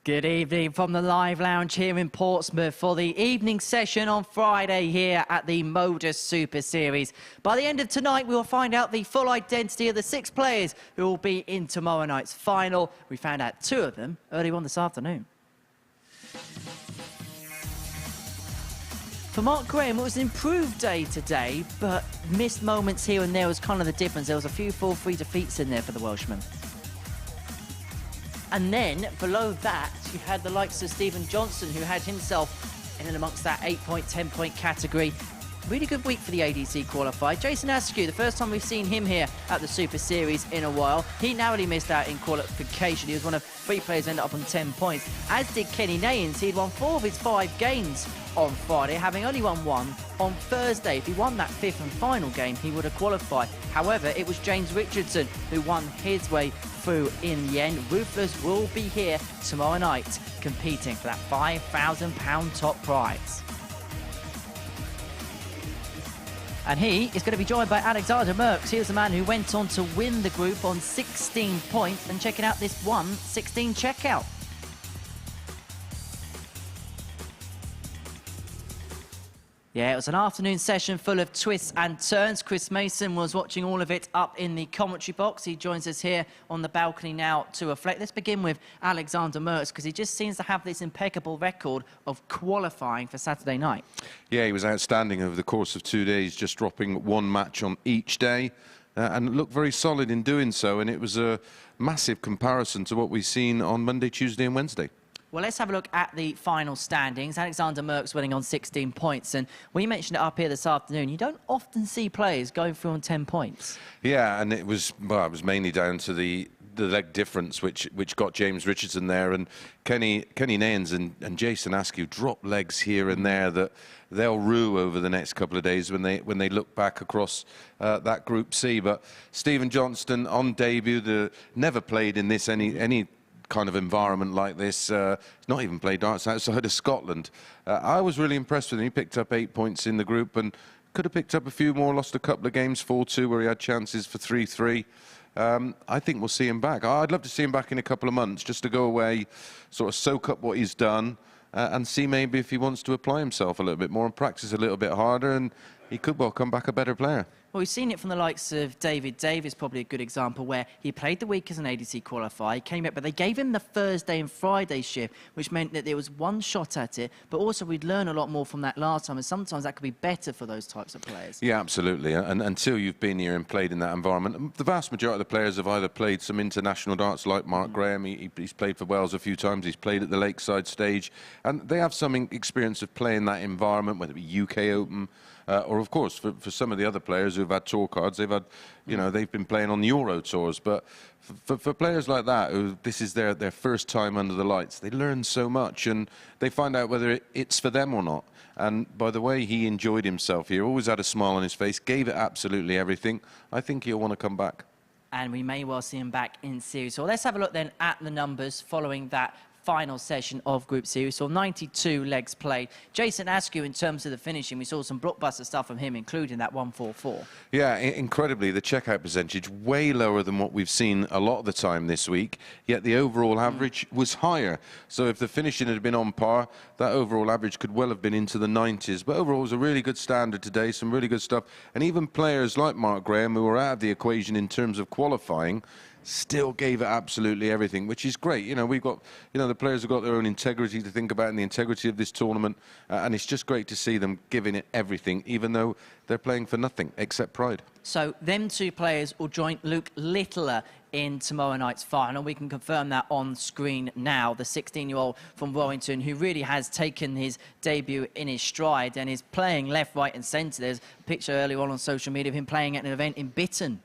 Good evening from the live lounge here in Portsmouth for the evening session on Friday here at the MODUS Super Series. By the end of tonight, we will find out the full identity of the 6 players who will be in tomorrow night's final. We found out 2 of them early on this afternoon. For Mark Graham, it was an improved day today, but missed moments here and there was kind of the difference. There was a few 4-3 defeats in there for the Welshman. And then, below that, you had the likes of Stephen Johnson, who had himself in and amongst that 8-point, 10-point category. Really good week for the ADC qualifier. Jason Askew, the first time we've seen him here at the Super Series in a while. He narrowly missed out in qualification. He was one of 3 players who ended up on 10 points, as did Kenny Nayans. He'd won 4 of his 5 games on Friday, having only won 1 on Thursday. If he won that 5th and final game, he would have qualified. However, it was James Richardson who won his way through in the end. Ruthless will be here tomorrow night competing for that £5,000 top prize. And he is going to be joined by Alexander Merckx. He was the man who went on to win the group on 16 points. And checking out this 1-16 checkout. Yeah, it was an afternoon session full of twists and turns. Chris Mason was watching all of it up in the commentary box. He joins us here on the balcony now to reflect. Let's begin with Alexander Merckx, because he just seems to have this impeccable record of qualifying for Saturday night. Yeah, he was outstanding over the course of 2 days, just dropping 1 match on each day. And looked very solid in doing so. And it was a massive comparison to what we've seen on Monday, Tuesday and Wednesday. Well, let's have a look at the final standings. Alexander Merckx winning on 16 points. And we mentioned it up here this afternoon. You don't often see players going through on 10 points. Yeah, and it was mainly down to the leg difference, which got James Richardson there. And Kenny Nayans and Jason Askew dropped legs here and there that they'll rue over the next couple of days when they look back across that Group C. But Stephen Johnston on debut, never played in this any kind of environment like this. Not even played darts outside of Scotland. I was really impressed with him. He picked up 8 points in the group and could have picked up a few more, lost a couple of games, 4-2, where he had chances for 3-3. I think we'll see him back. I'd love to see him back in a couple of months, just to go away, sort of soak up what he's done, and see maybe if he wants to apply himself a little bit more and practice a little bit harder, and he could well come back a better player. Well, we've seen it from the likes of David Davis, probably a good example, where he played the week as an ADC qualifier, came up, but they gave him the Thursday and Friday shift, which meant that there was 1 shot at it, but also we'd learn a lot more from that last time, and sometimes that could be better for those types of players. Yeah, absolutely. And until you've been here and played in that environment, the vast majority of the players have either played some international darts, like Mark Graham. He's played for Wales a few times. He's played at the Lakeside stage, and they have some experience of playing that environment, whether it be UK Open, or of course for some of the other players who've had tour cards, they've had, they've been playing on the Euro tours. But for players like that, who this is their first time under the lights, they learn so much and they find out whether it's for them or not. And by the way, he enjoyed himself here, always had a smile on his face, gave it absolutely everything. I think he'll want to come back. And we may well see him back in series. So let's have a look then at the numbers following that final session of Group C. We saw 92 legs played. Jason Askew, in terms of the finishing, we saw some blockbuster stuff from him, including that 144. Yeah, incredibly, the checkout percentage way lower than what we've seen a lot of the time this week, yet the overall average was higher. So if the finishing had been on par, that overall average could well have been into the 90s. But overall, it was a really good standard today, some really good stuff. And even players like Mark Graham, who were out of the equation in terms of qualifying, still gave it absolutely everything, which is great. We've got, the players have got their own integrity to think about and the integrity of this tournament, and it's just great to see them giving it everything, even though they're playing for nothing except pride. So them 2 players will join Luke Littler in tomorrow night's final. We can confirm that on screen now. The 16-year-old from Warrington, who really has taken his debut in his stride and is playing left, right and centre. There's a picture earlier on social media of him playing at an event in Bitton,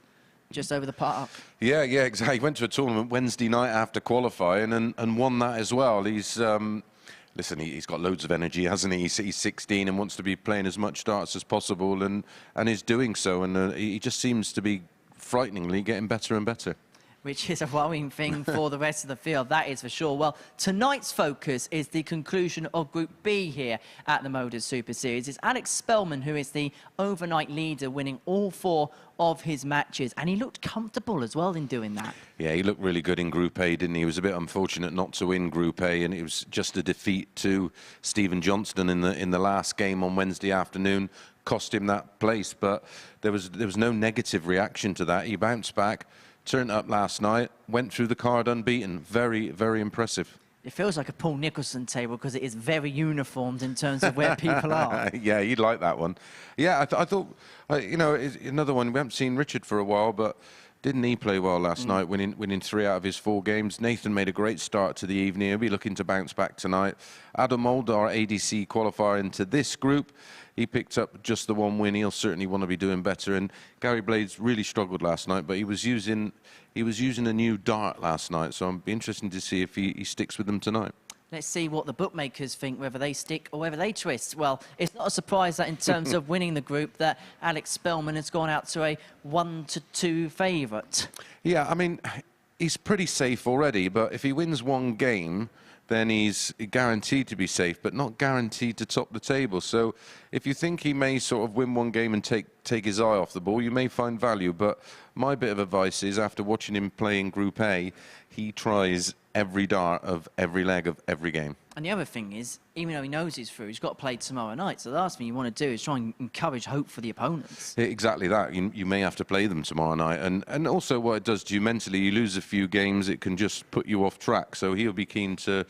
just over the park. Yeah, exactly. He went to a tournament Wednesday night after qualifying and won that as well. He's, listen, he's got loads of energy, hasn't he? He's 16 and wants to be playing as much darts as possible and is doing so. And he just seems to be frighteningly getting better and better. which is a worrying thing for the rest of the field, that is for sure. Well, tonight's focus is the conclusion of Group B here at the MODUS Super Series. It's Alex Spellman who is the overnight leader, winning all 4 of his matches, and he looked comfortable as well in doing that. Yeah, he looked really good in Group A, didn't he? He was a bit unfortunate not to win Group A, and it was just a defeat to Stephen Johnston in the last game on Wednesday afternoon. Cost him that place, but there was no negative reaction to that. He bounced back, turned up last night, went through the card unbeaten. Very, very impressive. It feels like a Paul Nicholson table because it is very uniformed in terms of where people are. Yeah, you'd like that one. Yeah, I thought, you know, another one. We haven't seen Richard for a while, but didn't he play well last night, winning 3 out of his 4 games? Nathan made a great start to the evening. He'll be looking to bounce back tonight. Adam Mould, our ADC qualifier into this group, he picked up just the 1 win. He'll certainly want to be doing better. And Gary Blades really struggled last night, but he was using a new dart last night. So I'm interested to see if he sticks with them tonight. Let's see what the bookmakers think, whether they stick or whether they twist. Well, it's not a surprise that in terms of winning the group, that Alex Spellman has gone out to a 1-2 favourite. Yeah, I mean, he's pretty safe already, but if he wins 1 game, then he's guaranteed to be safe, but not guaranteed to top the table. So if you think he may sort of win 1 game and take his eye off the ball, you may find value. But my bit of advice is, after watching him play in Group A, he tries every dart of every leg of every game. And the other thing is, even though he knows he's through, he's got to play tomorrow night. So the last thing you want to do is try and encourage hope for the opponents. Exactly that. You may have to play them tomorrow night. And also what it does to you mentally, you lose a few games, it can just put you off track. So he'll be keen to,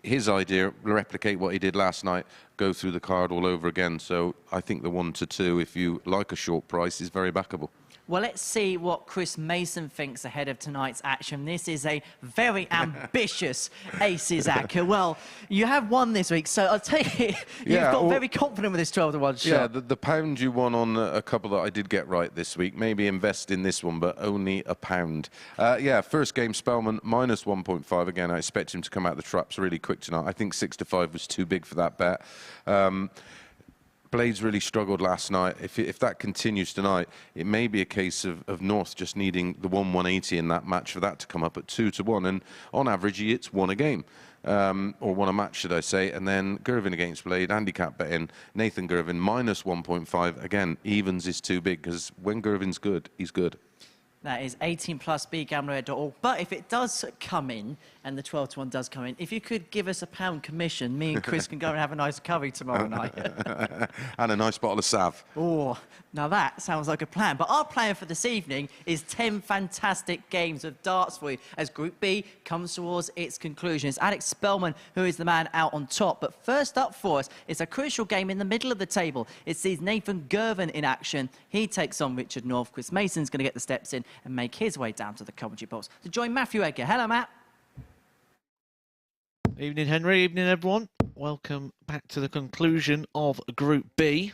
his idea, replicate what he did last night, go through the card all over again. So I think the 1-2, if you like a short price, is very backable. Well, let's see what Chris Mason thinks ahead of tonight's action. This is a very ambitious Aces Acker. Well, you have won this week, so I'll take it. You've got very confident with this 12-1 shot. Yeah, the pound you won on a couple that I did get right this week. Maybe invest in this one, but only £1. Yeah, first game, Spellman, minus 1.5. Again, I expect him to come out the traps really quick tonight. I think 6-5 was too big for that bet. Blades really struggled last night. If that continues tonight, it may be a case of North just needing the 180 in that match for that to come up at 2-1. And on average, he hits 1 a game, or 1 a match, should I say. And then Girvan against Blade, handicap betting, Nathan Girvan, minus 1.5. Again, evens is too big, because when Girvan's good, he's good. That is 18+ begambler.org. But if it does come in, and the 12-1 does come in, if you could give us £1 commission, me and Chris can go and have a nice curry tomorrow night. And a nice bottle of Sav. Oh, now that sounds like a plan. But our plan for this evening is 10 fantastic games of darts for you as Group B comes towards its conclusion. It's Alex Spellman who is the man out on top. But first up for us, it's a crucial game in the middle of the table. It sees Nathan Girvan in action. He takes on Richard North. Chris Mason's going to get the steps in and make his way down to the commentary box to join Matthew Edgar. Hello, Matt. Evening, Henry. Evening, everyone. Welcome back to the conclusion of Group B,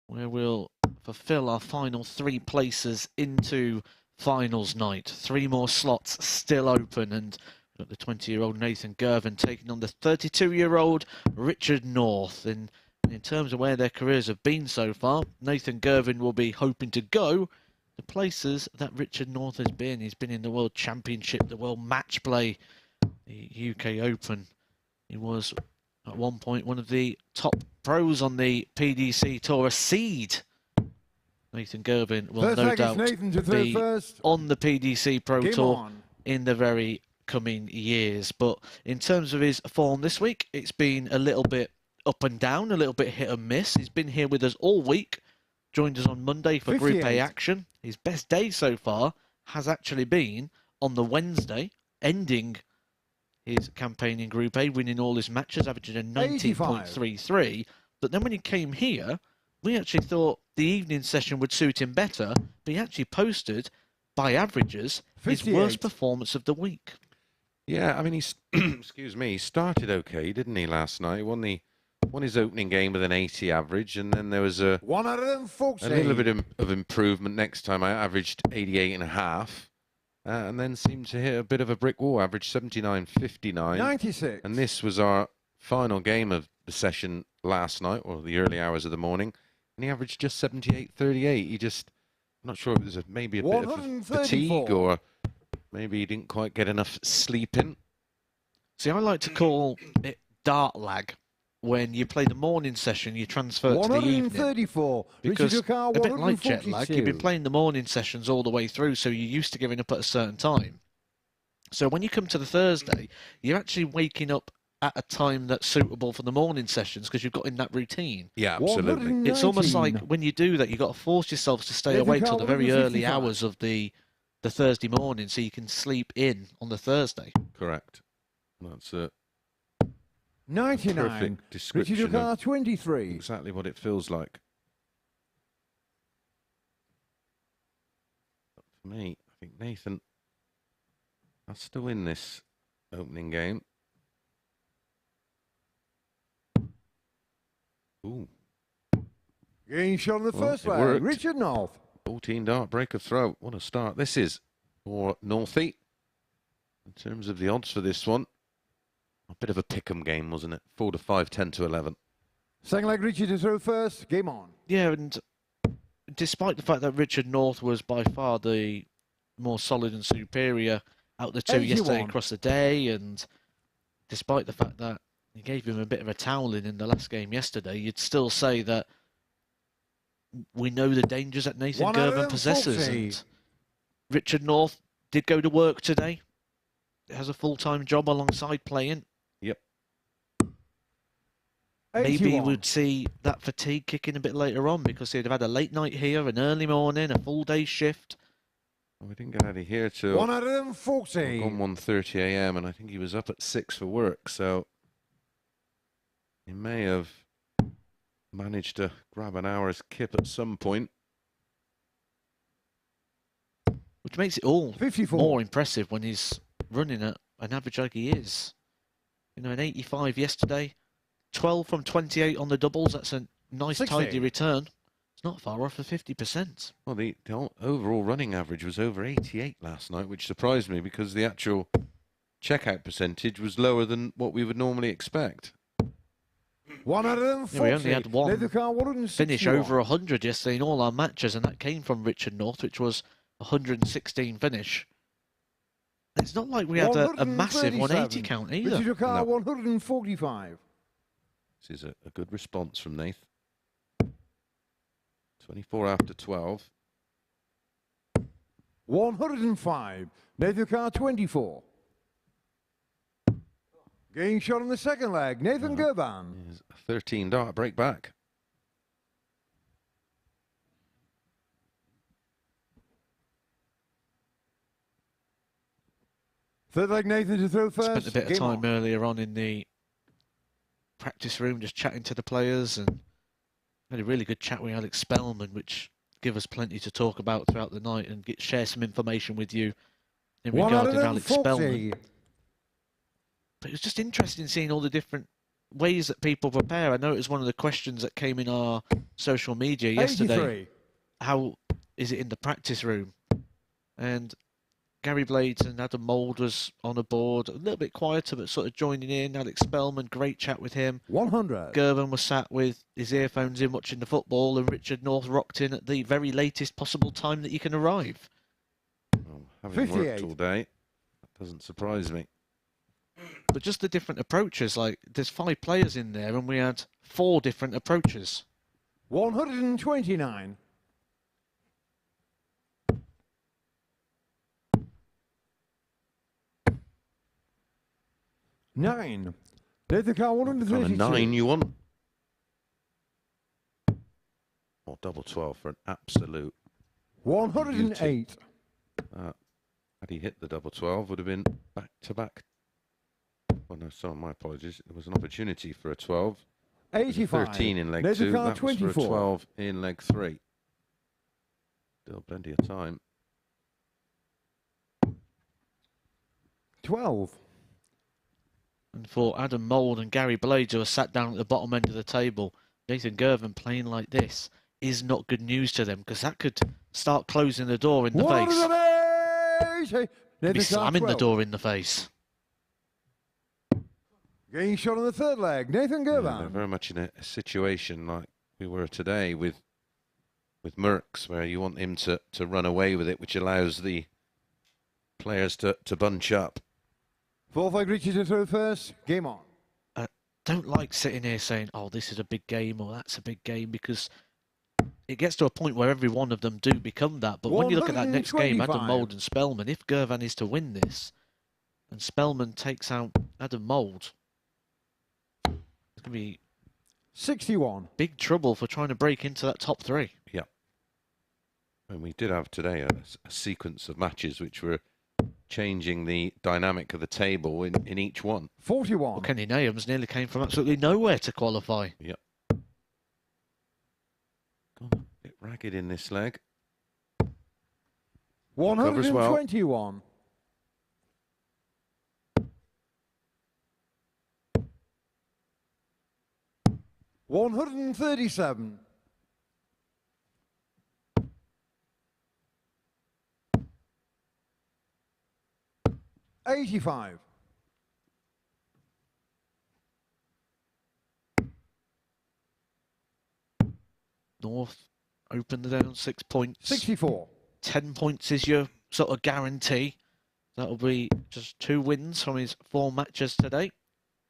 where we'll fulfill our final 3 places into finals night. 3 more slots still open, and we've got the 20-year-old Nathan Girvan taking on the 32-year-old Richard North. And in terms of where their careers have been so far, Nathan Girvan will be hoping to go the places that Richard North has been. He's been in the World Championship, the World Match Play, the UK Open. He was at one point one of the top pros on the PDC Tour, a seed. Nathan Girvan will no doubt be on the PDC Pro Tour in the very coming years. But in terms of his form this week, it's been a little bit up and down, a little bit hit and miss. He's been here with us all week, joined us on Monday for Group A action. His best day so far has actually been on the Wednesday, ending his campaign in Group A, winning all his matches, averaging a 19.33. But then when he came here, we actually thought the evening session would suit him better, but he actually posted, by averages, his worst performance of the week. Yeah, I mean, he's excuse me, he started okay, didn't he, last night? He won his opening game with an 80 average, and then there was a little bit of improvement next time. I averaged 88.5. And then seemed to hit a bit of a brick wall, average 79.59. 96. And this was our final game of the session last night, or the early hours of the morning. And he averaged just 78.38. He just, I'm not sure if it was maybe a bit of fatigue or Maybe he didn't quite get enough sleep in. See, I like to call it dart lag. When you play the morning session, you transfer it to the evening. 134. Because Richard Ducar, a bit like jet lag, you've been 142. playing the morning sessions all the way through, so you're used to giving up at a certain time. So when you come to the Thursday, you're actually waking up at a time that's suitable for the morning sessions because you've got in that routine. Yeah, absolutely. It's almost 119. like when you do that, you've got to force yourselves to stay David awake till the Carl, very early 155. hours of the Thursday morning so you can sleep in on the Thursday. Correct. That's a 99. perfect Richard description Ducar, of 23. exactly what it feels like. But for me, I think Nathan has to win this opening game. Ooh, Getting shot on the Well, first it leg. worked. Richard North. 14 dart break of throw. What a start this is for Northie. In terms of the odds for this one, a bit of a pick'em game, wasn't it? 4 to 5, 10 to 11. Second leg, Richard to throw first. Game on. Yeah, and despite the fact that Richard North was by far the more solid and superior out of the two yesterday 81. across the day, and despite the fact that he gave him a bit of a toweling in the last game yesterday, you'd still say that we know the dangers that Nathan Girvan possesses. 140. And Richard North did go to work today. Has a full-time job alongside playing. Yep. Maybe 81. we'd see that fatigue kicking a bit later on because he'd have had a late night here, an early morning, a full day shift. Well, we didn't get out of here till 140. 1:30 a.m. and I think he was up at 6 for work, so he may have managed to grab an hour's kip at some point. Which makes it all 54. more impressive when he's running at an average like he is. You know, an 85 yesterday, 12 from 28 on the doubles. That's a nice 60. tidy return. It's not far off of 50%. Well, the overall running average was over 88 last night, which surprised me because the actual checkout percentage was lower than what we would normally expect. 140. Yeah, we only had one Leather car, 161. Finish over 100 yesterday in all our matches, and that came from Richard North, which was 116 finish. It's not like we had a massive 180 count either. Richard Ducar, No. 145. This is a good response from Nath. 24 after 12. 105. Nathan Carr, 24. Getting shot on the second leg. Nathan Girvan. Is a 13 dart break back. Third leg, Nathan to throw first. Spent a bit of Game time on. earlier on in the practice room just chatting to the players, and had a really good chat with Alex Spellman, which give us plenty to talk about throughout the night and share some information with you in regard to Alex Spellman. 140. But it was just interesting seeing all the different ways that people prepare. I know it was one of the questions that came in our social media yesterday. 83. How is it in the practice room? And Gary Blades and Adam Mould was on a board, a little bit quieter, but sort of joining in. Alex Spellman, great chat with him. 100. Girvan was sat with his earphones in watching the football, and Richard North rocked in at the very latest possible time that you can arrive. Well, having 58. worked all day, that doesn't surprise me. But just the different approaches, like there's 5 players in there and we had 4 different approaches. 129. Nine. Nathan Carr, What kind of 132. 9 you want? Or double 12 for an absolute. 108. Had he hit the double 12, would have been back to back. Oh no, sorry, my apologies. There was an opportunity for a 12. It was a 85. 13 in leg Nathan 2. Carr, That was for a 24. 12 in leg 3. Still plenty of time. 12. And for Adam Mould and Gary Blades, who are sat down at the bottom end of the table, Nathan Girvan playing like this is not good news to them, because that could start closing the door in the face. 180. Be Nathan Carr, slamming the 12. door in the face. Getting shot on the third leg. Nathan Yeah, Girvan. they're very much in a situation like we were today with Merckx, where you want him to run away with it, which allows the players to bunch up. Fourth leg, Richard to throw first. Game on. Don't like sitting here saying, oh, this is a big game or that's a big game, because it gets to a point where every one of them do become that. But when you look at that next game, Adam 125. Mould and Spellman, if Girvan is to win this and Spellman takes out Adam Mould, it's going to be 61. big trouble for trying to break into that top three. Yeah. And we did have today a sequence of matches which were changing the dynamic of the table in each one. 41. Well, Kenny Nahums nearly came from absolutely nowhere to qualify. Yep. Gone a bit ragged in this leg. 121. 137. 85. North open the down 6 points. 64. 10 points is your sort of guarantee. That'll be just 2 wins from his 4 matches today.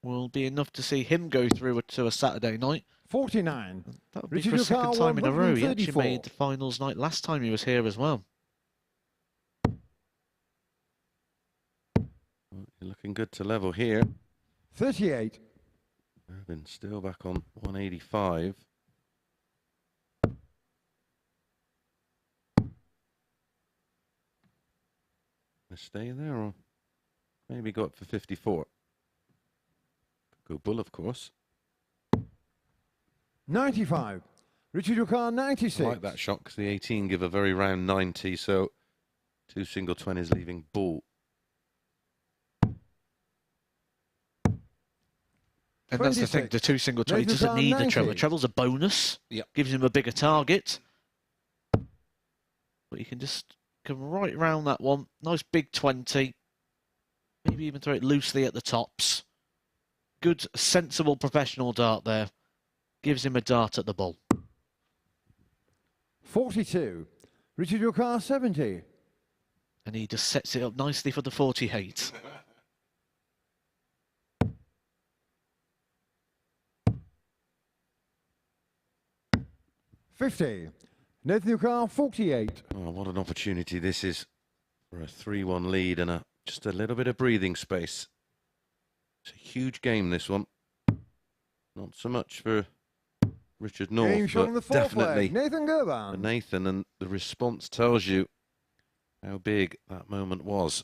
Will be enough to see him go through to a Saturday night. 49. That would be Richard for a second Ducal, time in a row. He actually 134. made the finals night last time he was here as well. Well, you're looking good to level here. 38. Irvin still back on 185. Stay there or maybe go up for 54. Go bull, of course. 95. Richard Ducal, 96. I like that shot because the 18 give a very round 90, so 2 single 20s leaving bull. And that's the thing, 26. the 2 single 20 Nathan doesn't Brown, need the 90. treble. Treble's a bonus. Yep. Gives him a bigger target. But you can just come right around that one. Nice big 20. Maybe even throw it loosely at the tops. Good, sensible, professional dart there. Gives him a dart at the ball. 42. Richard Ducal, 70. And he just sets it up nicely for the 48. $50. Nathan Ducal, 48. Oh, what an opportunity this is for a 3-1 lead and just a little bit of breathing space. It's a huge game, this one. Not so much for Richard Game North, shot on the but fourth definitely leg. Nathan for Girvan. Nathan, and the response tells you how big that moment was.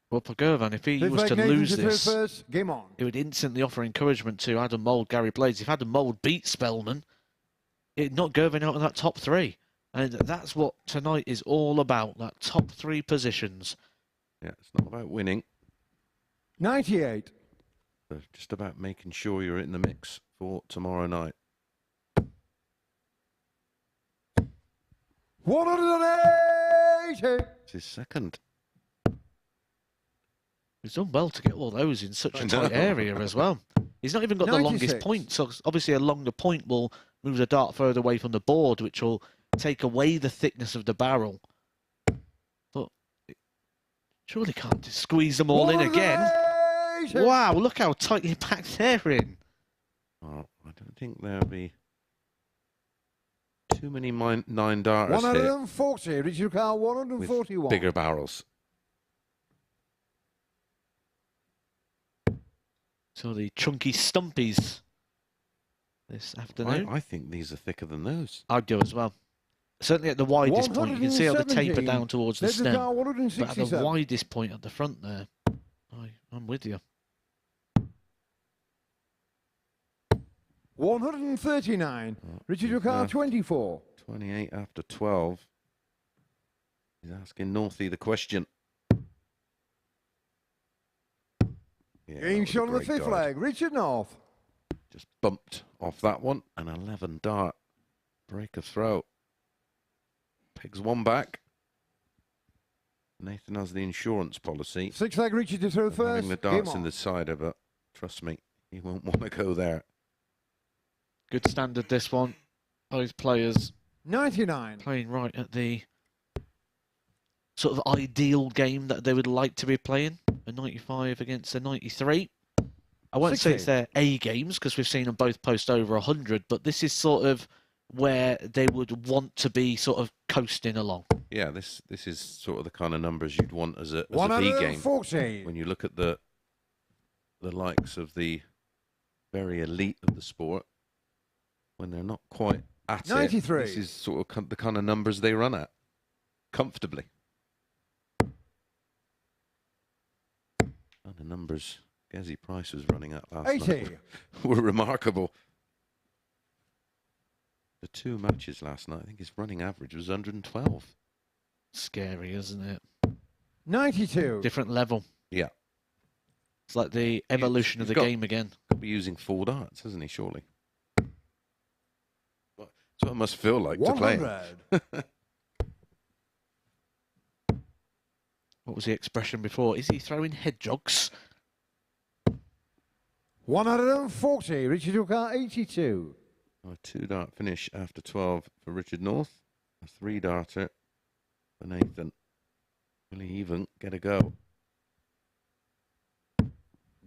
Well, for Girvan, if he Fifth was leg, to Nathan lose to throw this, first. Game on. it would instantly offer encouragement to Adam Mould, Gary Blades. If Adam Mould beat Spellman, it'd knock Girvan out of that top 3. And that's what tonight is all about, that top 3 positions. Yeah, it's not about winning, 98. but just about making sure you're in the mix for tomorrow night. 180. It's his second. He's done well to get all those in such I a tight know. area as well. He's not even got the longest 96. point, so obviously a longer point will move the dart further away from the board, which will take away the thickness of the barrel. But it surely can't just squeeze them all in again. 180. Wow, look how tightly packed they're in. Oh, I don't think there'll be too many 9 darters here 140. Richard Ducal, with 141. bigger barrels. So the chunky stumpies this afternoon. I think these are thicker than those. I'd go as well. Certainly at the widest point, you can see how the taper 117. down towards the Nathan stem. Ducal, But at the 167. widest point at the front there, I'm with you. 139. Richard he's, Ducal, 24. 28 after 12. He's asking Northey the question. Yeah, that Game was a shot on the great fifth dart. leg. Richard North. Just bumped off that one. An 11 dart. Break a throw. Pegs one back. Nathan has the insurance policy. Sixth leg, Richard to throw of first. having the Game darts in on. the cider, but trust me, he won't want to go there. Good standard, this one. Both players 99. Playing right at the sort of ideal game that they would like to be playing. A 95 against a 93. I won't say it's 60. their A games because we've seen them both post over 100, but this is sort of where they would want to be sort of coasting along. Yeah, this is sort of the kind of numbers you'd want as a B game. 140. When you look at the likes of the very elite of the sport, when they're not quite at 93. it, this is sort of the kind of numbers they run at comfortably. And the numbers Gezi Price was running at last 80. night were remarkable. The 2 matches last night, I think his running average was 112. Scary, isn't it? 92. Different level. Yeah. It's like the evolution of the game again. Could be using full darts, hasn't he, surely? That's what it must feel like to play. 100. What was the expression before? Is he throwing head jogs? 140. Richard Hooker, 82. A 2-dart finish after 12 for Richard North. A 3-darter for Nathan. Will he even get a go?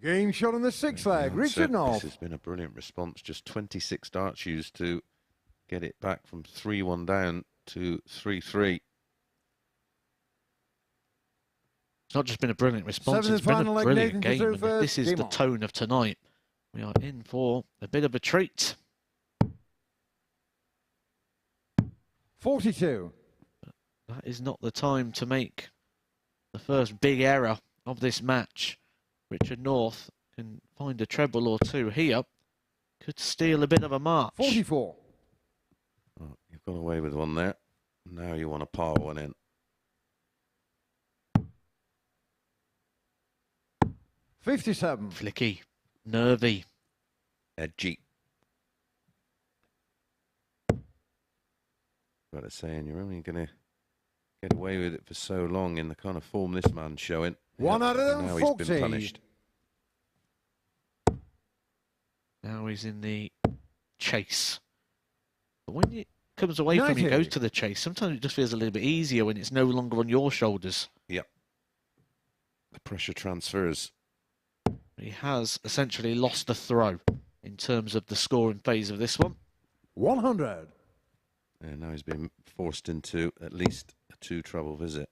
Game shot on the 6th leg. Richard North. This has been a brilliant response. Just 26 darts used to get it back from 3-1 down to 3-3. It's not just been a brilliant response, Seventh it's been final a leg, brilliant Nathan game. through And first, this is game the on. tone of tonight. We are in for a bit of a treat. 42. That is not the time to make the first big error of this match. Richard North can find a treble or two here. Could steal a bit of a march. 44. Oh, you've got away with one there. Now you want to par one in. 57. Flicky. Nervy. Edgy. Got to say, and you're only going to get away with it for so long in the kind of form this man's showing. Now he's 140. been punished. Now he's in the chase. But when it comes away from you, 90. goes to the chase, sometimes it just feels a little bit easier when it's no longer on your shoulders. Yep. The pressure transfers. He has essentially lost the throw in terms of the scoring phase of this one. 100. And now he's been forced into at least a 2-trouble visit.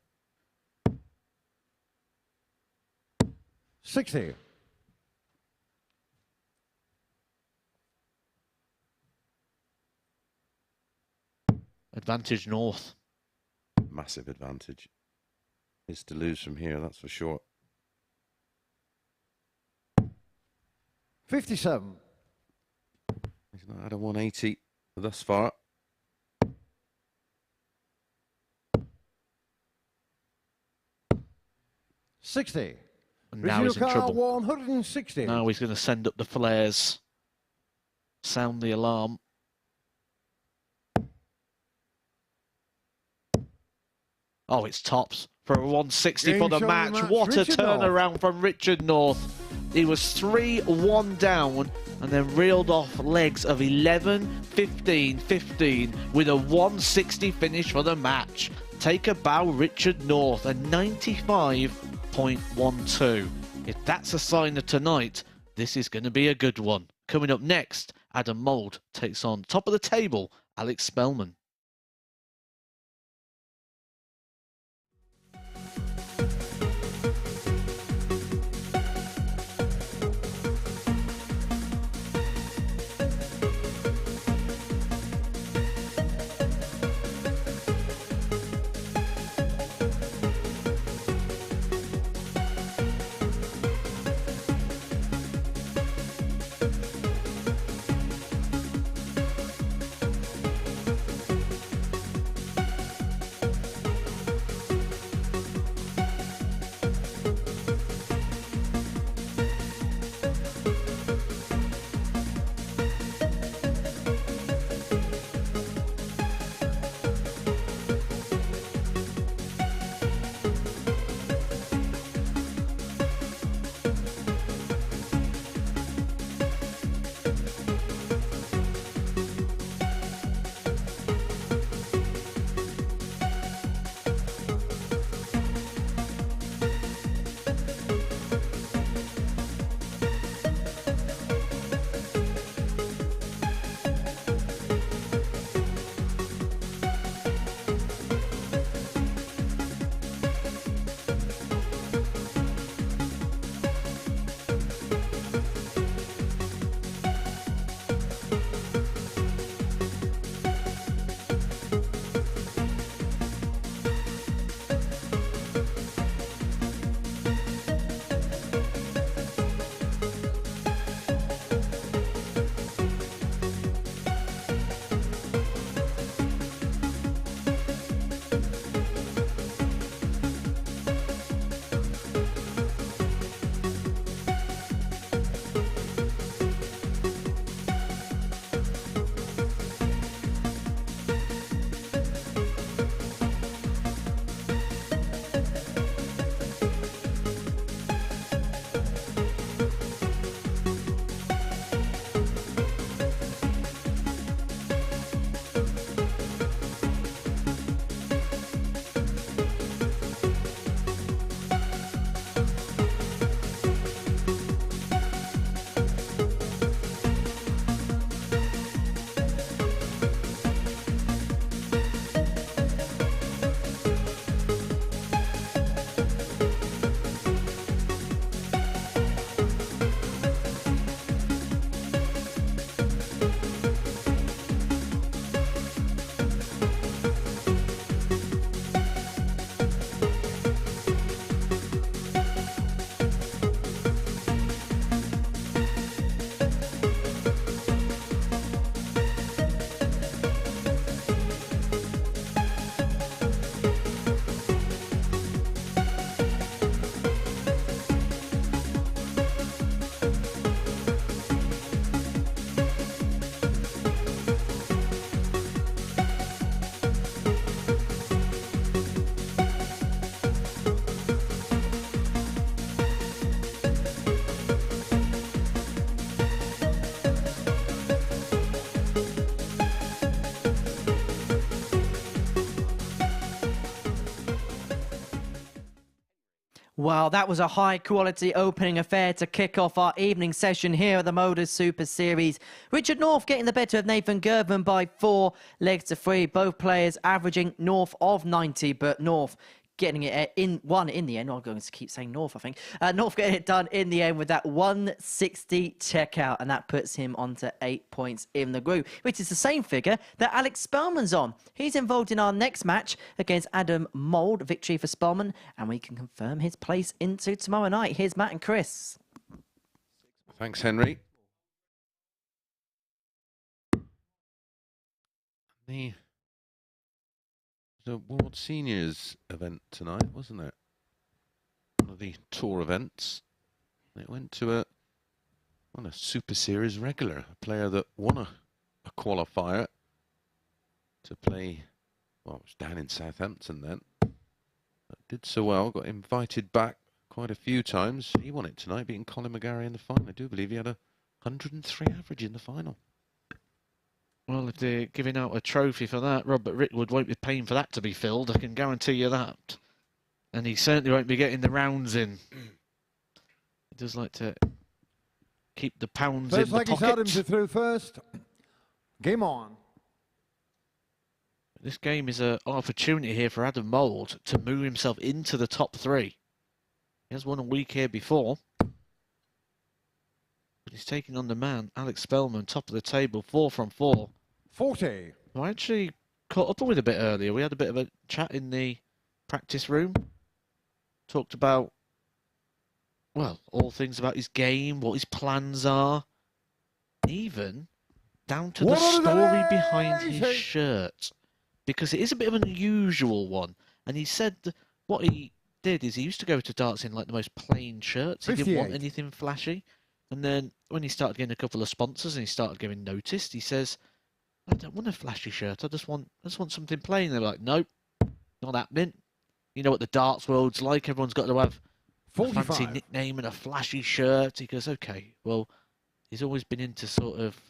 60. Advantage North. Massive advantage. Is to lose from here, that's for sure. 57. He's not had a 180 thus far. $60. And now he's in trouble. 160. Now he's going to send up the flares. Sound the alarm. Oh, it's tops for a 160 for the match. What a turnaround from Richard North. He was 3-1 down and then reeled off legs of 11, 15, 15 with a 160 finish for the match. Take a bow, Richard North, a 95.12. If that's a sign of tonight, this is going to be a good one. Coming up next, Adam Mould takes on top of the table, Alex Spellman. Well, that was a high-quality opening affair to kick off our evening session here at the MODUS Super Series. Richard North getting the better of Nathan Girvan by 4 legs to 3. Both players averaging north of 90, but North getting it in the end. I'm going to keep saying North, I think. North getting it done in the end with that 160 checkout, and that puts him onto 8 points in the group, which is the same figure that Alex Spellman's on. He's involved in our next match against Adam Mould, victory for Spellman, and we can confirm his place into tomorrow night. Here's Matt and Chris. Thanks, Henry. The World Seniors event tonight, wasn't it? One of the tour events. It went to a Super Series regular, a player that won a qualifier to play. Well, it was down in Southampton then. But did so well, got invited back quite a few times. He won it tonight, beating Colin McGarry in the final. I do believe he had a 103 average in the final. Well, if they're giving out a trophy for that, Robert Rickwood won't be paying for that to be filled, I can guarantee you that. And he certainly won't be getting the rounds in. He does like to keep the pounds in the pocket. Looks like he's Adam to through first. Game on. This game is an opportunity here for Adam Mould to move himself into the top 3. He has won a week here before. But he's taking on the man, Alex Spellman, top of the table, 4 from 4. 40. I actually caught up with a bit earlier. We had a bit of a chat in the practice room. Talked about, well, all things about his game, what his plans are. Even down to the story behind his shirt. Because it is a bit of an unusual one. And he said what he did is he used to go to darts in like the most plain shirts. He didn't want anything flashy. And then when he started getting a couple of sponsors and he started getting noticed, he says, I don't want a flashy shirt. I just want something plain. They're like, nope, not happening. You know what the darts world's like. Everyone's got to have a fancy nickname and a flashy shirt. He goes, okay, well, he's always been into sort of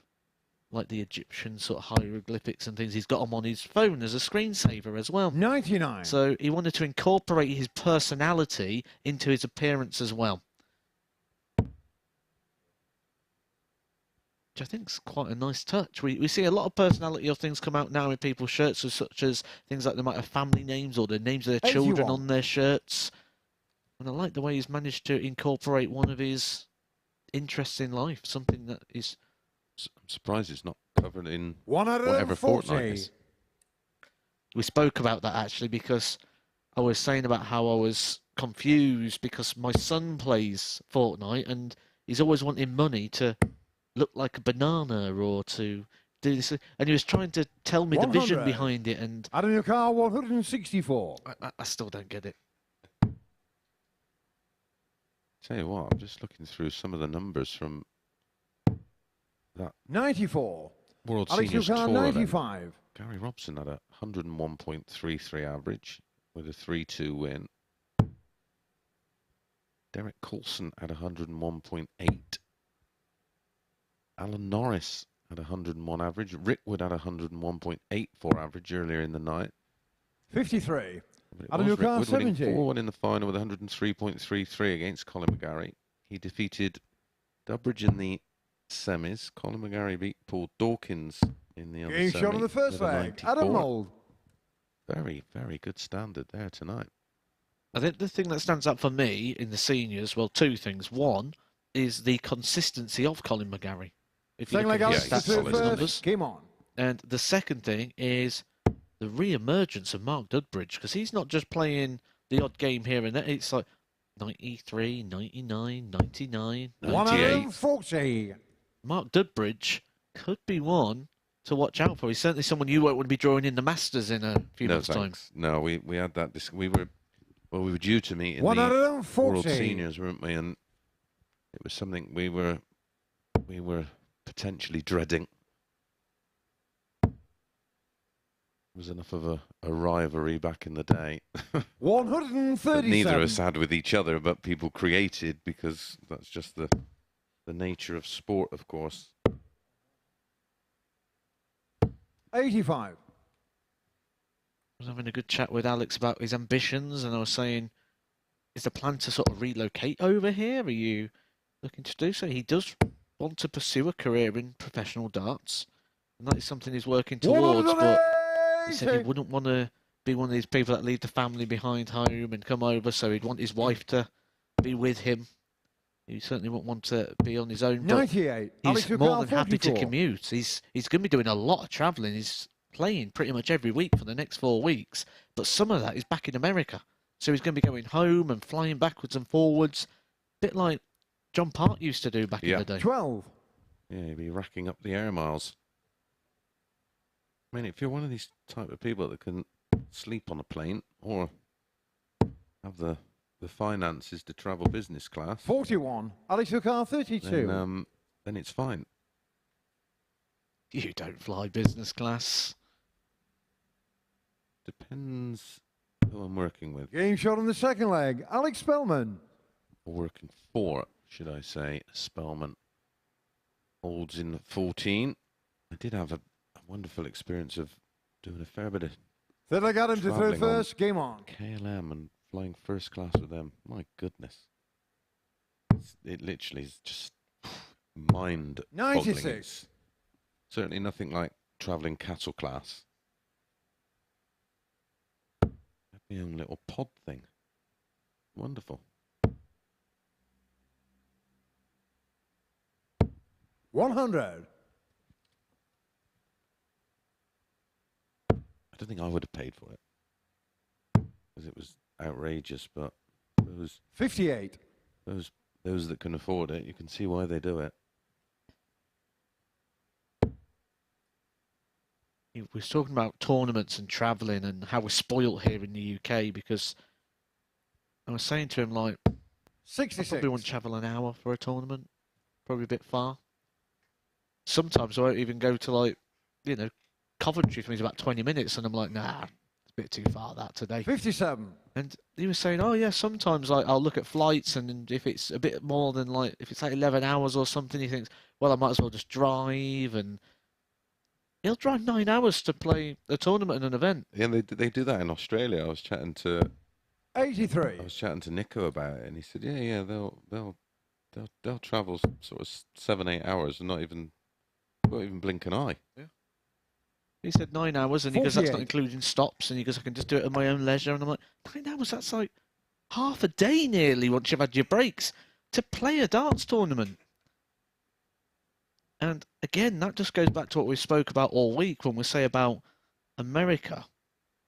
like the Egyptian sort of hieroglyphics and things. He's got them on his phone as a screensaver as well. 99. So he wanted to incorporate his personality into his appearance as well. Which I think is quite a nice touch. We see a lot of personality of things come out now in people's shirts, such as things like they might have family names or the names of their children on their shirts. And I like the way he's managed to incorporate one of his interests in life, something that is... I'm surprised it's not covered in 140. whatever fortnight is. We spoke about that actually because I was saying about how I was confused because my son plays Fortnite and he's always wanting money to look like a banana or to do this, and he was trying to tell me the vision behind it, and Out of your car, 164. I still don't get it. Tell you what, I'm just looking through some of the numbers from that 94. World Alex Seniors Tour 95. event. Gary Robson had a 101.33 average with a 3-2 win. Derek Coulson had 101.8. Alan Norris had 101 average. Rickwood had 101.84 average earlier in the night. 53. Out of Rickwood 70. winning 4-1 in the final with 103.33 against Colin McGarry. He defeated Durbridge in the semis. Colin McGarry beat Paul Dawkins in the other Game semi. shot on the first leg. Adam Mould. Very, very good standard there tonight. I think the thing that stands out for me in the seniors, well, 2 things. One is the consistency of Colin McGarry. If you look at his stats on his numbers. Game on. And the second thing is the re-emergence of Mark Dudbridge, because he's not just playing the odd game here and there. It's like 93, 99, 99, 98. 140. Mark Dudbridge could be one to watch out for. He's certainly someone you won't want to be drawing in the Masters in a few months' time. No, we had that. We were due to meet in the 140. World Seniors, weren't we? And it was something we were potentially dreading. It was enough of a rivalry back in the day. 137. Neither of us had with each other, but people created, because that's just the nature of sport, of course. 85. I was having a good chat with Alex about his ambitions, and I was saying is the plan to sort of relocate over here? Are you looking to do so? He does want to pursue a career in professional darts, and that is something he's working towards, but he said he 180. wouldn't want to be one of these people that leave the family behind home and come over, so he'd want his wife to be with him. He certainly wouldn't want to be on his own, but 98. he's more than happy to 44. commute. He's going to be doing a lot of travelling. He's playing pretty much every week for the next 4 weeks, but some of that is back in America. So he's going to be going home and flying backwards and forwards, a bit like John Park used to do back in the day. 12. Yeah, you'd be racking up the air miles. I mean, if you're one of these type of people that can sleep on a plane or have the finances to travel business class, 41. Alex Hukar, 32. then it's fine. You don't fly business class. Depends who I'm working with. Game shot on the second leg. Alex Spellman. Or working for, should I say, Spellman. Holds in 14. I did have a wonderful experience of doing a fair bit of Then I got him to throw Travelling on. first. Game on. KLM and flying first class with them. My goodness. It literally is just mind-boggling. 96. Certainly nothing like travelling cattle class. My own little pod thing. Wonderful. 100. I don't think I would have paid for it. Because it was outrageous, but those 58. those that can afford it, you can see why they do it. He was talking about tournaments and travelling and how we're spoilt here in the UK, because I was saying to him, like, I 66. probably wouldn't travel an hour for a tournament. Probably a bit far. Sometimes I won't even go to, like, you know, Coventry for me is about 20 minutes, and I'm like, nah, it's a bit too far that today. 57. And he was saying, oh yeah, sometimes like I'll look at flights, and if it's a bit more than like, if it's like 11 hours or something, he thinks, well, I might as well just drive, and he'll drive 9 hours to play a tournament and an event. Yeah, they do that in Australia. I was chatting to 83. Nico about it, and he said, yeah, they'll travel sort of 7-8 hours and won't even blink an eye. He said 9 hours, and he goes, that's not 48. including stops, and he goes, I can just do it at my own leisure. And I'm like, 9 hours, that's like half a day nearly once you've had your breaks to play a darts tournament. And again, that just goes back to what we spoke about all week when we say about America.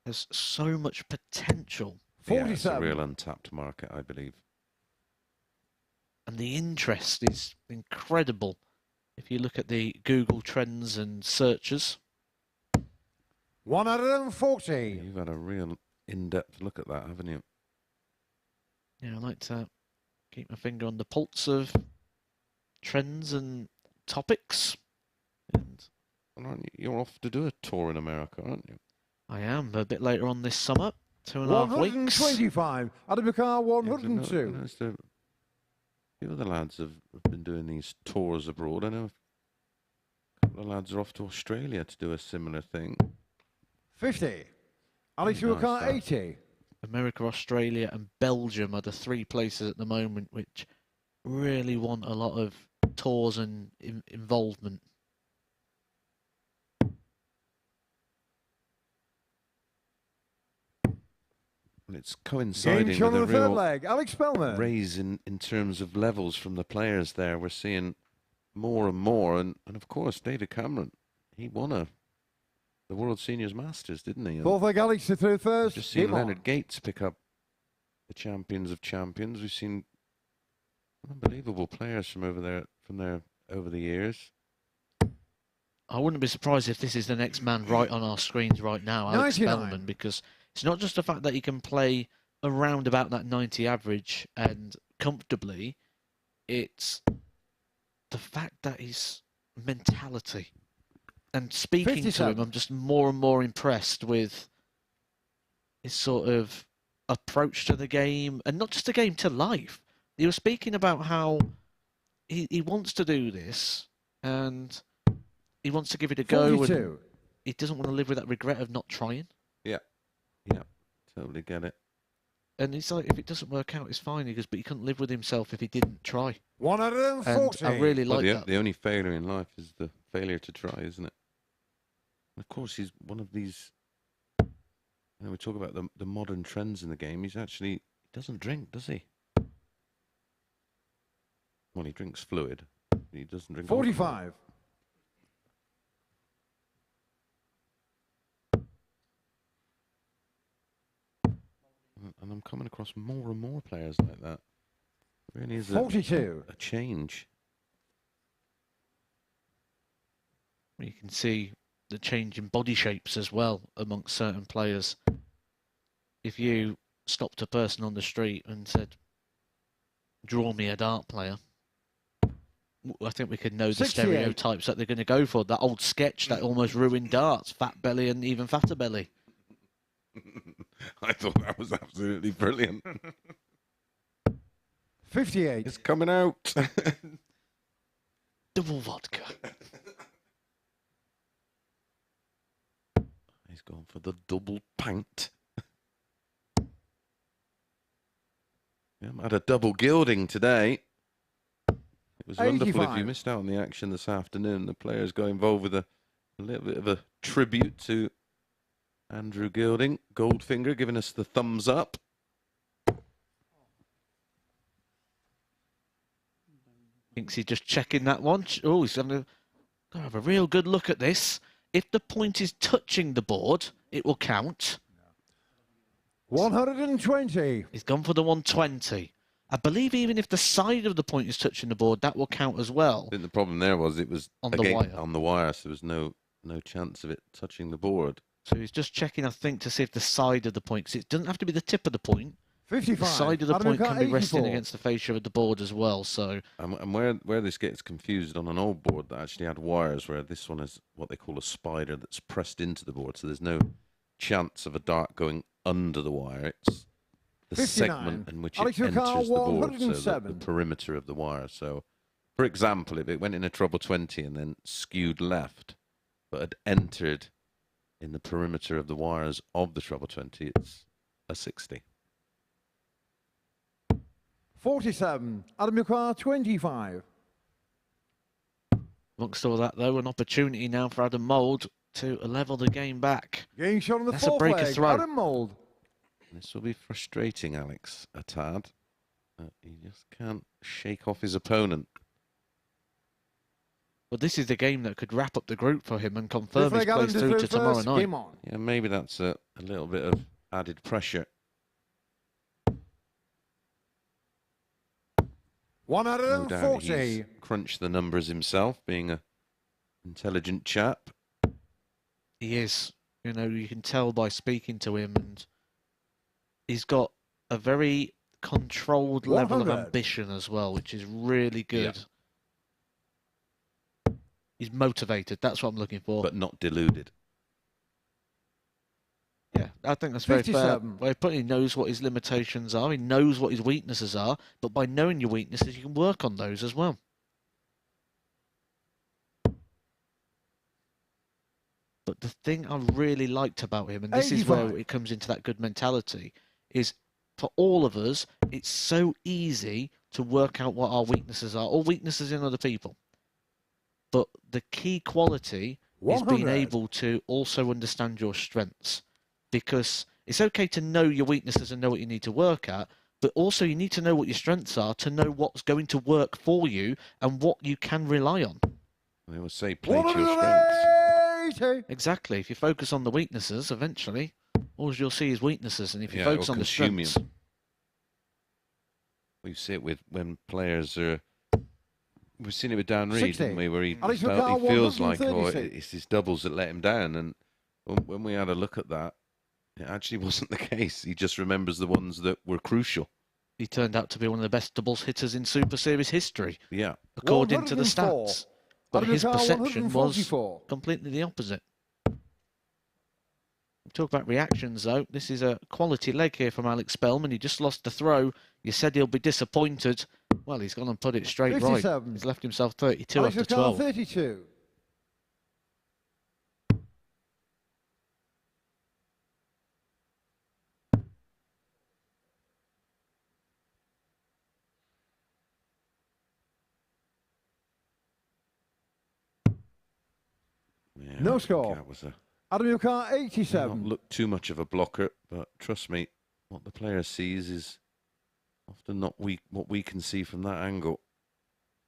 There's so much potential. Yeah, it's a 47. real untapped market, I believe. And the interest is incredible. If you look at the Google trends and searches. 140. You've had a real in-depth look at that, haven't you? Yeah, I like to keep my finger on the pulse of trends and topics. And And aren't you? You're off to do a tour in America, aren't you? I am a bit later on this summer, 2.5 weeks. 125. Adam McCarr, Yeah, 'cause 102. I noticed a few of the lads have been doing these tours abroad. I know a couple of lads are off to Australia to do a similar thing. 50. Alex Very nice, Hukar, that. 80. America, Australia and Belgium are the three places at the moment which really want a lot of tours and involvement. And it's Game coinciding shot with on a the third real leg. Alex Spellman. raise in terms of levels from the players there. We're seeing more and more. And of course, David Cameron, he won the World Seniors Masters, didn't he? And Fourth leg, Alex to throw we've first. just seen Game on. Leonard Gates pick up the champions of champions. We've seen unbelievable players from there over the years. I wouldn't be surprised if this is the next man right on our screens right now, Alex 99. Spellman, because it's not just the fact that he can play around about that 90 average and comfortably, it's the fact that his mentality. And speaking to 57. him, I'm just more and more impressed with his sort of approach to the game, and not just the game, to life. He was speaking about how he wants to do this, and he wants to give it a go, and 42. he doesn't want to live with that regret of not trying. Yeah, totally get it. And it's like, if it doesn't work out, it's fine. He goes, but he couldn't live with himself if he didn't try. And 140. I really Well, like that. the only failure in life is the failure to try, isn't it? And of course, he's one of these. You know, we talk about the modern trends in the game. He doesn't drink, does he? Well, he drinks fluid. He doesn't drink. 45. And I'm coming across more and more players like that. It really is 42. a change. You can see the change in body shapes as well amongst certain players. If you stopped a person on the street and said, draw me a dart player, I think we could know the 68. stereotypes that they're going to go for. That old sketch that almost ruined darts, fat belly and even fatter belly. I thought that was absolutely brilliant. 58. It's coming out. Double vodka. He's gone for the double pint. Yeah, I had a double gilding today. It was wonderful. If 85. you missed out on the action this afternoon, the players got involved with a little bit of a tribute to Andrew Gilding. Goldfinger giving us the thumbs up. Thinks he's just checking that one. Oh, he's going to have a real good look at this. If the point is touching the board, it will count. 120. He's gone for the 120. I believe even if the side of the point is touching the board, that will count as well. I think the problem there was it was On the wire. on the wire, so there was no chance of it touching the board. So he's just checking, I think, to see if the side of the point, because it doesn't have to be the tip of the point. 55. The side of the Adam point Carr, can be resting 84. against the fascia of the board as well. So And where this gets confused on an old board that actually had wires, where this one is what they call a spider that's pressed into the board, so there's no chance of a dart going under the wire. It's the 59. segment in which Alex it enters Carr, the board, so the 107. perimeter of the wire. So, for example, if it went in a treble 20 and then skewed left, but had entered in the perimeter of the wires of the treble 20, it's a 60. 47. Adam Carr, 25. amongst all that, though, an opportunity now for Adam Mould to level the game back. Getting shot on the That's a fourth breaker leg. throw. Adam Mould. This will be frustrating, Alex, a tad. He just can't shake off his opponent. Well, this is the game that could wrap up the group for him and confirm Fifth his leg, Adam place through to tomorrow night. Game on. Yeah, maybe that's a little bit of added pressure. 140. No doubt he's crunched the numbers himself, being an intelligent chap. He is. You know, you can tell by speaking to him, and he's got a very controlled level of 100. ambition as well, which is really good. He's motivated. That's what I'm looking for. But not deluded. Yeah, I think that's very fair. 57. By putting, he knows what his limitations are. He knows what his weaknesses are. But by knowing your weaknesses, you can work on those as well. But the thing I really liked about him, and this is where 85. it comes into that good mentality, is for all of us, it's so easy to work out what our weaknesses are, or weaknesses in other people. But the key quality is being 100. able to also understand your strengths. Because it's okay to know your weaknesses and know what you need to work at, but also you need to know what your strengths are to know what's going to work for you and what you can rely on. They always say play to your strengths. 180. Exactly. If you focus on the weaknesses, eventually, all you'll see is weaknesses. And if you Yeah, focus it'll on the consume you. strengths, We see it with when players are. We've seen it with Dan Reed, 60. haven't we, where he Alex felt, McCall, he feels like, oh, 136. it's his doubles that let him down. And when we had a look at that, it actually wasn't the case. He just remembers the ones that were crucial. he turned out to be one of the best doubles hitters in Super Series history, Yeah. according to the 104. stats. But Adam his McCall, perception was 144. completely the opposite. Talk about reactions, though. This is a quality leg here from Alex Spellman. He just lost the throw. You said he'll be disappointed. Well, he's gone and put it straight right. 57. He's left himself 32 Alex after McCall, 12. 32. Yeah, No I think score. That was a Adam, your car, not 87. look too much of a blocker, but trust me, what the player sees is often not what we can see from that angle.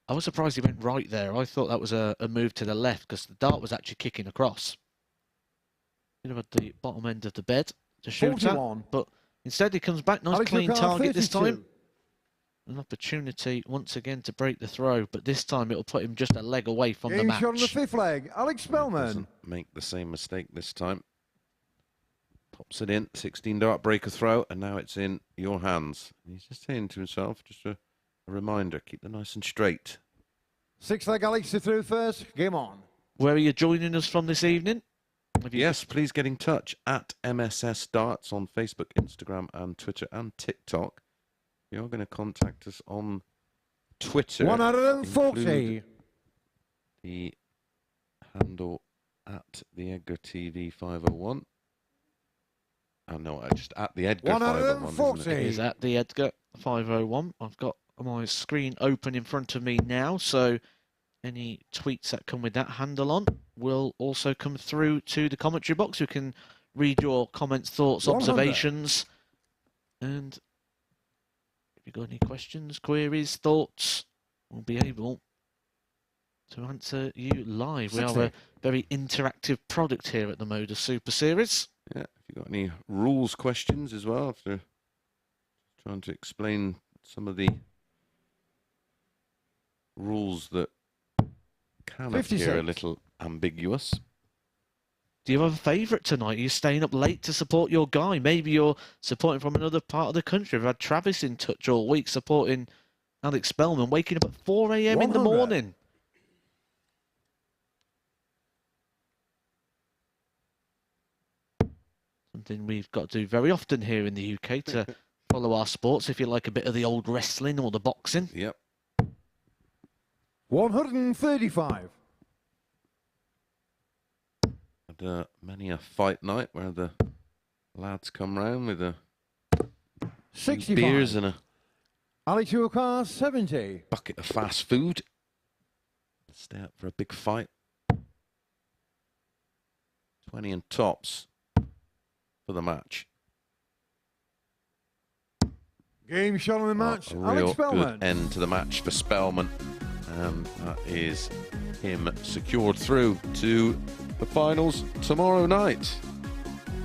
I was surprised he went right there. I thought that was a move to the left because the dart was actually kicking across. You know, at the bottom end of the bed to shoot at, 41. but instead he comes back. Nice Alex, clean your car, target this 32. time. An opportunity once again to break the throw, but this time it'll put him just a leg away from the Game match. shot on the 5th leg. Alex Spellman. Doesn't make the same mistake this time. Pops it in, 16 dart breaker throw, and now it's in your hands. And he's just saying to himself, just a reminder, keep them nice and straight. 6th leg, Alex to through first. Game on. Where are you joining us from this evening? Yes, please get in touch at MSS Darts on Facebook, Instagram, and Twitter, and TikTok. You're going to contact us on Twitter. 140. Include the handle at the Edgar TV 501. No, just at the Edgar 501. 140. It is at the Edgar 501. I've got my screen open in front of me now, so any tweets that come with that handle on will also come through to the commentary box. You can read your comments, thoughts, 100. observations, and if you've got any questions, queries, thoughts, we'll be able to answer you live. 60. We are a very interactive product here at the MODUS Super Series. Yeah, if you've got any rules questions as well, after trying to explain some of the rules that can 56. appear a little ambiguous. Do you have a favourite tonight? Are you staying up late to support your guy? Maybe you're supporting from another part of the country. We've had Travis in touch all week supporting Alex Spellman, waking up at 4 a.m. in the 100. morning. Something we've got to do very often here in the UK to follow our sports, if you like a bit of the old wrestling or the boxing. Yep. 135. Had many a fight night where the lads come round with a few 65. beers and a Alex, your car, 70. bucket of fast food. Stay up for a big fight. 20 and tops for the match. Game shot on the match. A Alex real Spellman. good end to the match for Spellman. And that is him secured through to the finals tomorrow night.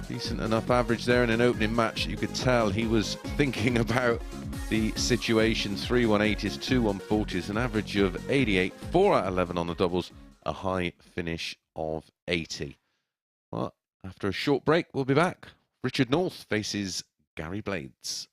Decent enough average there in an opening match. You could tell he was thinking about the situation. 3-180s, 2-140s, an average of 88, 4 out of 11 on the doubles, a high finish of 80. Well, after a short break, we'll be back. Richard North faces Gary Blades.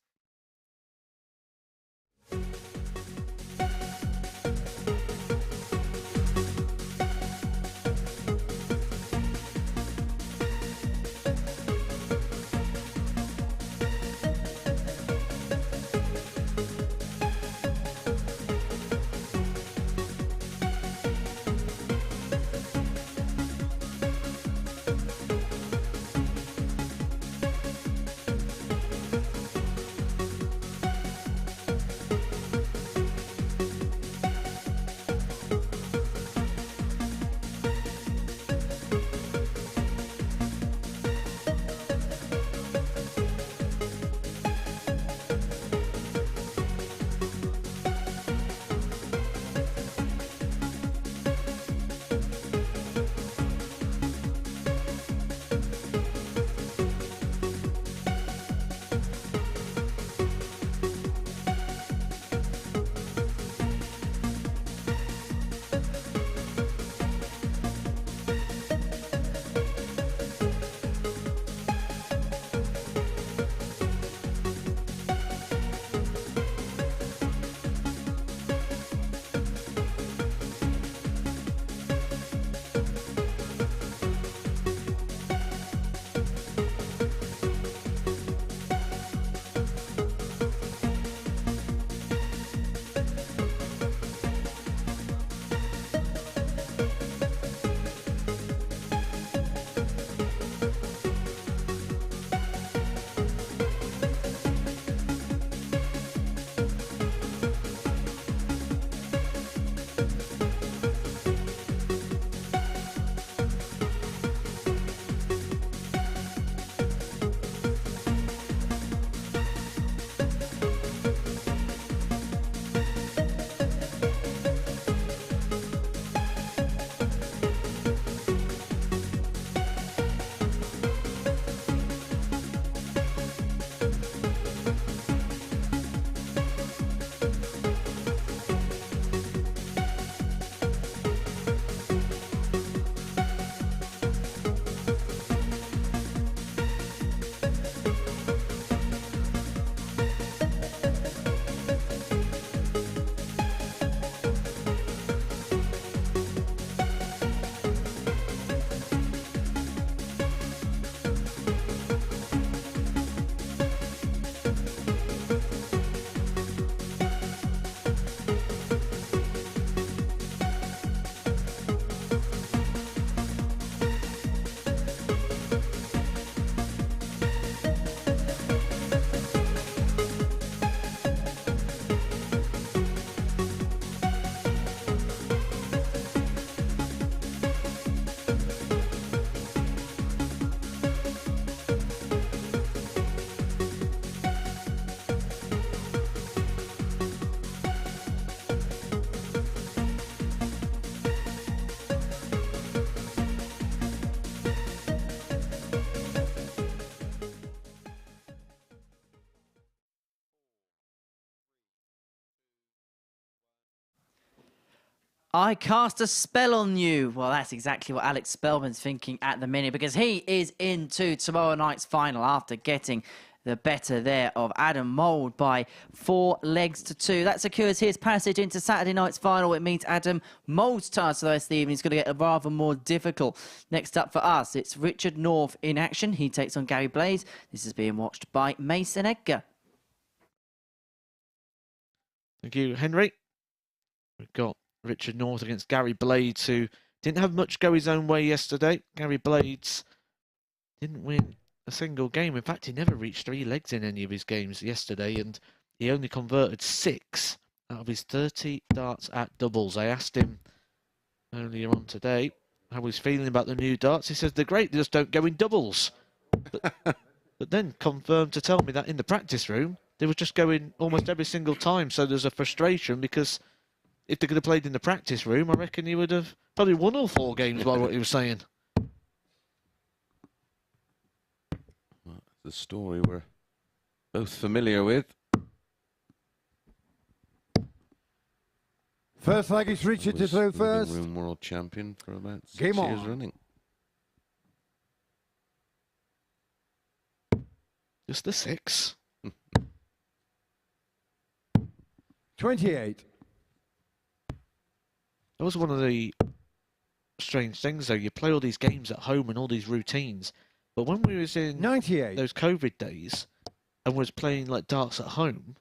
I cast a spell on you. Well, that's exactly what Alex Spellman's thinking at the minute, because he is into tomorrow night's final after getting the better there of Adam Mould by 4 legs to 2. That secures his passage into Saturday night's final. It means Adam Mould's task for the rest of the evening is going to get rather more difficult. Next up for us, it's Richard North in action. He takes on Gary Blades. This is being watched by Mason Edgar. Thank you, Henry. We've got Richard North against Gary Blades, who didn't have much go his own way yesterday. Gary Blades didn't win a single game. In fact, he never reached 3 legs in any of his games yesterday, and he only converted 6 out of his 30 darts at doubles. I asked him earlier on today how he's feeling about the new darts. He says they're great, they just don't go in doubles. But then confirmed to tell me that in the practice room, they were just going almost every single time. So there's a frustration, because if they could have played in the practice room, I reckon he would have probably won all 4 games by what he was saying. The story we're both familiar with. First leg is Richard to throw first. Living room world champion for about 6 Game years on. running. Just the 6. 28. That was one of the strange things, though. You play all these games at home and all these routines, but when we was in 98. those COVID days and was playing like darts at home,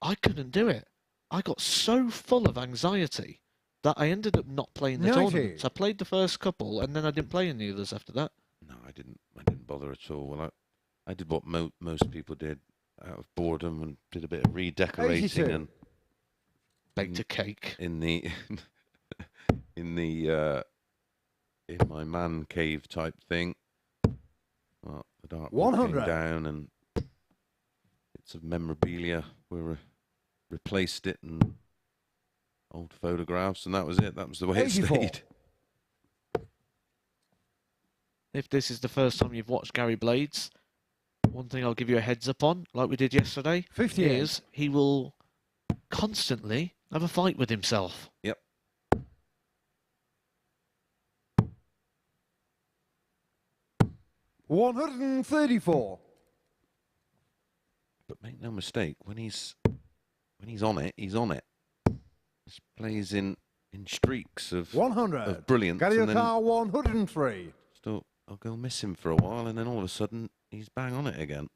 I couldn't do it. I got so full of anxiety that I ended up not playing the 90. tournaments. I played the first couple, and then I didn't play any others after that. No, I didn't bother at all. Well, I did what most people did out of boredom, and did a bit of redecorating 82. and Baked a cake. in the in my man cave type thing. Well, the dartboard 100. came down, and bits of memorabilia were replaced it, and old photographs, and that was it. That was the way 84. it stayed. If this is the first time you've watched Gary Blades, one thing I'll give you a heads up on, like we did yesterday, 58. is he will constantly have a fight with himself. Yep. $134. But make no mistake, when he's on it, he's on it. He plays in streaks of 100. brilliance, and then Car 103. still I'll go miss him for a while, and then all of a sudden he's bang on it again.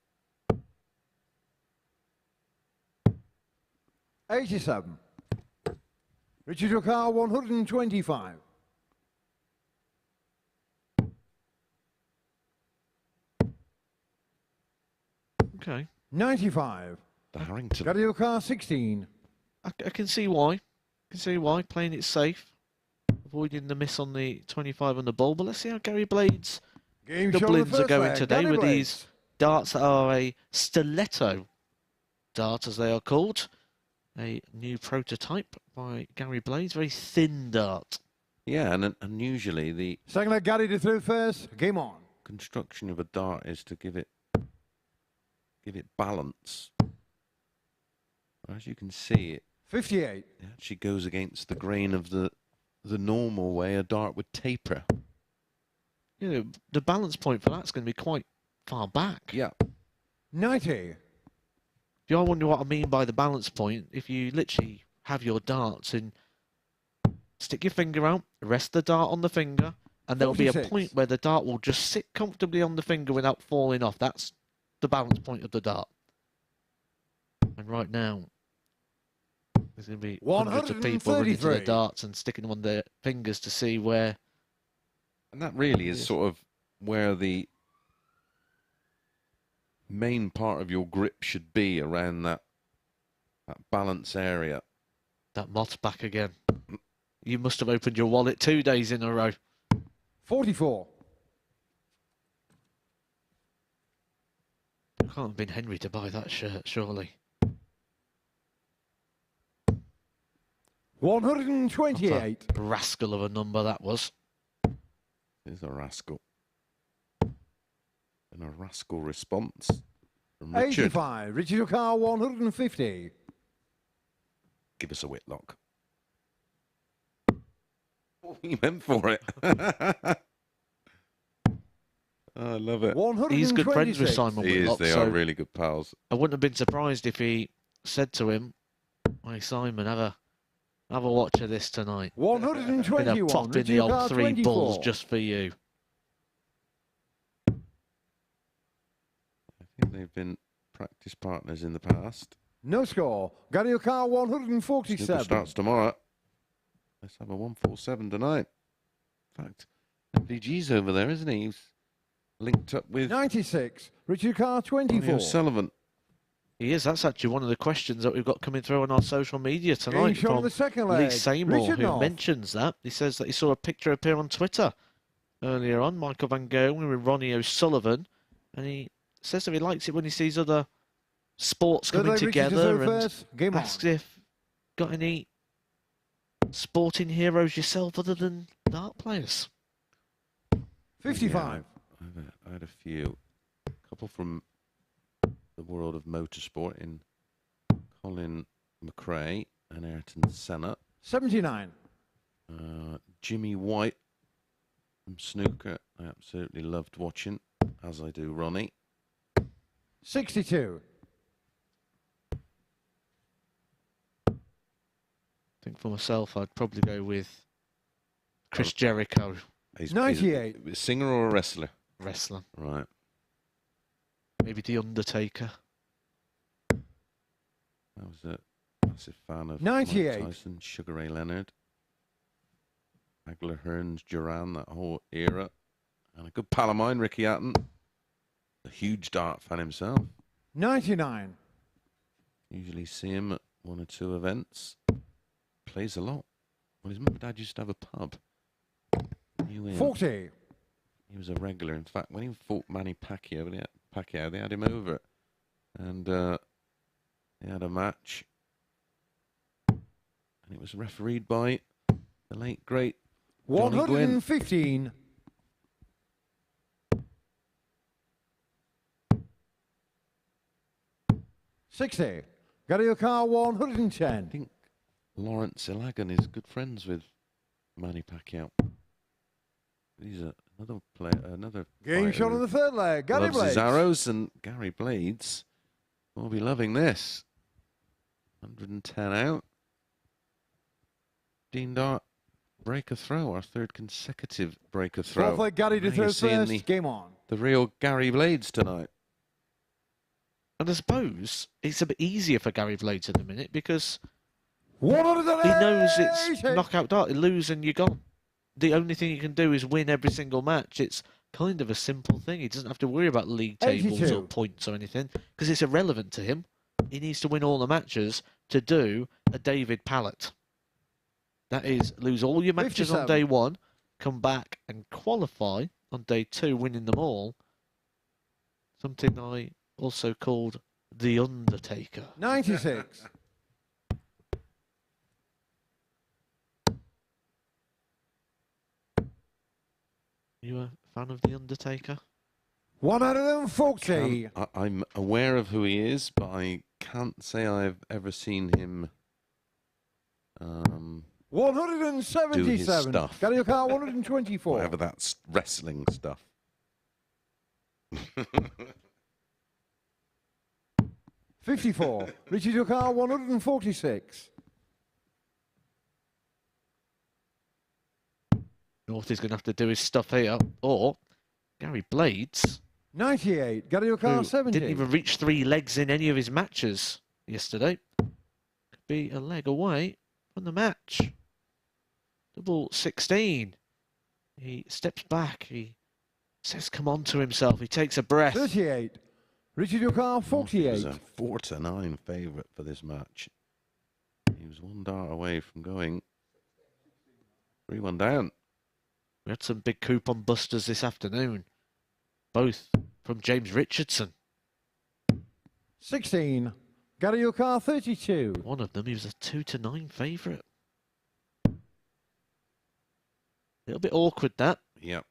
87. Richard Car 125. Okay. 95. The Harrington. Gary Car 16. I can see why. I can see why. Playing it safe. Avoiding the miss on the 25 on the ball. But let's see how Gary Blades' Game show doublings are first going leg. today Gary with Blades. these darts that are a stiletto dart, as they are called. A new prototype by Gary Blades. Very thin dart. Yeah, and usually the Second leg, Gary to throw first. Game on. construction of a dart is to give it balance. As you can see, it 58. actually goes against the grain of the normal way a dart would taper. You know, the balance point for that's going to be quite far back. Yeah. 90. If you all wonder what I mean by the balance point, if you literally have your darts and stick your finger out, rest the dart on the finger, and there'll be a 46. point where the dart will just sit comfortably on the finger without falling off. That's the balance point of the dart. And right now, there's going to be hundreds of people running to their 133. darts and sticking them on their fingers to see where. And that really is sort of where the main part of your grip should be, around that balance area. That moth's back again. You must have opened your wallet 2 days in a row. 44. It can't have been Henry to buy that shirt, surely. 128. Rascal of a number that was. He's a rascal. And a rascal response from Richard. 85. Richard Car 150. Give us a Whitlock. He went for it. I love it. 126. He's good friends with Simon He is. Whitlock, They so are really good pals. I wouldn't have been surprised if he said to him, "Hey Simon, have a watch of this tonight. 121. Gonna pop in Richard the old Car 3 24. balls just for you." I think they've been practice partners in the past. No score. Gary Car Snooker 147. starts tomorrow. Let's have a 147 tonight. In fact, MDG's over there, isn't he? He's linked up with 96. Richard Car 24. O'Sullivan. He is. That's actually one of the questions that we've got coming through on our social media tonight Game shot on from the second Lee leg. Seymour, Richard who North. mentions that. He says that he saw a picture appear on Twitter earlier on, Michael Van Gogh with Ronnie O'Sullivan, and he says that he likes it when he sees other sports Third coming leg, Richard to together, serve and first. Game on. asks if got any sporting heroes yourself other than dart players. 55. Yeah, I had a few. A couple from the world of motorsport in Colin McRae and Ayrton Senna. 79. Jimmy White from snooker. I absolutely loved watching, as I do Ronnie. 62. I think for myself, I'd probably go with Chris Jericho, He's 98. a singer or a wrestler? wrestler. Right. Maybe The Undertaker. I was a massive fan of 98. Mike Tyson, Sugar Ray Leonard, Hagler, Hearns, Duran, that whole era. And a good pal of mine, Ricky Hatton, a huge dart fan himself. 99. Usually see him at 1 or 2 events. Plays a lot. Well, his mum and dad used to have a pub. Knew him. 40. He was a regular. In fact, when he fought Manny Pacquiao, they had him over. And they had a match. And it was refereed by the late, great Johnny Gwynn. 115. $60. Gary Car I 110. think Lawrence Ilagan is good friends with Manny Pacquiao. He's another player, another Game fighter shot who on the third leg. Gary loves his Blades. arrows, and Gary Blades will be loving this. 110 out. Dean Dart, break a throw, our third consecutive break a throw. Fourth leg, Gary to Now you're throw seeing first. Game on. the real Gary Blades tonight. And I suppose it's a bit easier for Gary Blades at the minute because he 180. knows it's knockout dart. You lose and you're gone. The only thing you can do is win every single match. It's kind of a simple thing. He doesn't have to worry about league tables 82. or points or anything because it's irrelevant to him. He needs to win all the matches to do a David Pallett. That is, lose all your matches 57. on day 1, come back and qualify on day 2, winning them all. Something I also called The Undertaker. 96. You a fan of The Undertaker? 140. I'm aware of who he is, but I can't say I've ever seen him do his 177. stuff. Gary Car 124. whatever that's wrestling stuff. 54. Richard Car 146. North is going to have to do his stuff here. Or Gary Blades, 98. Gary who Car 70. didn't even reach 3 legs in any of his matches yesterday. Could be a leg away from the match. Double 16. He steps back. He says, come on to himself. He takes a breath. 38. Richard Car He 48. was a 4-9 favourite for this match. He was 1 dart away from going 3-1 down. We had some big coupon busters this afternoon. Both from James Richardson. 16. Gary Car 32. One of them, he was a 2-9 favourite. Little bit awkward, that. Yep.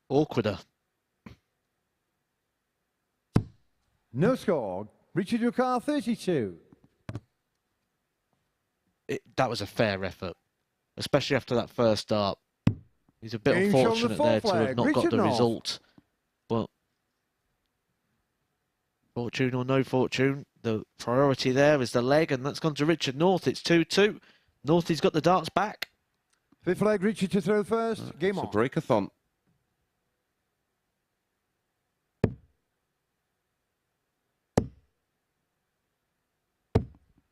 Awkwarder. No score. Richard Car 32. That was a fair effort. especially after that first start. He's a bit Game shown the unfortunate there fourth to have leg. not got Richard the North. result. But fortune or no fortune, the priority there is the leg, and that's gone to Richard North. It's 2-2. Northie's got the darts back. Fifth leg, Richard to throw first. Game It's a on. breakathon.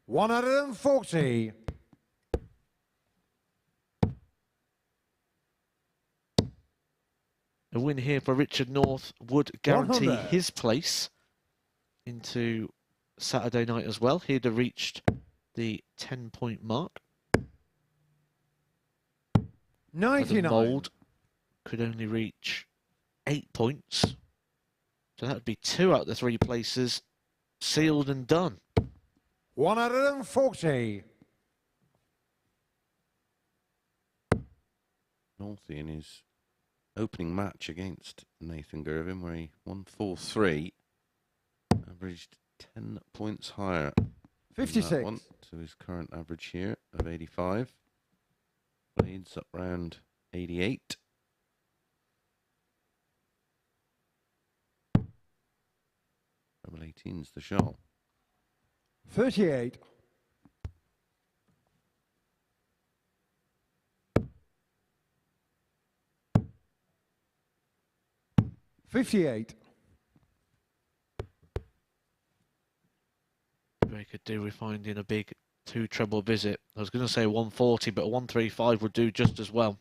$140. A win here for Richard North would guarantee 100. his place into Saturday night as well. He'd have reached the 10-point mark. But the 99. Mould could only reach 8 points. So that would be 2 out of the 3 places sealed and done. 140. Northie in his opening match against Nathan Girvan, where he won 4-3, averaged 10 points higher than that 56. one to his current average here of 85. Blades up round 88. Double 18's the shot. 38. $58. They could do with finding a big 2-treble visit. I was going to say 140, but a 135 would do just as well.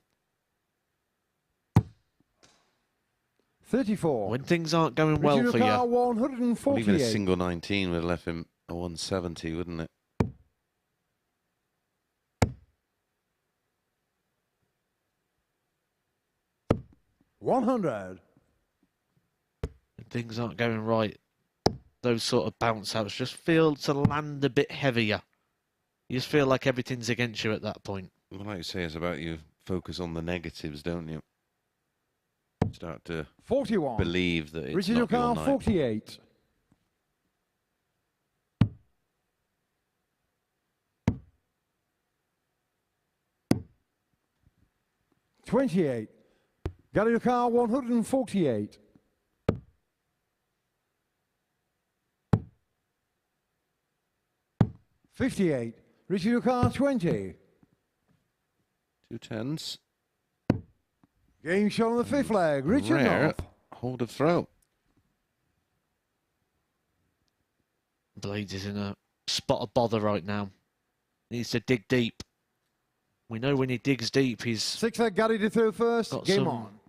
34. When things aren't going well Richard for you, O'Carr, Well, even a 148. single 19 would have left him a 170, wouldn't it? $100. when things aren't going right, those sort of bounce outs just feel to land a bit heavier. You just feel like everything's against you at that point. Well, like you say, it's about you focus on the negatives, don't you? Start to 41. believe that it's Richard not your O'Carr, night. 48. $28. Gary O'Carr, 148. $58. Richard O'Carr, 20. 2 10s. Game shot on the fifth leg. Richard Rare North. hold of throw. Blades is in a spot of bother right now. Needs to dig deep. We know when he digs deep, he's Sixth leg, Gary to throw first. got Game some on.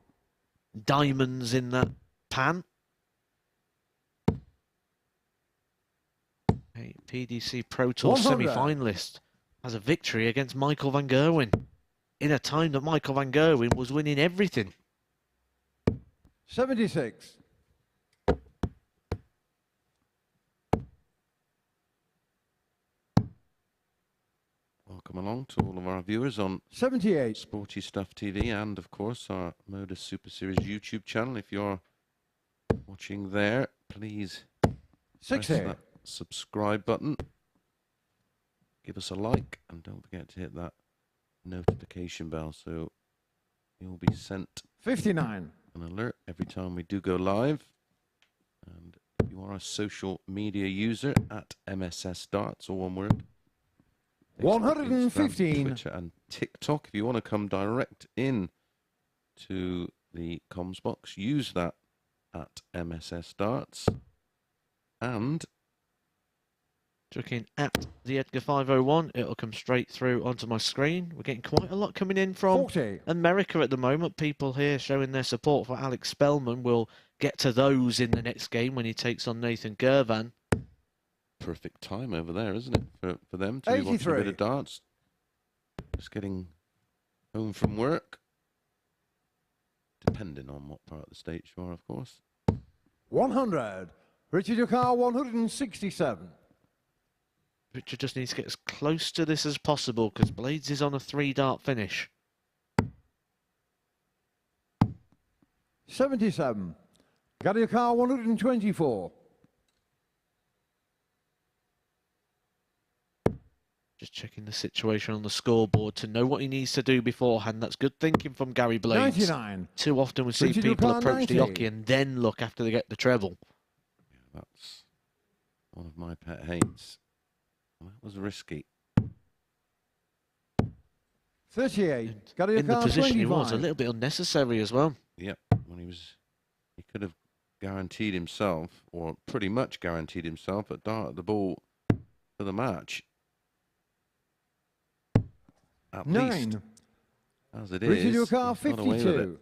diamonds in that pan. A PDC Pro Tour 100. semi-finalist has a victory against Michael van Gerwen in a time that Michael van Gerwen was winning everything. 76. Welcome along to all of our viewers on 78. Sporty Stuff TV and, of course, our MODUS Super Series YouTube channel. If you're watching there, please press 60. that subscribe button. Give us a like and don't forget to hit that notification bell so you'll be sent 59. an alert every time we do go live. And if you are a social media user, at MSS Darts, all one word. Facebook, 115. Instagram, Twitter and TikTok. If you want to come direct in to the comms box, use that at MSS Darts. And Looking at the Edgar 501, it'll come straight through onto my screen. We're getting quite a lot coming in from 40. America at the moment. People here showing their support for Alex Spellman. We'll get to those in the next game when he takes on Nathan Girvan. perfect time over there, isn't it, for them to watch a 83. bit of darts. Just getting home from work. Depending on what part of the state you are, of course. 100. Richard O'Carr, 167. Richard just needs to get as close to this as possible because Blades is on a 3-dart finish. 77. Gary O'Carr, 124. Just checking the situation on the scoreboard to know what he needs to do beforehand. That's good thinking from Gary Blades. 99. Too often we see Richard people Ducard, approach the 90. hockey and then look after they get the treble. Yeah, that's one of my pet hates. That was risky. 38. Gary In the Ducard, position he 25. was, a little bit unnecessary as well. Yep, when he could have guaranteed himself, or pretty much guaranteed himself, a dart at the ball for the match. At 9. least, as it Richard is, Ducard, he's got away with it. 52.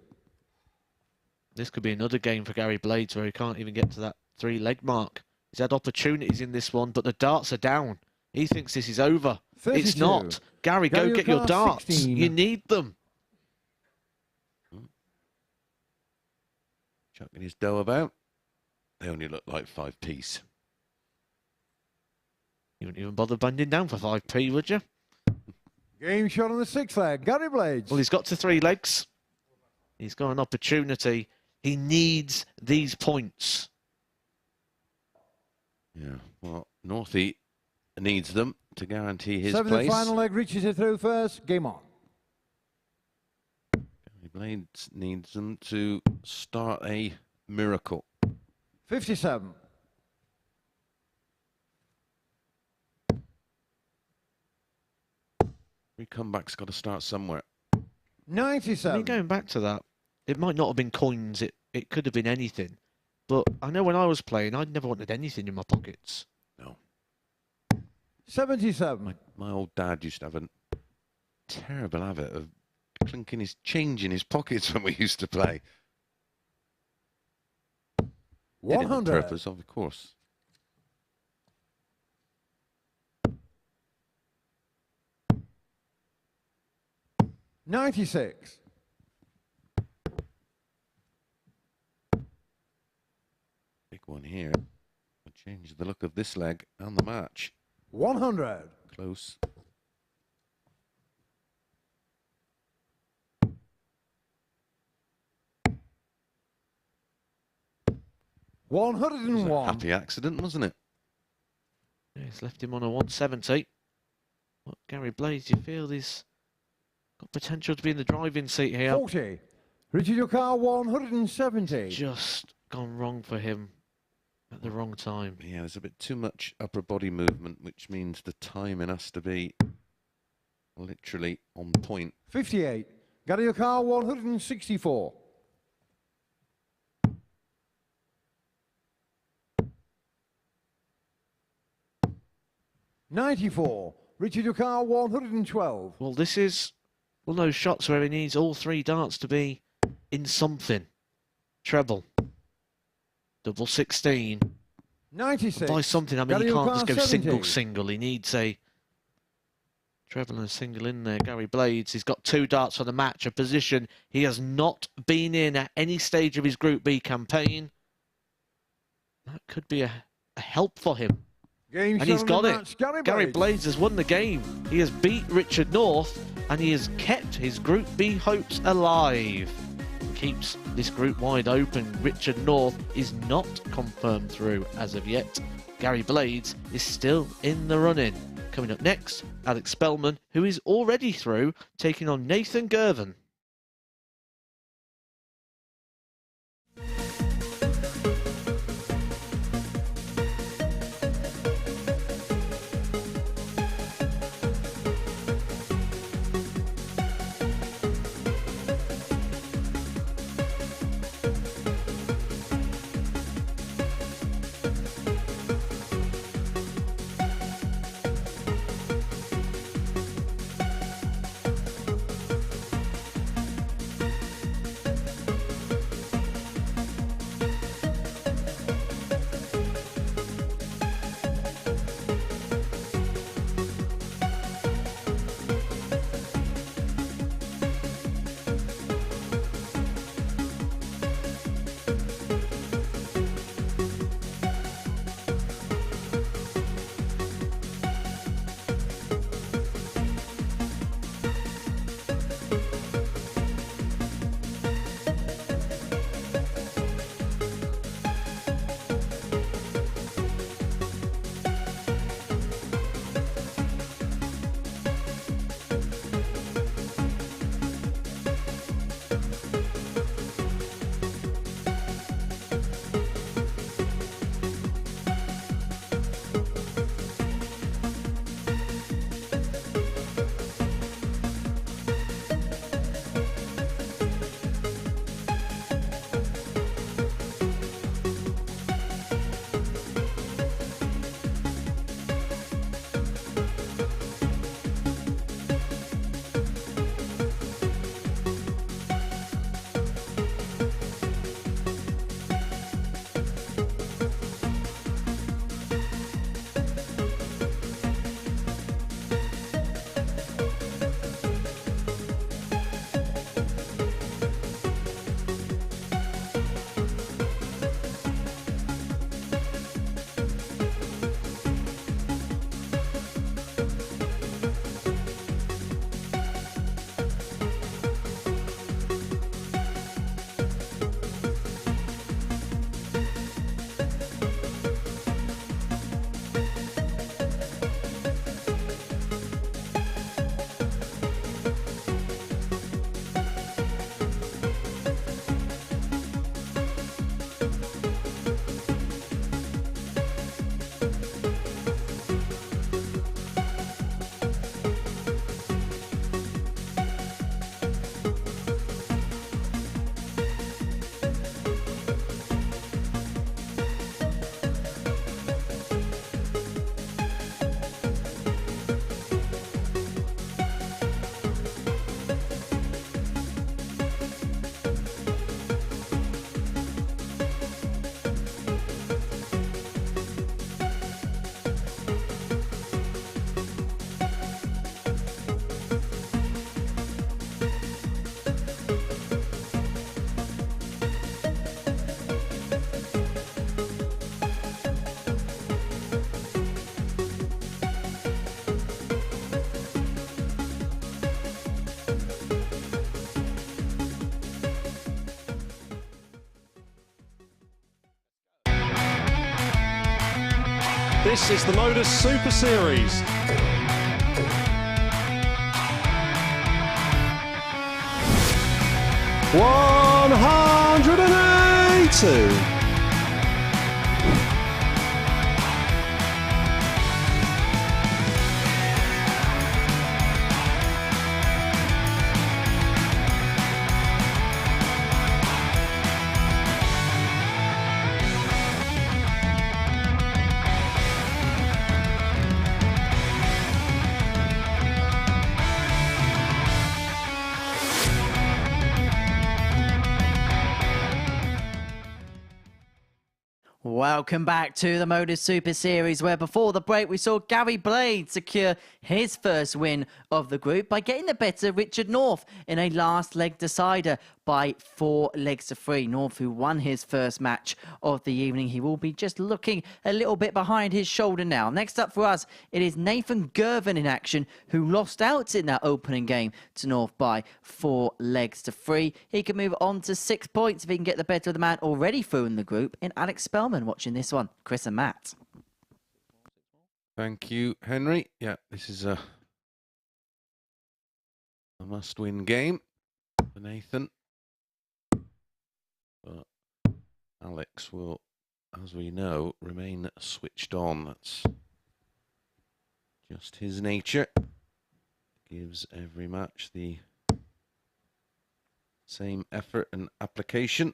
This could be another game for Gary Blades where he can't even get to that 3-leg mark. He's had opportunities in this one, but the darts are down. He thinks this is over. 32. It's not. Gary, go Gary get your Ducard, darts. 16. You need them. Chucking his dough about. They only look like 5p's. You wouldn't even bother bending down for 5p, would you? Game shot on the 6th leg. Gary Blades. Well, he's got to 3 legs. He's got an opportunity. He needs these points. Yeah, well, Northie needs them to guarantee his 7th place. and final leg reaches it through first. Game on. Gary Blades needs them to start a miracle. 57. Every comeback's got to start somewhere. I 97. mean, going back to that, it might not have been coins. It could have been anything. But I know when I was playing, I'd never wanted anything in my pockets. No. 77. My old dad used to have a terrible habit of clinking his change in his pockets when we used to play. Did it on 100. purpose, of course. $96. Big one here. Will change the look of this leg and the match. 100. Close. It was a 101. happy accident, wasn't it? Yeah, he's left him on a 170. What, Gary Blades, do you feel he's got potential to be in the driving seat here? 40. Richard Ducard, 170. Just gone wrong for him at the wrong time. Yeah, there's a bit too much upper body movement, which means the timing has to be literally on point. 58. Gary Ducard, 164. $94. Richard Ducard, 112. Well, this is one of those shots where he needs all 3 darts to be in something. Treble. Double 16. 96. By something, I mean, Gary he can't just Ducard, go 70. single. He needs a treble and a single in there. Gary Blades, he's got 2 darts for the match, a position he has not been in at any stage of his Group B campaign. That could be a help for him. Game And he's shot got on the it. match. Gary Gary Blades. Blades has won the game. He has beat Richard North and he has kept his Group B hopes alive. Keeps this group wide open. Richard North is not confirmed through as of yet. Gary Blades is still in the running. Coming up next, Alex Spellman, who is already through, taking on Nathan Girvan. This is the MODUS Super Series. $180. Welcome back to the MODUS Super Series, where before the break we saw Gary Blade secure his first win of the group by getting the better of Richard North in a last leg decider by 4 legs to 3. North, who won his first match of the evening, he will be just looking a little bit behind his shoulder now. Next up for us, it is Nathan Girvan in action, who lost out in that opening game to North by 4 legs to 3. He can move on to 6 points if he can get the better of the man already through in the group in Alex Spellman. Watching this one, Chris and Matt. Thank you, Henry. Yeah, this is a must-win game for Nathan. But Alex will, as we know, remain switched on. That's just his nature. Gives every match the same effort and application.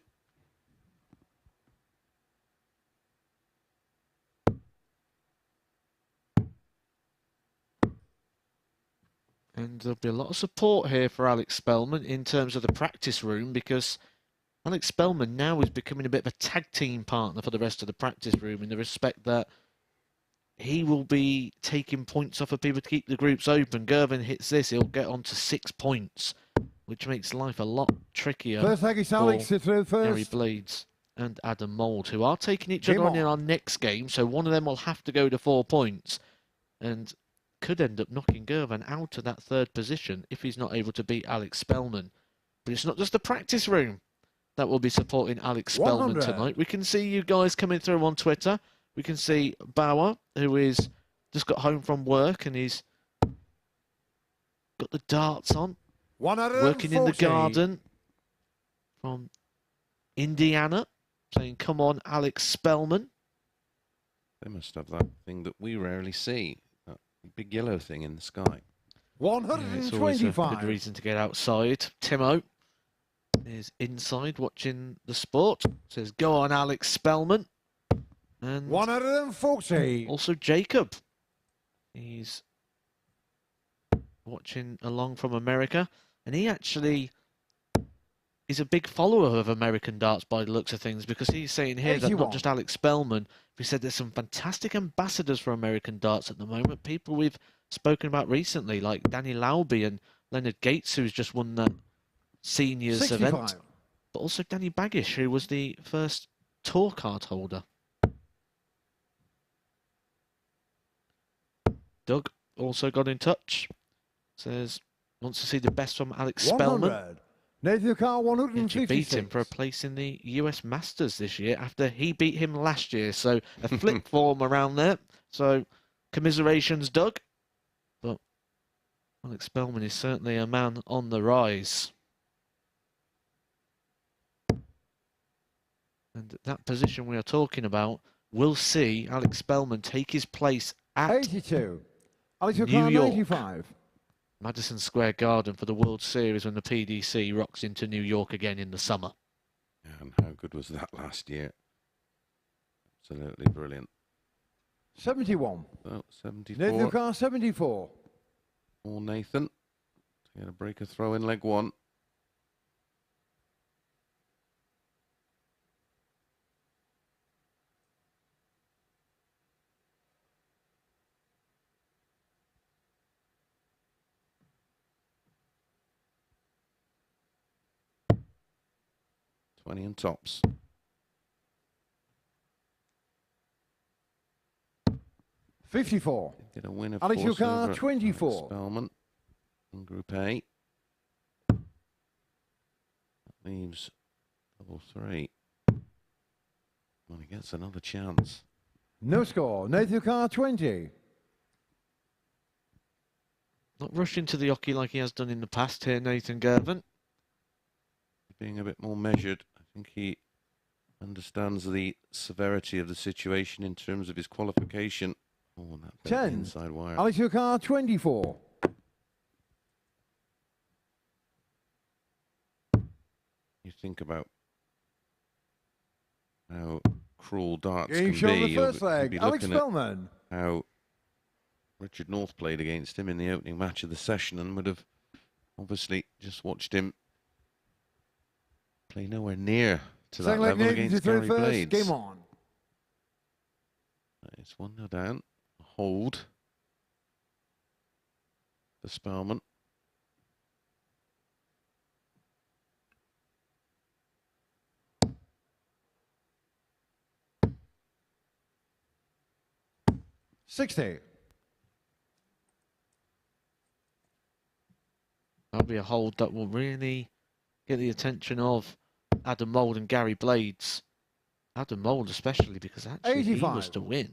And there'll be a lot of support here for Alex Spellman in terms of the practice room, because Alex Spellman now is becoming a bit of a tag team partner for the rest of the practice room, in the respect that he will be taking points off of people to keep the groups open. Girvan hits this, he'll get on to 6 points, which makes life a lot trickier First leg is Alex to throw first. Gary Blades and Adam Mould, who are taking each other on in our next game, so one of them will have to go to 4 points and could end up knocking Girvan out of that 3rd position if he's not able to beat Alex Spellman. But it's not just the practice room that will be supporting Alex Spellman 100. tonight. We can see you guys coming through on Twitter. We can see Bauer, who is just got home from work and he's got the darts on, working in the garden, from Indiana, saying, "Come on, Alex Spellman." They must have that thing that we rarely see, that big yellow thing in the sky. Yeah, it's always a 125. good reason to get outside. Timo is inside watching the sport. Says, "Go on, Alex Spellman." And 140. also Jacob. He's watching along from America. And he actually is a big follower of American darts by the looks of things, because he's saying here that 81. not just Alex Spellman, he said there's some fantastic ambassadors for American darts at the moment. People we've spoken about recently, like Danny Lauby and Leonard Gates, who's just won that seniors 65. event. But also Danny Baggish, who was the first tour card holder. Doug also got in touch. Says, wants to see the best from Alex Spellman. 100. Nathan Carr, He 156. beat him for a place in the US Masters this year after he beat him last year. So a flip form around there. So commiserations, Doug. But Alex Spellman is certainly a man on the rise. And that position we are talking about will see Alex Spellman take his place at 82. Alex New Carr, York. 95. Madison Square Garden for the World Series when the PDC rocks into New York again in the summer. Yeah, and how good was that last year? Absolutely brilliant. 71. So, 74. Nathan Carr, 74. Or Nathan. To get a breaker throw in leg 1. And tops. 54. Get a win of Alex course Carr, over 24. Alex Spellman in Group A. That leaves double 3. Well, he gets another chance. No score. Nathan Carr 20. Not rushing to the hockey like he has done in the past here, Nathan Girvan. Being a bit more measured. I think he understands the severity of the situation in terms of his qualification. Oh, and that bent 10. inside wire. Alex Carr 24. You think about how cruel darts Game can show on be. the first You'll leg. be Alex looking at Spellman. how Richard North played against him in the opening match of the session and would have obviously just watched him play nowhere near to that Second leg, level Nathan against to third Gary first. Blades. Game on. It's 1-0 down. Hold for Spellman. $60. That'll be a hold that will really get the attention of Adam Mould and Gary Blades. Adam Mould especially, because actually if he 85. was to win,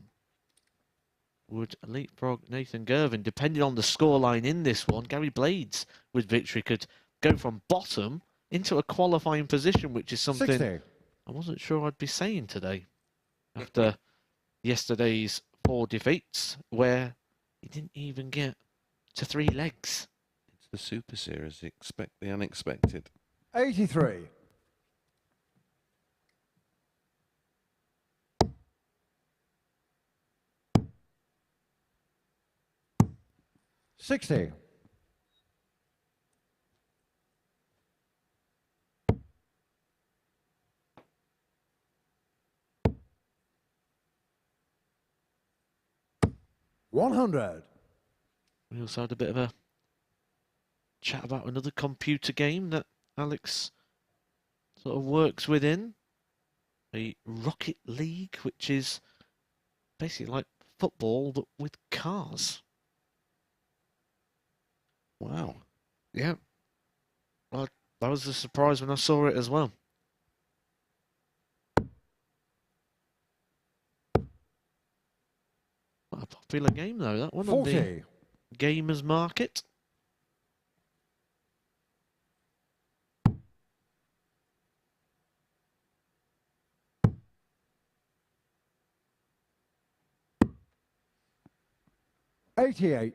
would leapfrog Nathan Girvan. Depending on the scoreline in this one, Gary Blades with victory could go from bottom into a qualifying position, which is something 60. I wasn't sure I'd be saying today after yesterday's 4 defeats, where he didn't even get to 3 legs. It's the Super Series. Expect the unexpected. 83. $60. $100. We also had a bit of a chat about another computer game that Alex sort of works within. A Rocket League, which is basically like football but with cars. Wow. Yeah. Well, that was a surprise when I saw it as well. What a popular game though, that one on the 40. Gamers Market. $88.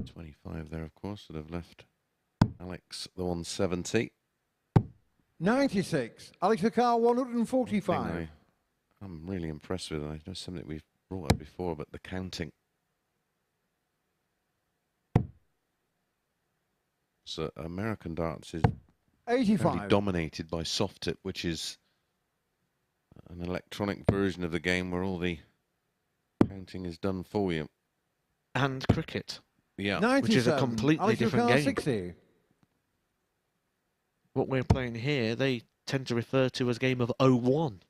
25 there, of course, would have left Alex the 170. 96. Alex Carr 145. I'm really impressed with it. I know something we've brought up before, but the counting. So American darts is very 85. dominated by soft tip, which is an electronic version of the game where all the counting is done for you. And cricket. Yeah. 97. Which is a completely Alex different Carr game. 60. What we're playing here, they tend to refer to as a game of 0-1.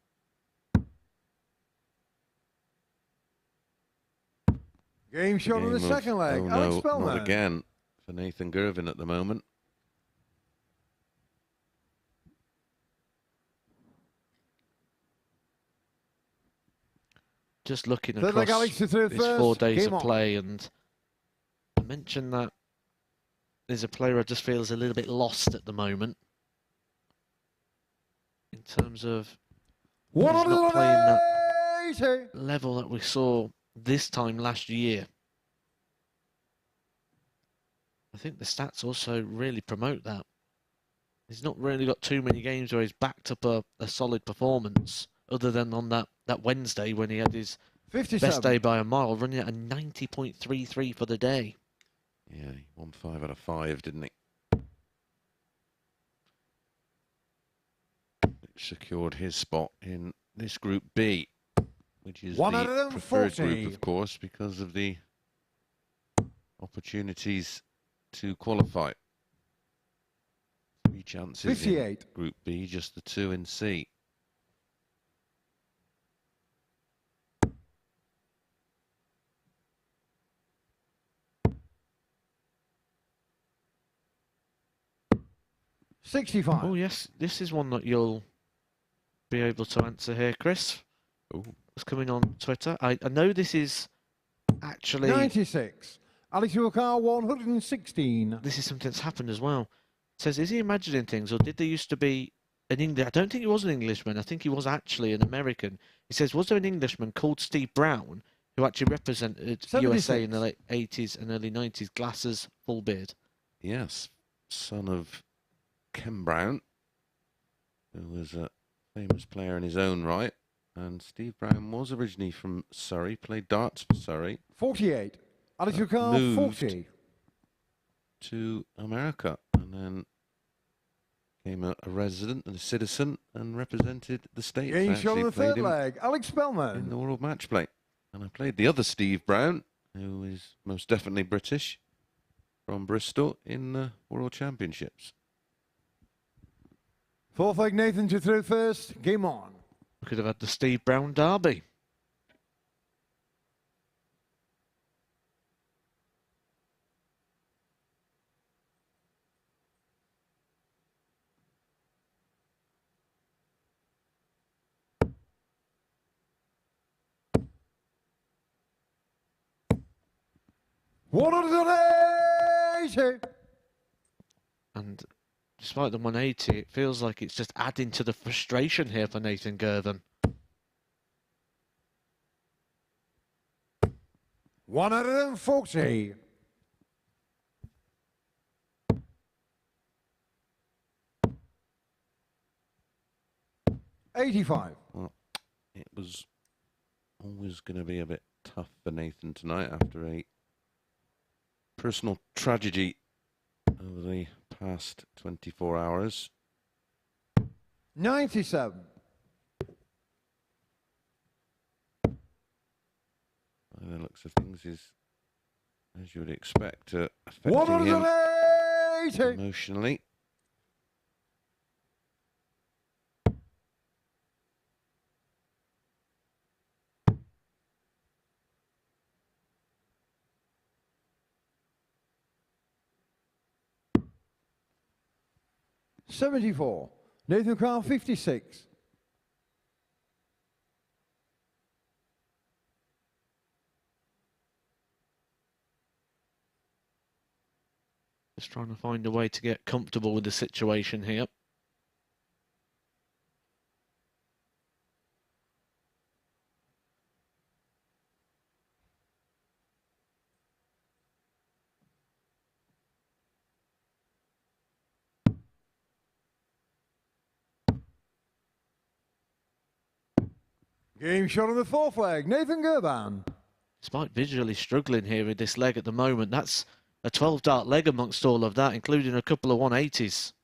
Game shot on the Game of, second leg. oh Alex no, Spellman. not again for Nathan Girvan at the moment. Just looking Third leg, across Alex to third this first. 4 days Game of on. play, and I mentioned that there's a player I just feel is a little bit lost at the moment in terms of he's not playing that 180. level that we saw this time last year. I think the stats also really promote that. He's not really got too many games where he's backed up a solid performance, other than on that Wednesday when he had his 57. best day by a mile, running at a 90.33 for the day. Yeah, he won 5 out of 5, didn't he? Which secured his spot in this Group B, which is the preferred group, 140. of course, because of the opportunities to qualify. 3 chances 58. in Group B, just the 2 in C. Oh yes, this is one that you'll be able to answer here. Chris, Ooh. what's coming on Twitter? I know this is actually... 96. Alex Wilcar, 116. This is something that's happened as well. It says, is he imagining things, or did there used to be an English? I don't think he was an Englishman. I think he was actually an American. He says, was there an Englishman called Steve Brown who actually represented 76. USA in the late 80s and early 90s? Glasses, full beard. Yes, son of Ken Brown, who was a famous player in his own right. And Steve Brown was originally from Surrey, played darts for Surrey. 48. Alex Wilcar, moved 40. To America, and then became a resident and a citizen and represented the States. Game shot on the Played third him leg. Alex in Spellman. the World Match Play. And I played the other Steve Brown, who is most definitely British, from Bristol in the World Championships. Fourth leg, Nathan to throw first. Game on. We could have had the Steve Brown derby. One hundred 80. And despite the 180, it feels like it's just adding to the frustration here for Nathan Girvan. 140. $85. Well, it was always going to be a bit tough for Nathan tonight after a personal tragedy over the past 24 hours. 97. By the looks of things, is, as you would expect, affecting him 180. emotionally. $74. Nathan Carr, 56. Just trying to find a way to get comfortable with the situation here. Game shot on the fourth leg. Nathan Girvan. Despite visually struggling here with this leg at the moment, that's a 12-dart leg amongst all of that, including a couple of 180s.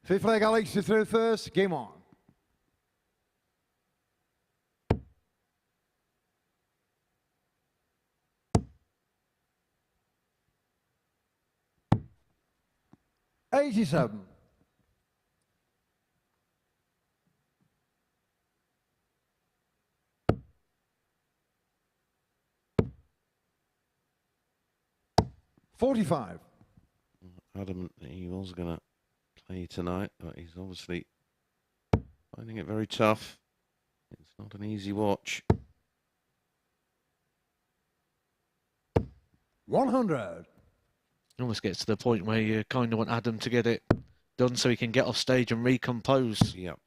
Fifth leg, Alex to throw first. Game on. $87. $45. Adamant that he was going to play tonight, but he's obviously finding it very tough. It's not an easy watch. 100. It almost gets to the point where you kind of want Adam to get it done so he can get off stage and recompose. Yep.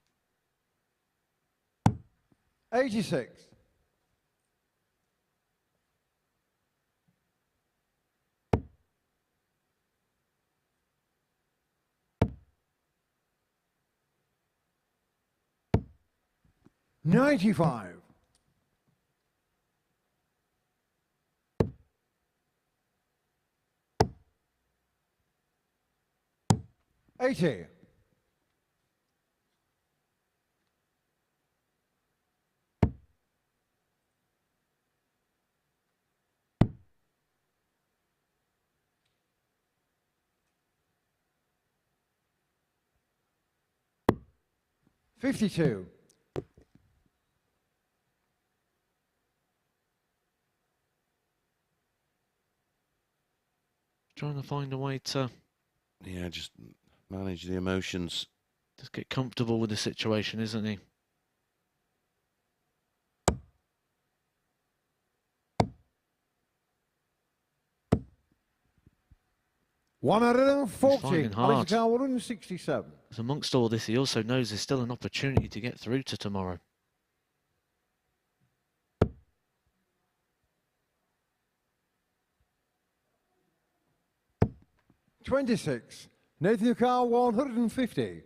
86. $95. $80. $52. Trying to find a way to... Yeah, just manage the emotions. Just get comfortable with the situation, isn't he? He's 140. finding hard. Alex Carr 167. Because amongst all this, he also knows there's still an opportunity to get through to tomorrow. $26. Nathan Carr 150.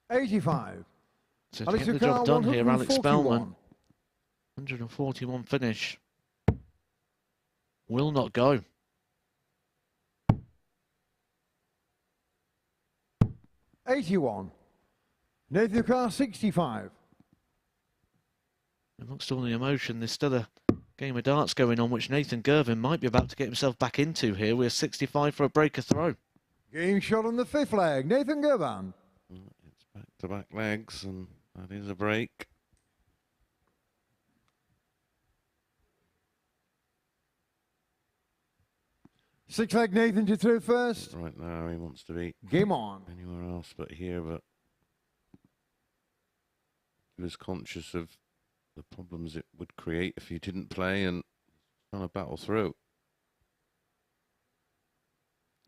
$85. So to get the job done here, Alex Spellman, 141 finish. Will not go. $81. Nathan Carr 65. Amongst all the emotion, there's still a game of darts going on, which Nathan Girvan might be about to get himself back into here. We're 65 for a breaker throw. Game shot on the 5th leg. Nathan Girvan. It's back-to-back legs, and that is a break. Sixth leg Nathan to throw first. Right now, he wants to be Game on. anywhere else but here, but he was conscious of the problems it would create if he didn't play and trying to battle through.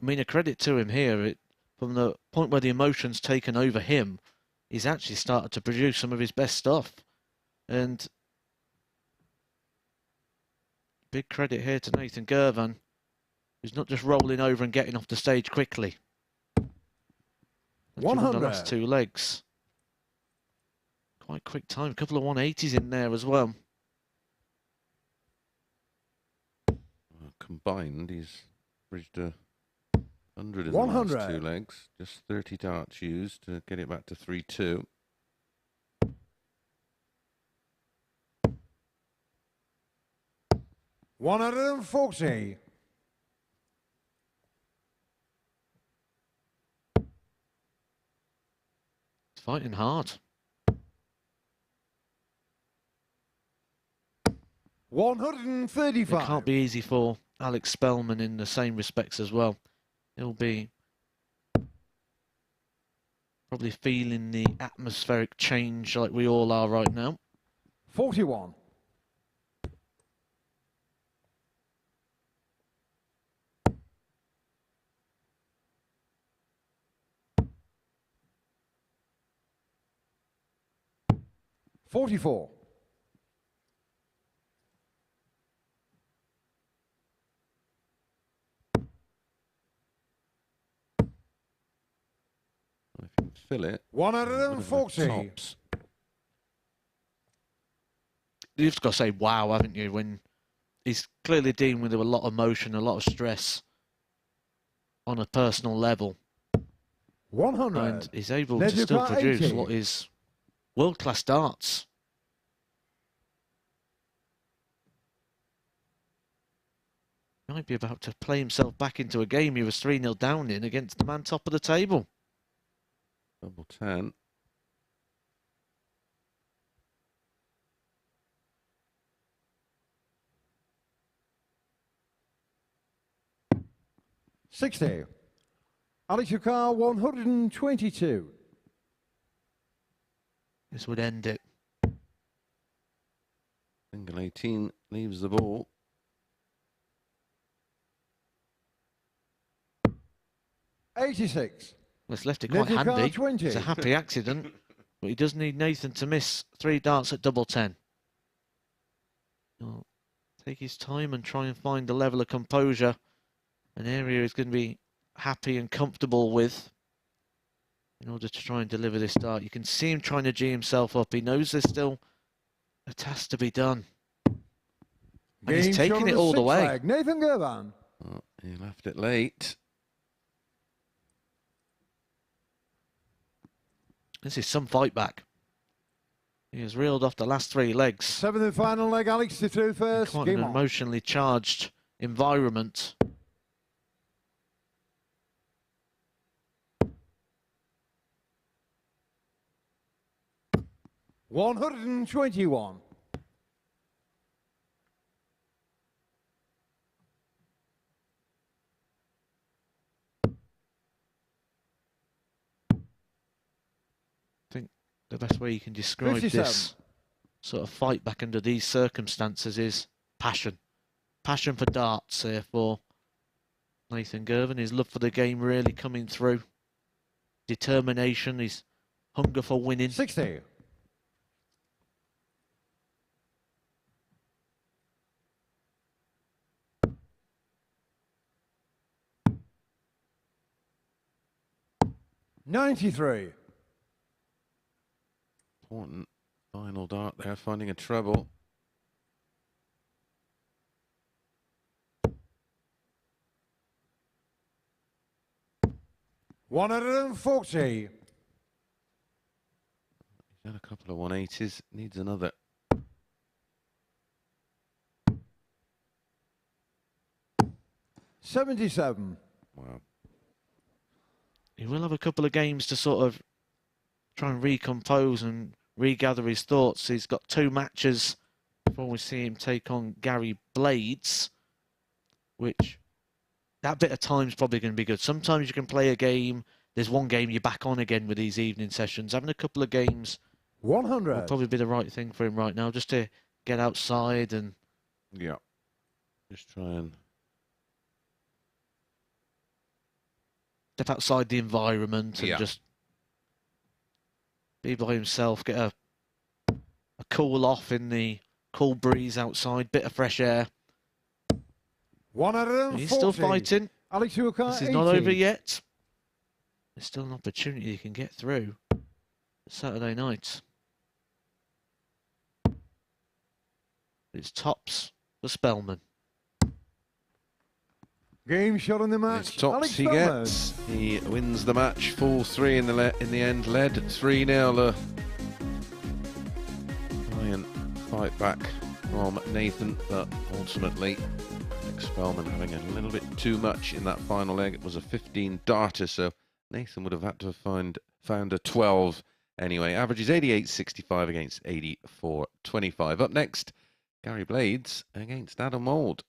I mean, a credit to him here. From the point where the emotion's taken over him, he's actually started to produce some of his best stuff. And big credit here to Nathan Girvan, who's not just rolling over and getting off the stage quickly. 100. The last two legs. Quite quick time. A couple of 180s in there as well. Combined, he's bridged a 100 in 100. the last two legs. Just 30 darts used to get it back to 3-2. $140. He's fighting hard. $135. It can't be easy for Alex Spellman in the same respects as well. He'll be probably feeling the atmospheric change like we all are right now. 41. $44. If you can fill it, 140. tops. You've just got to say wow, haven't you, when he's clearly dealing with a lot of emotion, a lot of stress on a personal level. 100. And he's able Let to you still cut produce 80. what is world-class darts. Might be about to play himself back into a game he was 3-0 down in against the man top of the table. Double 10. $60. Alex Carr 122. This would end it. Single 18 leaves the ball. $86. Well, it's left it quite Nathan Carr, handy. 20. It's a happy accident, but he does need Nathan to miss 3 darts at double 10. He'll take his time and try and find the level of composure, an area he's going to be happy and comfortable with in order to try and deliver this dart. You can see him trying to G himself up. He knows there's still a task to be done. And he's taking it all the way. Flag. Nathan Girvan. Oh, he left it late. This is some fight back. He has reeled off the last 3 legs. 7th and final leg. Alex to through first. Quite Game an on. emotionally charged environment. 121. I think the best way you can describe 57. this sort of fight back under these circumstances is passion. Passion for darts here for Nathan Girvan. His love for the game really coming through. Determination, his hunger for winning. 60. $93. Important final dart there, finding a treble. $140. He's had a couple of 180s, needs another. $77. Wow. He will have a couple of games to sort of try and recompose and regather his thoughts. He's got 2 matches before we see him take on Gary Blades, which that bit of time's probably going to be good. Sometimes you can play a game, there's one game you're back on again with these evening sessions. Having a couple of games 100. will probably be the right thing for him right now, just to get outside and Yeah. Just try and... step outside the environment and just be by himself, get a cool off in the cool breeze outside, bit of fresh air. 140. He's still fighting. Alex Huaka, This is 80. not over yet. There's still an opportunity you can get through Saturday night. It's tops for Spellman. Game shot in the His match. tops Alex he Spellman. gets. He wins the match. 4-3 in the end. Led 3-0. Try and fight back from Nathan, but ultimately Alex Spellman having a little bit too much in that final leg. It was a 15 darter, so Nathan would have had to have found a 12 anyway. Averages 88.65 against 84.25. Up next, Gary Blades against Adam Mould.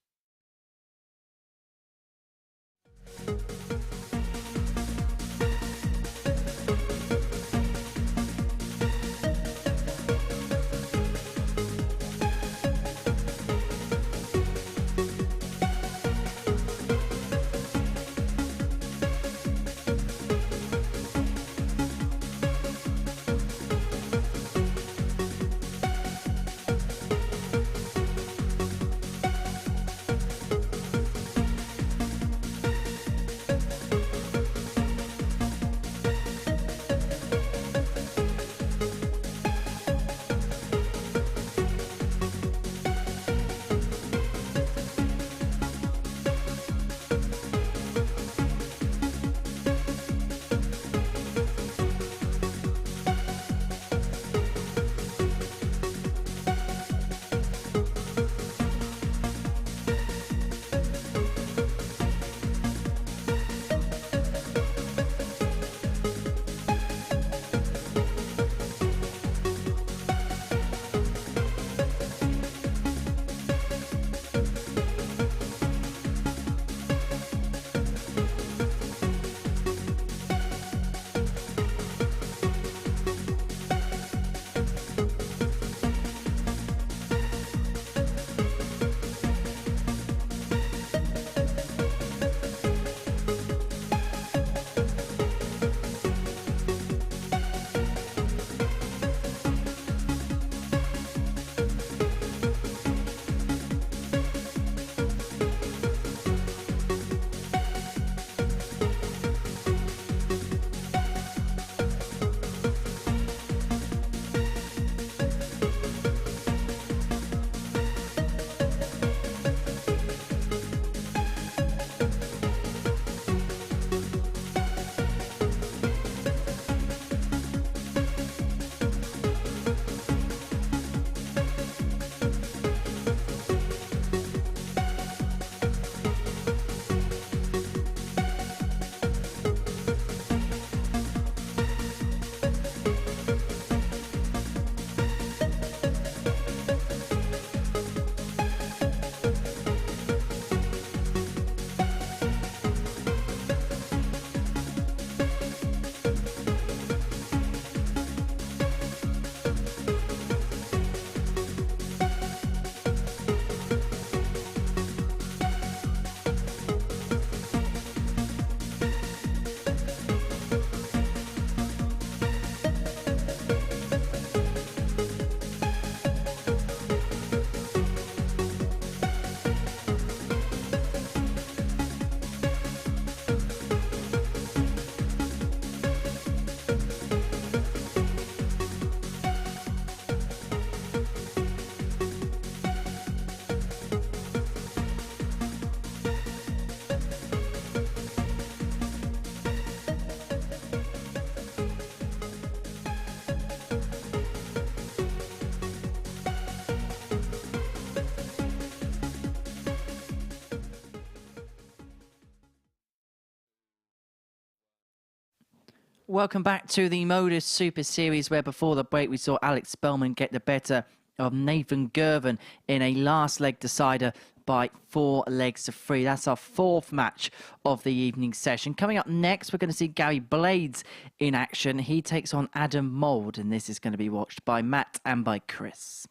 Welcome back to the MODUS Super Series, where before the break we saw Alex Spellman get the better of Nathan Girvan in a last leg decider by 4 legs to 3. That's our 4th match of the evening session. Coming up next, we're going to see Gary Blades in action. He takes on Adam Mould, and this is going to be watched by Matt and by Chris.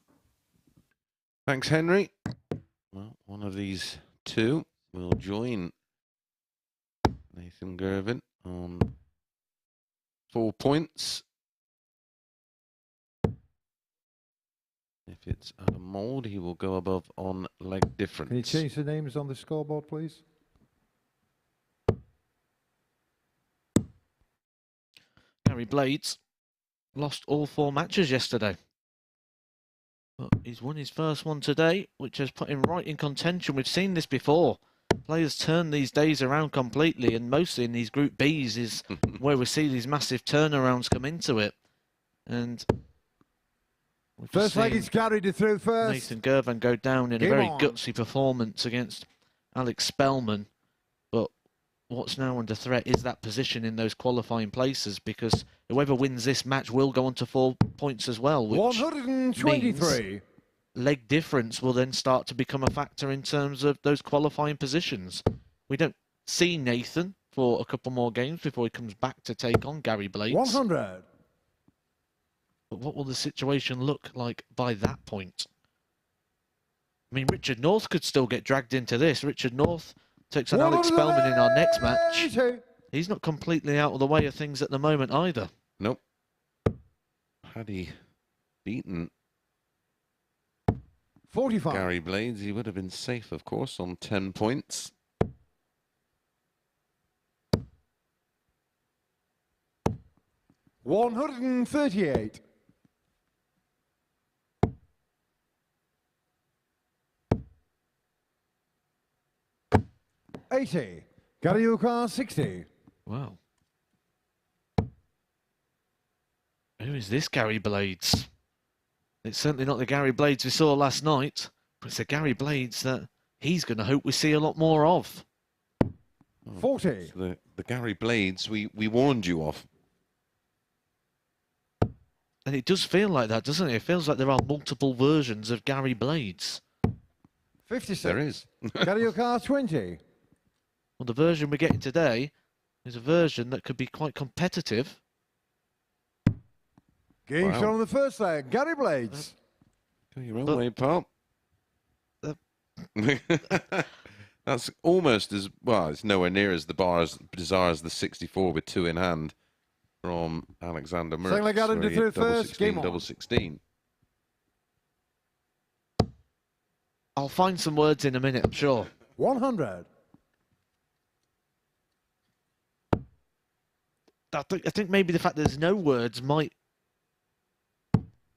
Thanks, Henry. Well, one of these two will join Nathan Girvan on 4 points. If it's Adam Mould, he will go above on leg difference. Can you change the names on the scoreboard, please? Gary Blades lost all 4 matches yesterday. But he's won his first one today, which has put him right in contention. We've seen this before. Players turn these days around completely, and mostly in these Group Bs is where we see these massive turnarounds come into it. And first leg is carried through first. Nathan Girvan go down in a very gutsy performance against Alex Spellman. But what's now under threat is that position in those qualifying places, because whoever wins this match will go on to 4 points as well, which 123. Leg difference will then start to become a factor in terms of those qualifying positions. We don't see Nathan for a couple more games before he comes back to take on Gary Blades. 100. But what will the situation look like by that point? I mean, Richard North could still get dragged into this. Richard North takes on Alex Spellman in our next match. He's not completely out of the way of things at the moment either. Nope. Had he beaten 45. Gary Blades, he would have been safe, of course, on 10 points. $138. $80. Garyuka 60. Wow. Who is this Gary Blades? It's certainly not the Gary Blades we saw last night, but it's a Gary Blades that he's going to hope we see a lot more of. 40. So the Gary Blades we warned you of. And it does feel like that, doesn't it? It feels like there are multiple versions of Gary Blades. 56. There is. Garyuka 20. Well, the version we're getting today is a version that could be quite competitive. Game shot on the first leg. Gary Blades. Go your own way, pal. That's almost as well. It's nowhere near as bizarre as the 64 with 2 in hand from Alexander Merckx. Second leg out into third first. Game on. Double 16. I'll find some words in a minute, I'm sure. 100. I think maybe the fact there's no words might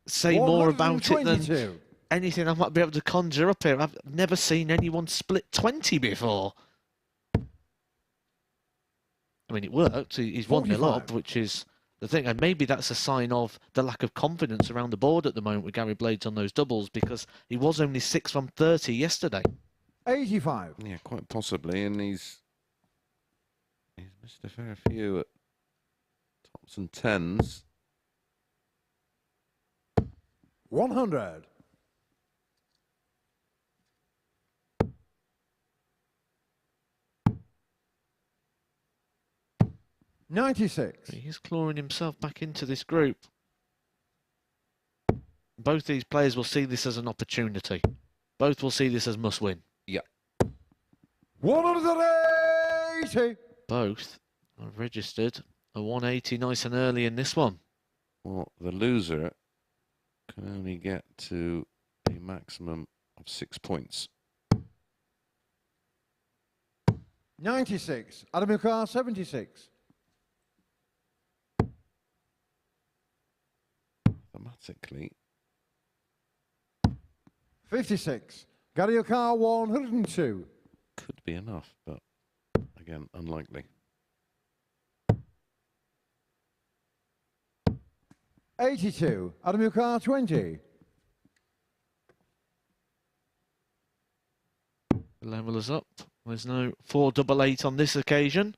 say more about it than anything I might be able to conjure up here. I've never seen anyone split 20 before. I mean, it worked. He's 1-0 up, which is the thing. And maybe that's a sign of the lack of confidence around the board at the moment with Gary Blades on those doubles, because he was only 6 from 30 yesterday. 85. Yeah, quite possibly. And he's missed a fair few at tops and tens. 100. $96. He's clawing himself back into this group. Both these players will see this as an opportunity. Both will see this as must-win. Yeah. 180. Both have registered a 180 nice and early in this one. Well, the loser can only get to a maximum of 6 points. 96. Adam Ukar 76. Mathematically, 56. Gary Ukar 102. could be enough, but again, unlikely. 82. Adam Ukar 20. The level is up. There's no 488 on this occasion.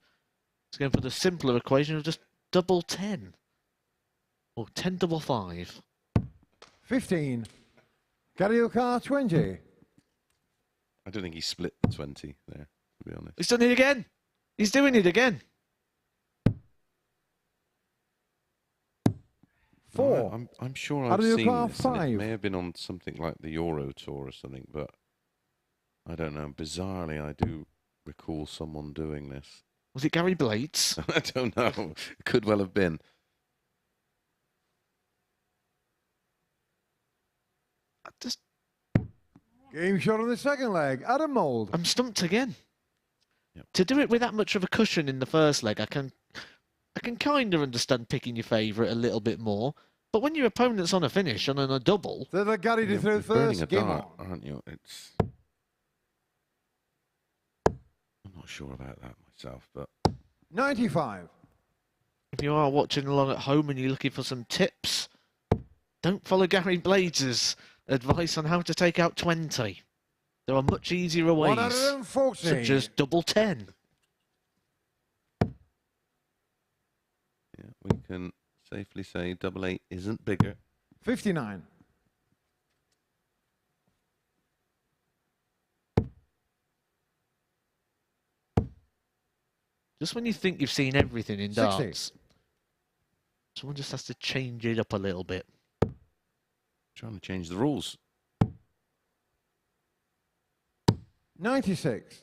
It's going for the simpler equation of just double 10. Or 10 double 5. 15. Gary O'Carr, 20. I don't think he split the 20 there, to be honest. He's done it again. He's doing it again. 4. I'm sure How I've do you seen call this. And it 5? may have been on something like the Euro Tour or something, but I don't know. Bizarrely, I do recall someone doing this. Was it Gary Blades? I don't know. It could well have been. I just, Game shot on the second leg. Adam Mould. I'm stumped again. Yep. To do it with that much of a cushion in the first leg, I can kind of understand picking your favourite a little bit more. But when your opponent's on a finish and on a double, They're the Gary to You're throw burning first. a Game dart, on. aren't you? I'm not sure about that myself, but 95. if you are watching along at home and you're looking for some tips, don't follow Gary Blades' advice on how to take out 20. There are much easier ways, 140. such as double 10. yeah, we can safely say double 8 isn't bigger. 59. Just when you think you've seen everything in 60. darts, someone just has to change it up a little bit. Trying to change the rules. 96.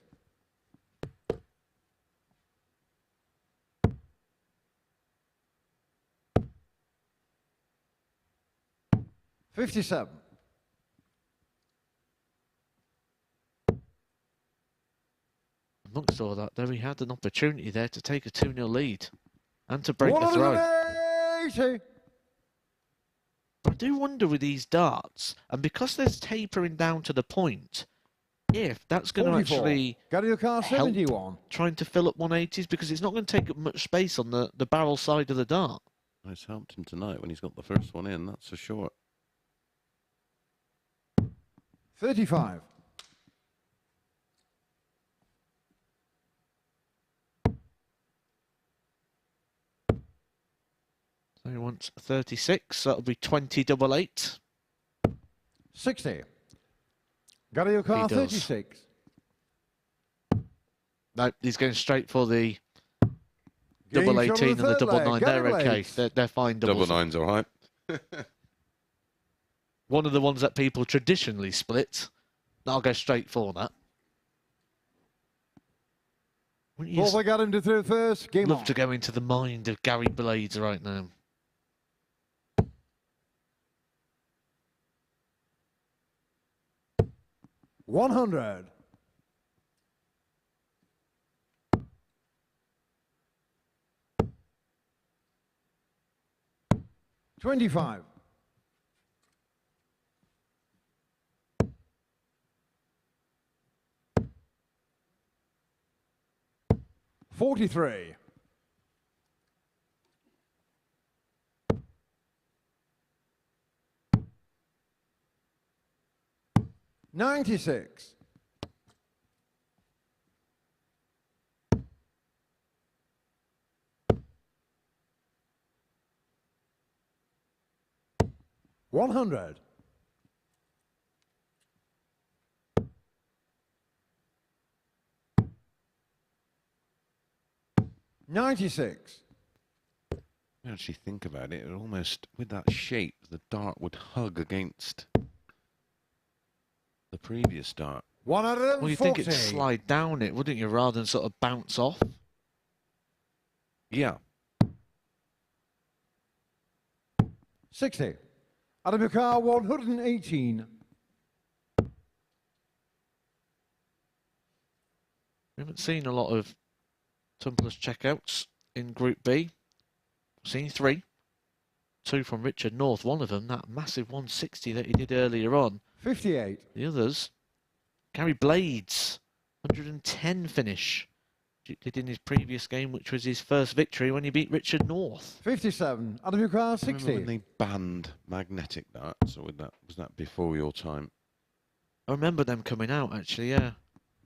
57. Amongst all that, though, he had an opportunity there to take a 2-0 lead and to break the throw. 180. But I do wonder with these darts, and because there's tapering down to the point, if that's going to 44. actually Gary O'Carr, help 71. trying to fill up 180s, because it's not going to take up much space on the barrel side of the dart. It's helped him tonight when he's got the first one in, that's for sure. 35. So he wants 36, that'll be 20 double 8. 60. Gary O'Carr, He does. 36. No, he's going straight for the Game double shot on 18 and the third double leg. 9. Gary They're okay. Blades. They're fine doubles. Double 9's all right. One of the ones that people traditionally split. I'll go straight for that. Wouldn't you Fourth I got him to throw first. Game love on. to go into the mind of Gary Blades right now? $100. 25. 43. 96. 100. 96. You actually think about it, it almost, with that shape, the dart would hug against the previous dart. 140. Well, you'd think it'd slide down it, wouldn't you, rather than sort of bounce off? Yeah. 60. Adam O'Carr, 118. We haven't seen a lot of tumblers checkouts in Group B. We've seen 3. 2 from Richard North. One of them, that massive 160 that he did earlier on. 58. The others, Gary Blades, 110 finish. Did in his previous game, which was his first victory when he beat Richard North. 57. Adam O'Carr, Remember 60. when they banned magnetic darts, or was that before your time? I remember them coming out, actually, yeah.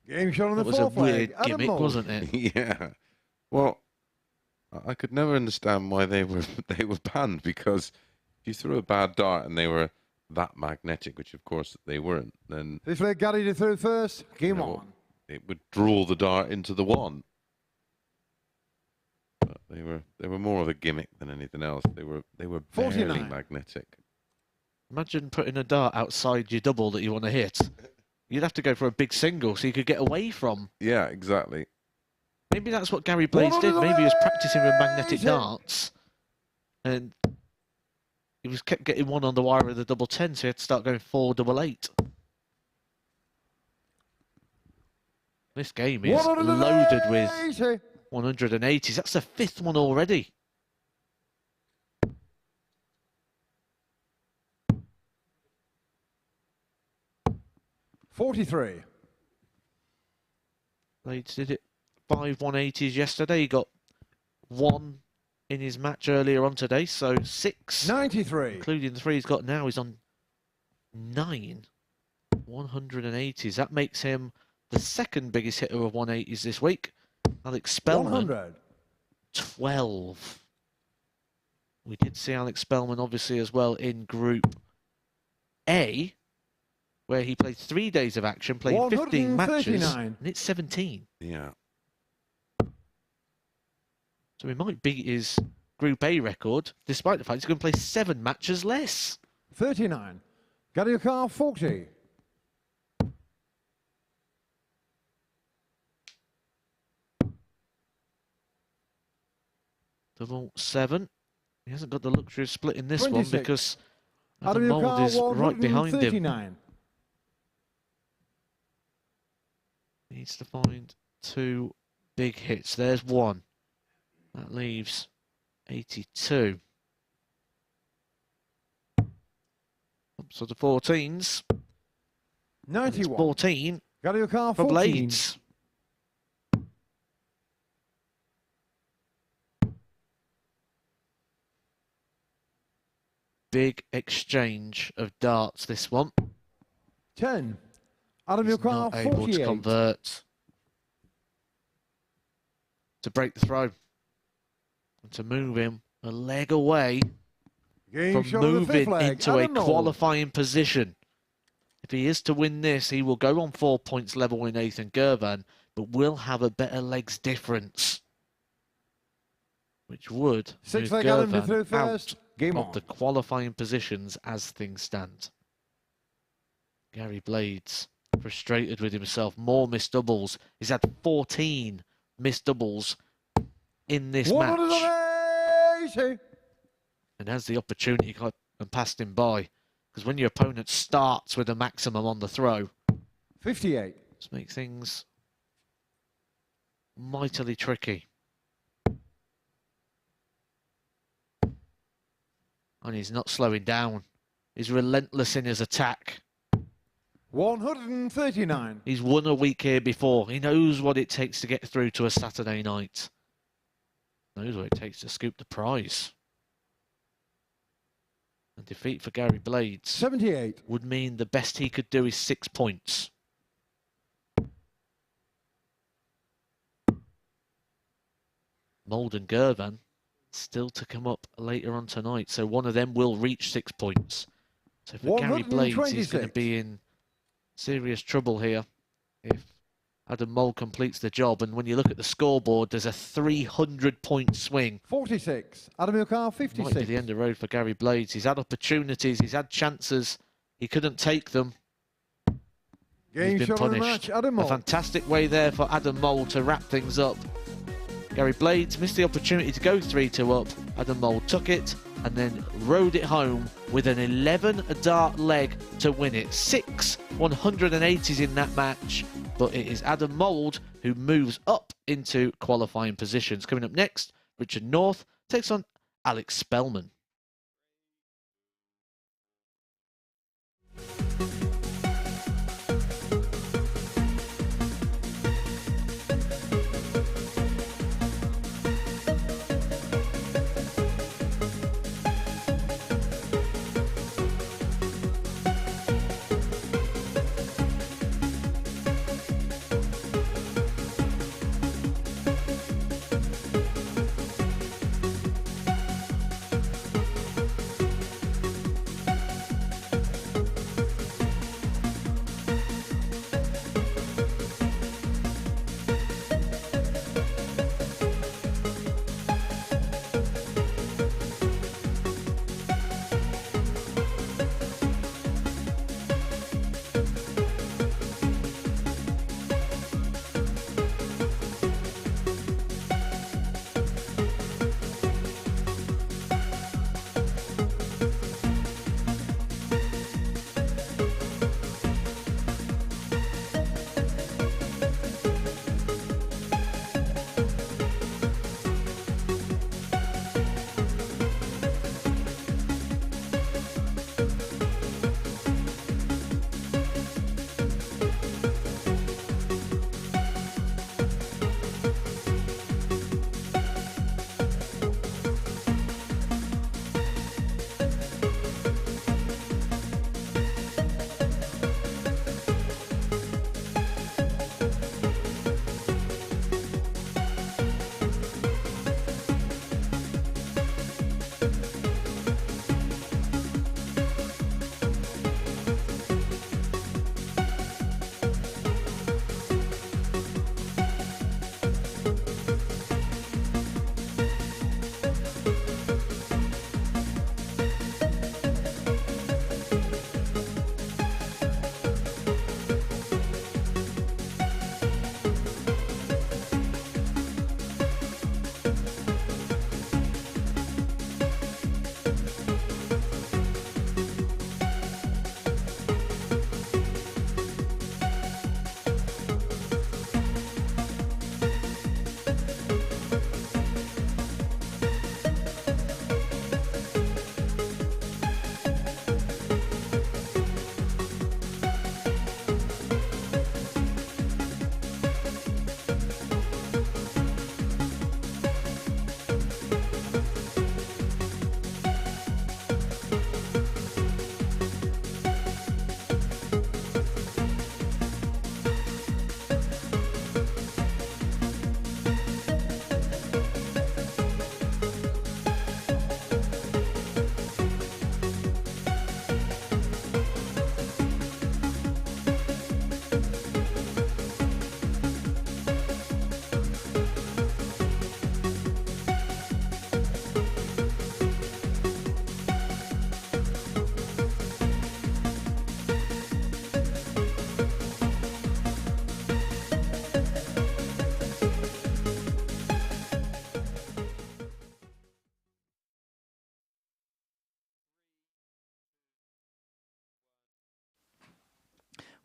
Game shot on It the was a fourth weird leg. Adam gimmick, Mould. wasn't it? Yeah. Well, I could never understand why they were they were banned, because if you threw a bad dart and they were that magnetic, which of course they weren't, then Fifth leg, Gary to throw first. Game know, on. it would draw the dart into the one. But they were more of a gimmick than anything else. They were barely 49. magnetic. Imagine putting a dart outside your double that you want to hit. You'd have to go for a big single so you could get away from. Yeah, exactly. Maybe that's what Gary Blades did. Maybe he was practicing with magnetic darts. And he was kept getting one on the wire of the double 10, so he had to start going 4 double 8. This game is loaded with 180s. That's the 5th one already. $43. Blades did it 5 180s yesterday. He got 1 in his match earlier on today, so 6. 93. Including the 3 he's got now. He's on 9 180s. That makes him the 2nd biggest hitter of 180s this week. Alex Spellman, 100. 12. We did see Alex Spellman obviously as well in Group A, where he played 3 days of action, played 15 matches, 139. and it's 17. Yeah. So he might beat his Group A record, despite the fact he's going to play 7 matches less. 39. Gary O'Carr, 40. Double 7. He hasn't got the luxury of splitting this 26. one because Adam the Mould O'Carr, is right behind him. 139. He needs to find 2 big hits. There's 1. That leaves 82. Up to the 14s. And it's 91. 14 Gary O'Carr, for 14. Blades. Big exchange of darts, this one. 10. Adam He's O'Carr, not able to 48. convert to break the throw and to move him a leg away Game from shot of the fifth moving leg. into a Adam Mould. qualifying position. If he is to win this, he will go on 4 points level with Nathan Girvan, but will have a better legs difference, which would Six move leg Adam to throw Girvan first. out Game of on. the qualifying positions as things stand. Gary Blades frustrated with himself. More missed doubles. He's had 14 missed doubles in this match, 180. and has the opportunity and passed him by. Because when your opponent starts with a maximum on the throw, 58. just makes things mightily tricky. And he's not slowing down. He's relentless in his attack. 139. He's won a week here before. He knows what it takes to get through to a Saturday night. Knows what it takes to scoop the prize. A defeat for Gary Blades 78. would mean the best he could do is 6 points. Mould and Girvan still to come up later on tonight, so one of them will reach 6 points. So for Gary Blades, he's going to 126. be in serious trouble here if Adam Mould completes the job. And when you look at the scoreboard, there's a 300-point swing. 46. Adam O'Carr, Might be 56. the end of the road for Gary Blades. He's had opportunities, he's had chances, he couldn't take them. Game He's been shot of the punished. match. Adam A Mould. fantastic way there for Adam Mould to wrap things up. Gary Blades missed the opportunity to go 3-2 up. Adam Mould took it and then rode it home with an 11-dart leg to win it. 6 180s in that match, but it is Adam Mould who moves up into qualifying positions. Coming up next, Richard North takes on Alex Spellman.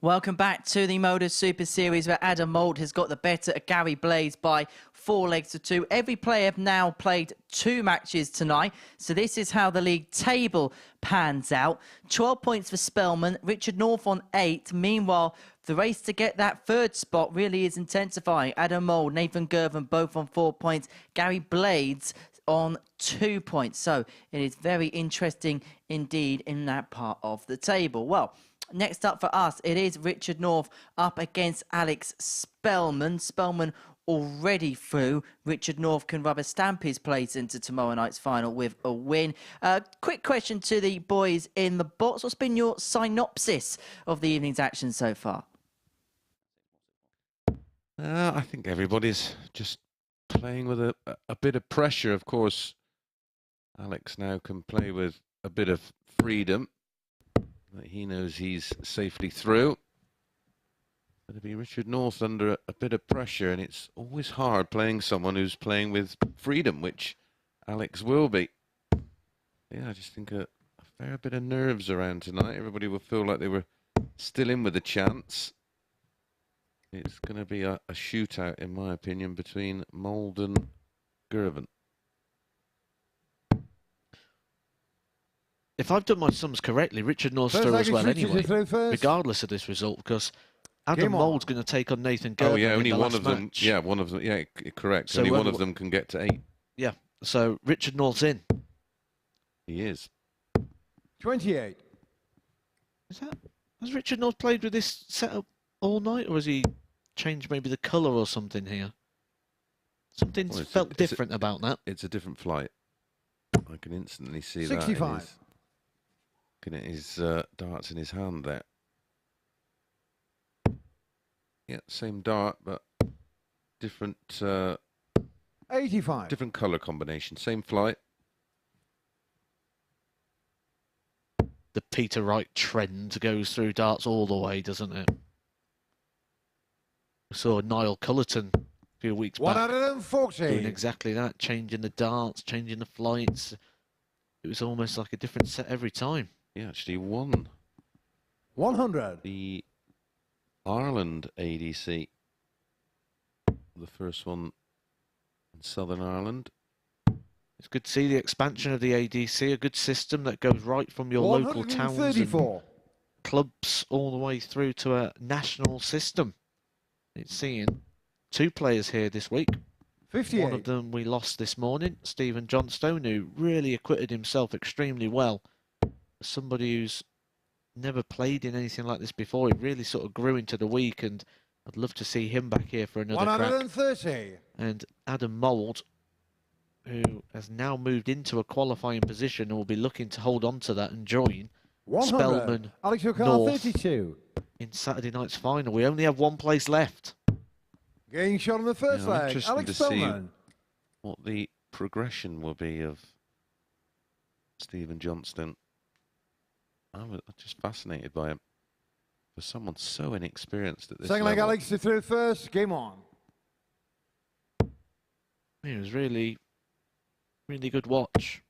Welcome back to the MODUS Super Series, where Adam Mould has got the better of Gary Blades by 4 legs to 2. Every player have now played 2 matches tonight, so this is how the league table pans out. 12 points for Spellman, Richard North on 8. Meanwhile, the race to get that 3rd spot really is intensifying. Adam Mould, Nathan Girvan both on 4 points. Gary Blades on 2 points. So it is very interesting indeed in that part of the table. Well, next up for us, it is Richard North up against Alex Spellman. Spellman already through. Richard North can rubber stamp his place into tomorrow night's final with a win. Quick question to the boys in the box. What's been your synopsis of the evening's action so far? I think everybody's just playing with a bit of pressure. Of course, Alex now can play with a bit of freedom. He knows he's safely through. It'll be Richard North under a bit of pressure, and it's always hard playing someone who's playing with freedom, which Alex will be. Yeah, I just think a fair bit of nerves around tonight. Everybody will feel like they were still in with a chance. It's going to be a shootout, in my opinion, between Mould and Girvan. If I've done my sums correctly, Richard North's through as well anyway, regardless of this result, because Adam Mould's going to take on Nathan Girvan. Oh yeah, only one of them. Match. Yeah, one of them. Yeah, correct. So only one of them can get to 8. Yeah, so Richard North's in. He is. 28. Has Richard North played with this setup all night, or has he changed maybe the colour or something here? Something's felt different about that. It's a different flight. I can instantly see 65. that. Looking at his darts in his hand there. Yeah, same dart, but different 85. different colour combination. Same flight. The Peter Wright trend goes through darts all the way, doesn't it? We saw Niall Cullerton a few weeks back 140. doing exactly that, changing the darts, changing the flights. It was almost like a different set every time. He actually won 100. the Ireland ADC. The first one in Southern Ireland. It's good to see the expansion of the ADC, a good system that goes right from your local towns and clubs all the way through to a national system. It's seeing 2 players here this week. 58. One of them we lost this morning, Stephen Johnstone, who really acquitted himself extremely well. Somebody who's never played in anything like this before. He really sort of grew into the week, and I'd love to see him back here for another 130. crack. And Adam Mould, who has now moved into a qualifying position and will be looking to hold on to that and join 100. Spellman Alex North 32. in Saturday night's final. We only have 1 place left. Getting shot on the first leg. Interesting Alex to Spellman. see what the progression will be of Stephen Johnston. I was just fascinated by him. For someone so inexperienced at this Second leg, level. Alex through first. Game on. It was really good watch.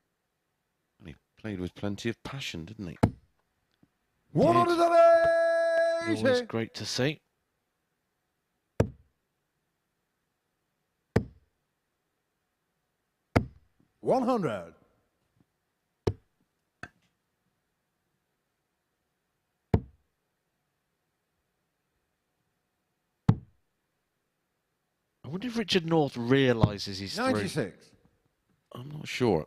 And he played with plenty of passion, didn't he? 180. Always great to see. $100. I wonder if Richard North realises he's through. 96. I'm not sure.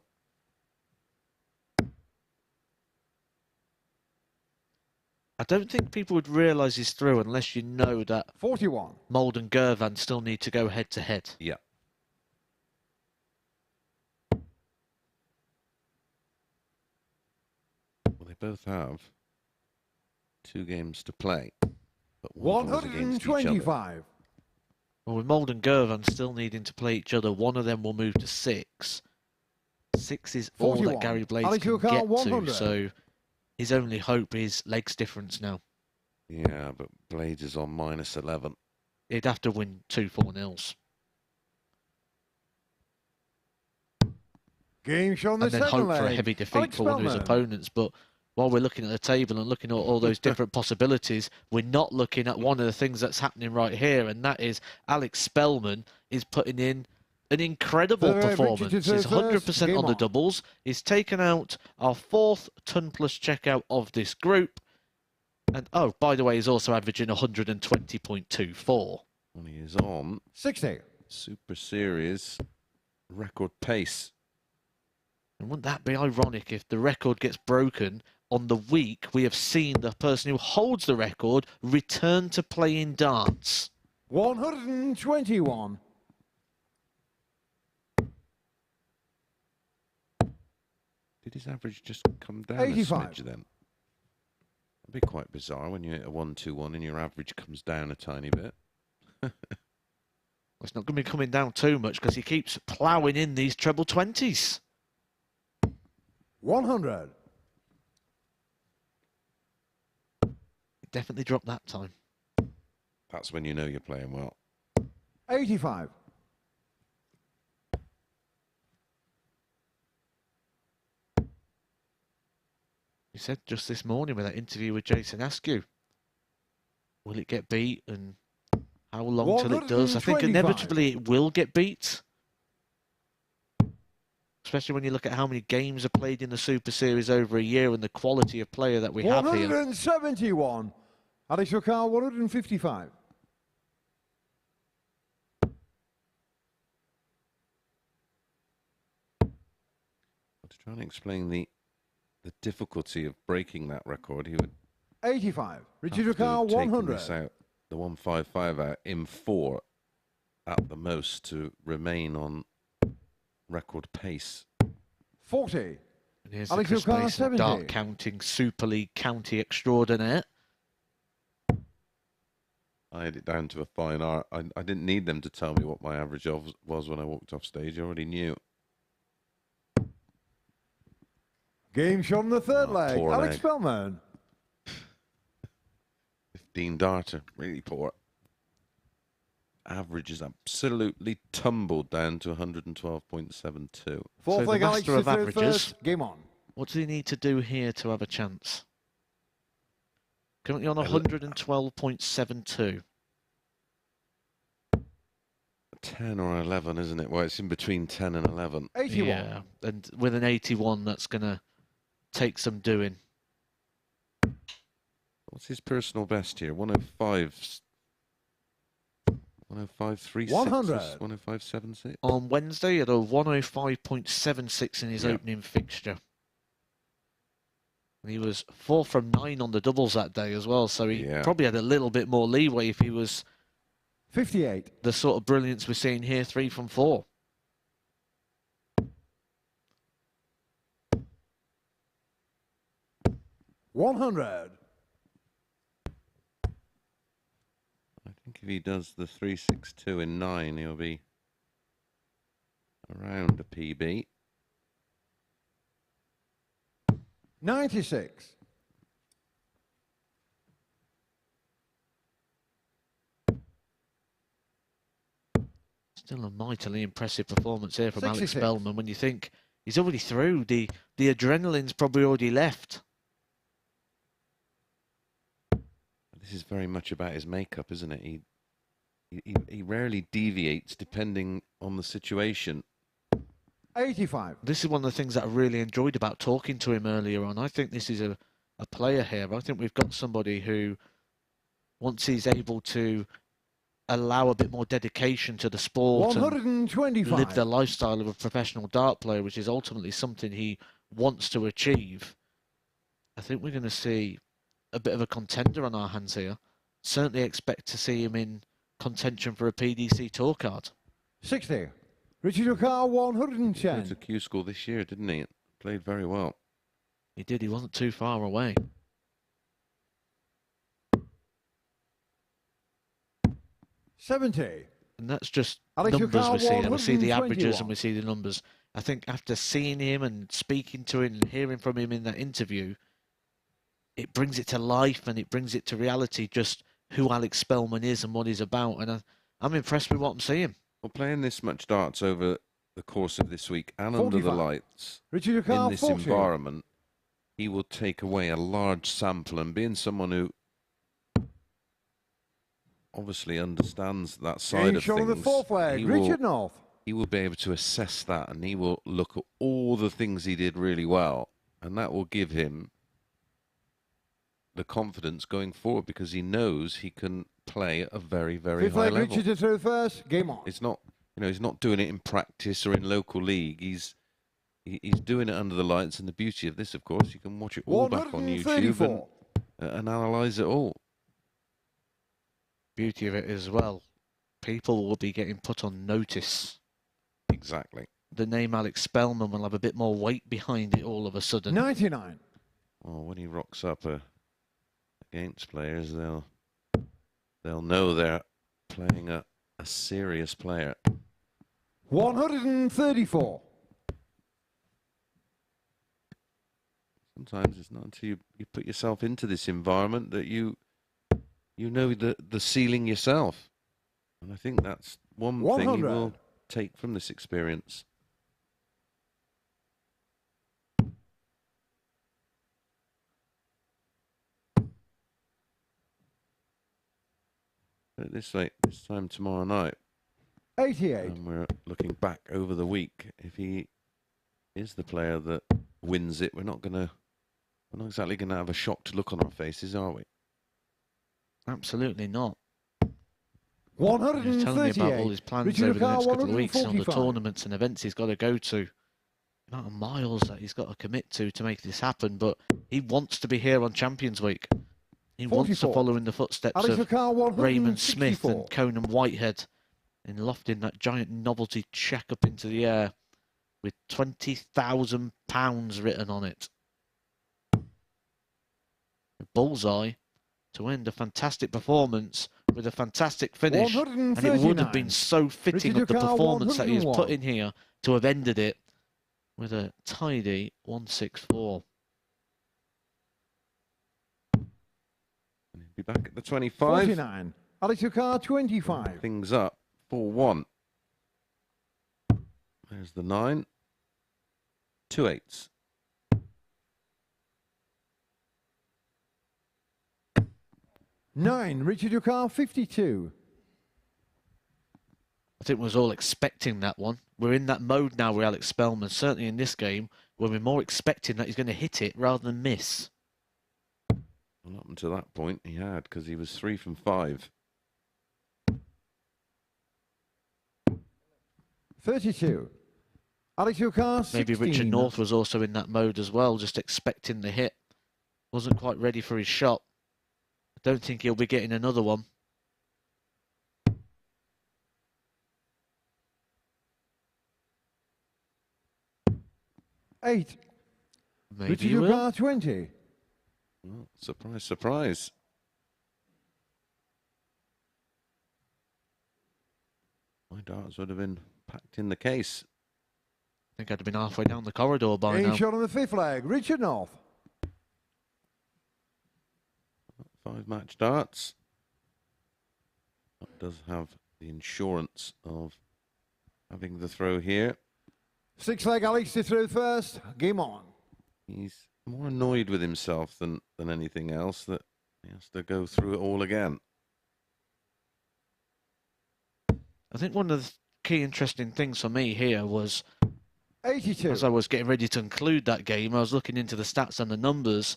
I don't think people would realise he's through unless you know that 41. Mould and Girvan still need to go head to head. Yeah. Well, they both have 2 games to play. But one of them is against each other. 125. Well, with Mould and Girvan still needing to play each other, one of them will move to 6. 6 is all 41. that Gary Blades Alex can get 100. to, so his only hope is legs difference now. Yeah, but Blades is on -11. He'd have to win 2-4-0s. Game show on the And then second hope leg. for a heavy defeat Alex for one of his Spellman. opponents, but while we're looking at the table and looking at all those different possibilities, we're not looking at one of the things that's happening right here, and that is Alex Spellman is putting in an incredible performance. He's 100% on the doubles. He's taken out our 4th ton plus checkout of this group. And, oh, by the way, he's also averaging 120.24. And he is on 60. Super Series record pace. And wouldn't that be ironic if the record gets broken on the week we have seen the person who holds the record return to playing darts? 121. Did his average just come down 85. a smidge then? That'd be quite bizarre when you hit a 1-2-1 and your average comes down a tiny bit. It's not going to be coming down too much because he keeps ploughing in these treble 20s. 100. It definitely dropped that time. That's when you know you're playing well. 85. He said just this morning with that interview with Jason Askew, will it get beat and how long till it does? I think inevitably it will get beat. Especially when you look at how many games are played in the Super Series over a year and the quality of player that we have here. 171. Alex Ricard, 155. To try and explain the difficulty of breaking that record, he would 85. Richard have to Ricard, take 100. this out, the 155 out in 4 at the most to remain on record pace. 40. And here's Alex the Chris O'Connor, Mason, 70. dart counting Super League county extraordinaire. I had it down to a fine art. I didn't need them to tell me what my average was when I walked off stage. I already knew. Game shot on the 3rd leg. Poor Alex leg. Spellman. 15 darter, really poor. Average is absolutely tumbled down to 112.72. 4th the leg, Alex, master of to third averages. first. Game on. What does he need to do here to have a chance? Currently on 112.72. 10 or 11, isn't it? Well, it's in between 10 and 11. 81. Yeah, and with an 81, that's going to take some doing. What's his personal best here? 105. 105.36. 100. 105.76. On Wednesday, at a 105.76 in his Yeah. opening fixture. And he was 4 from 9 on the doubles that day as well, so he Yeah. probably had a little bit more leeway if he was 58. the sort of brilliance we're seeing here, 3 from 4. $100. I think if he does the 362 in 9, he'll be around a PB. 96. Still a mightily impressive performance here from Alex 66. Spellman when you think he's already through. The adrenaline's probably already left. This is very much about his makeup, isn't it? He rarely deviates depending on the situation. 85. This is one of the things that I really enjoyed about talking to him earlier on. I think this is a player here. I think we've got somebody who, once he's able to allow a bit more dedication to the sport and 125. live the lifestyle of a professional dart player, which is ultimately something he wants to achieve, I think we're going to see a bit of a contender on our hands here. Certainly expect to see him in contention for a PDC tour card. 60. Richard Ricard, He went 110. to Q school this year, didn't he? Played very well. He did. He wasn't too far away. 70. And that's just Alex numbers Ricard, we see. We see the averages 121. and we see the numbers. I think after seeing him and speaking to him and hearing from him in that interview, it brings it to life and it brings it to reality just who Alex Spellman is and what he's about. And I'm impressed with what I'm seeing. Well, playing this much darts over the course of this week and under the 45. lights Richard in Ricard, this 40. environment, he will take away a large sample, and being someone who obviously understands that side Game of shot on the things, fourth flag. he Richard North. will be able to assess that, and he will look at all the things he did really well, and that will give him the confidence going forward, because he knows he can play at a very, very Fifth high flag. level. Richard to throw first. Game on. It's not, he's not doing it in practice or in local league. He's doing it under the lights, and the beauty of this, of course, you can watch it all back on YouTube and analyze it all. Beauty of it as well, people will be getting put on notice. Exactly. The name Alex Spellman will have a bit more weight behind it all of a sudden. 99. Well, when he rocks up against players, they'll know they're playing a serious player. 134. Sometimes it's not until you put yourself into this environment that you know the ceiling yourself. And I think that's one thing you will take from this experience. Put it this way, this time tomorrow night, 88. and we're looking back over the week, if he is the player that wins it, we're not exactly gonna have a shocked look on our faces, are we? Absolutely not. 138. He's telling me about all his plans Richard over the next O'Carr, couple of weeks and all the 145. tournaments and events he's got to go to. The amount of miles that he's got to commit to make this happen, but he wants to be here on Champions Week. He wants to 44. follow in the footsteps Alex of O'Carr, Raymond Smith 164. and Conan Whitehead in lofting that giant novelty check up into the air with £20,000 written on it. A bullseye to end a fantastic performance with a fantastic finish, and it would have been so fitting of the performance that he has put in here to have ended it with a tidy 164. And he'll be back at the 25. 49. Alex O'Carr, 25. Things up 4-1. There's the 9. 2 8s. 9. Richard O'Carr, 52. I think we was all expecting that one. We're in that mode now with Alex Spellman, certainly in this game, where we're more expecting that he's going to hit it rather than miss. Well, up until that point, he had, because he was 3 from 5. 32. Alex O'Carr, 16. Maybe Richard North was also in that mode as well, just expecting the hit. Wasn't quite ready for his shot. I don't think he'll be getting another one. Eight. Maybe Richard he will. O'Carr, 20. Well, surprise, surprise. My darts would have been packed in the case. I think I'd have been halfway down the corridor by Game now. shot on the 5th flag. Richard North. 5 match darts. That does have the insurance of having the throw here. 6th flag. Alex to throw first. Game on. He's more annoyed with himself than anything else that he has to go through it all again. I think one of the key interesting things for me here was, 82. as I was getting ready to conclude that game, I was looking into the stats and the numbers,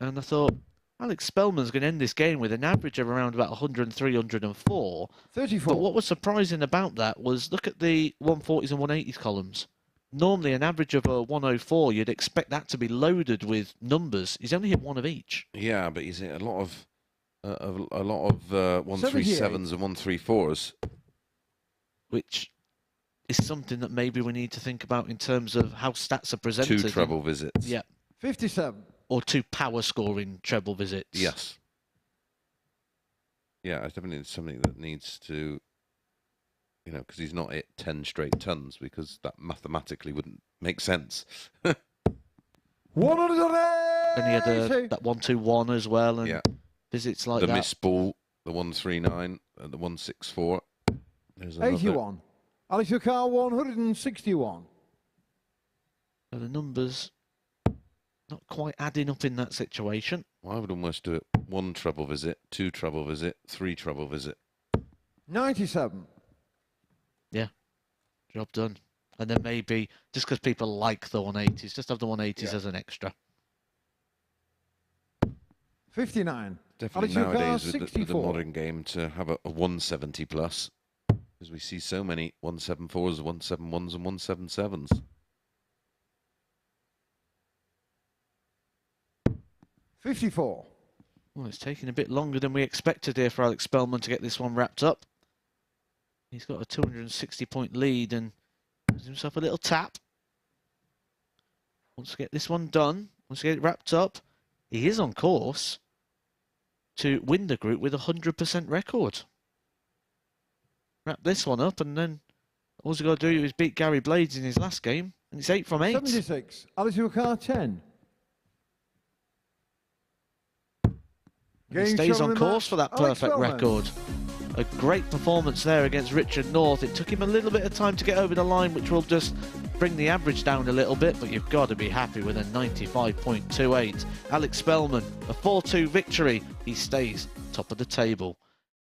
and I thought, Alex Spellman's going to end this game with an average of around about 103, 104. 34. But what was surprising about that was, look at the 140s and 180s columns. Normally, an average of a 104, you'd expect that to be loaded with numbers. He's only hit one of each. Yeah, but he's hit a lot of 137s and 134s. Which is something that maybe we need to think about in terms of how stats are presented. 2 treble visits. Yeah. 57. Or 2 power scoring treble visits. Yes. Yeah, it's definitely something that needs to, because he's not hit 10 straight tons, because that mathematically wouldn't make sense. 180. And he had that 121 as well, and Yeah. visits like The that. missed ball, the 139, and the 164. There's another. 81. Alex O'Carr, 161. So the numbers Not quite adding up in that situation. Well, I would almost do it 1 treble visit, 2 treble visit, 3 treble visit. 97. Yeah, job done. And then maybe, just because people like the 180s, just have the 180s as an extra. 59. Definitely Alex nowadays Yogar, with the 64. modern game to have a 170 plus, because we see so many 174s, 171s and 177s. 54. Well, it's taking a bit longer than we expected here for Alex Spellman to get this one wrapped up. He's got a 260-point lead and gives himself a little tap. Wants to get this one done. Wants to get it wrapped up. He is on course to win the group with a 100% record. Wrap this one up, and then all he's got to do is beat Gary Blades in his last game, and it's 8 from 8. 76. Alex Yogar, 10. He stays on course for that perfect record. A great performance there against Richard North. It took him a little bit of time to get over the line, which will just bring the average down a little bit, but you've got to be happy with a 95.28. Alex Spellman, a 4-2 victory. He stays top of the table.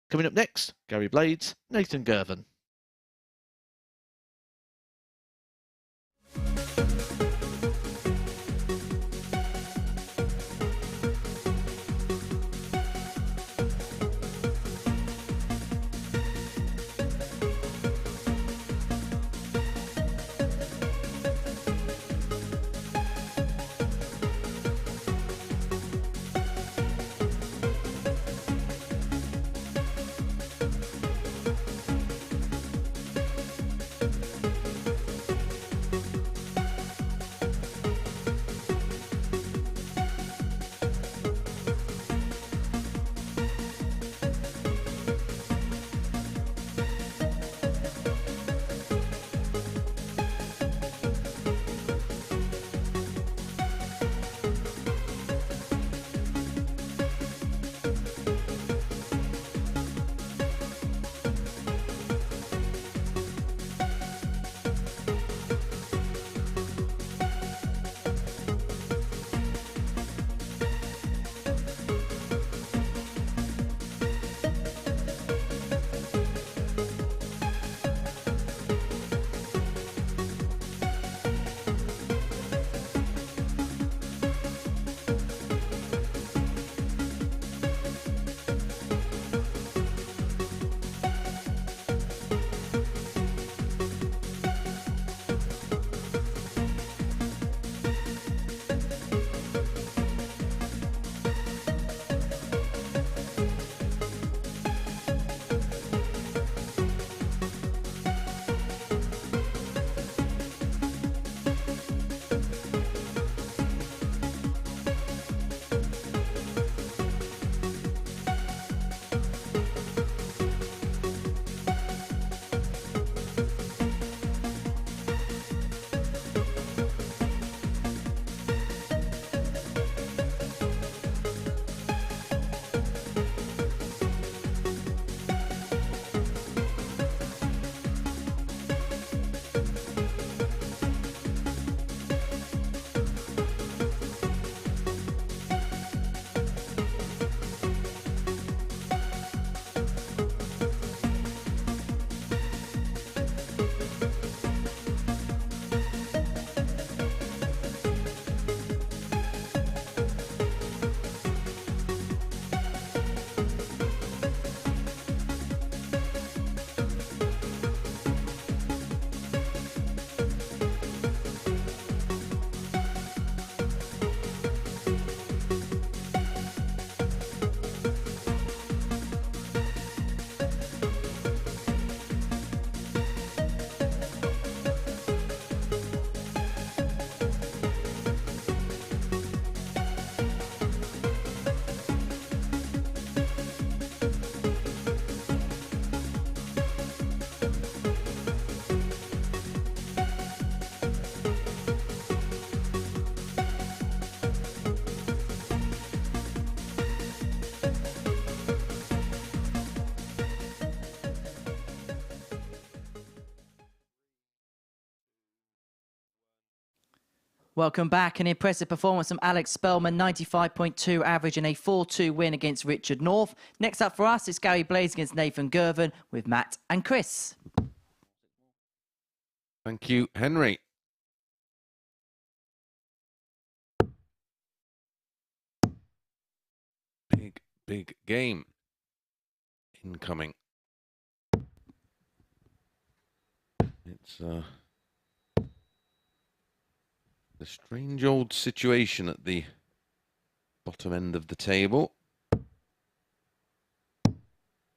Coming up next, Gary Blades, Nathan Girvan. Welcome back. An impressive performance from Alex Spellman, 95.2 average and a 4-2 win against Richard North. Next up for us is Gary Blades against Nathan Girvan with Matt and Chris. Thank you, Henry. Big game incoming. It's a strange old situation at the bottom end of the table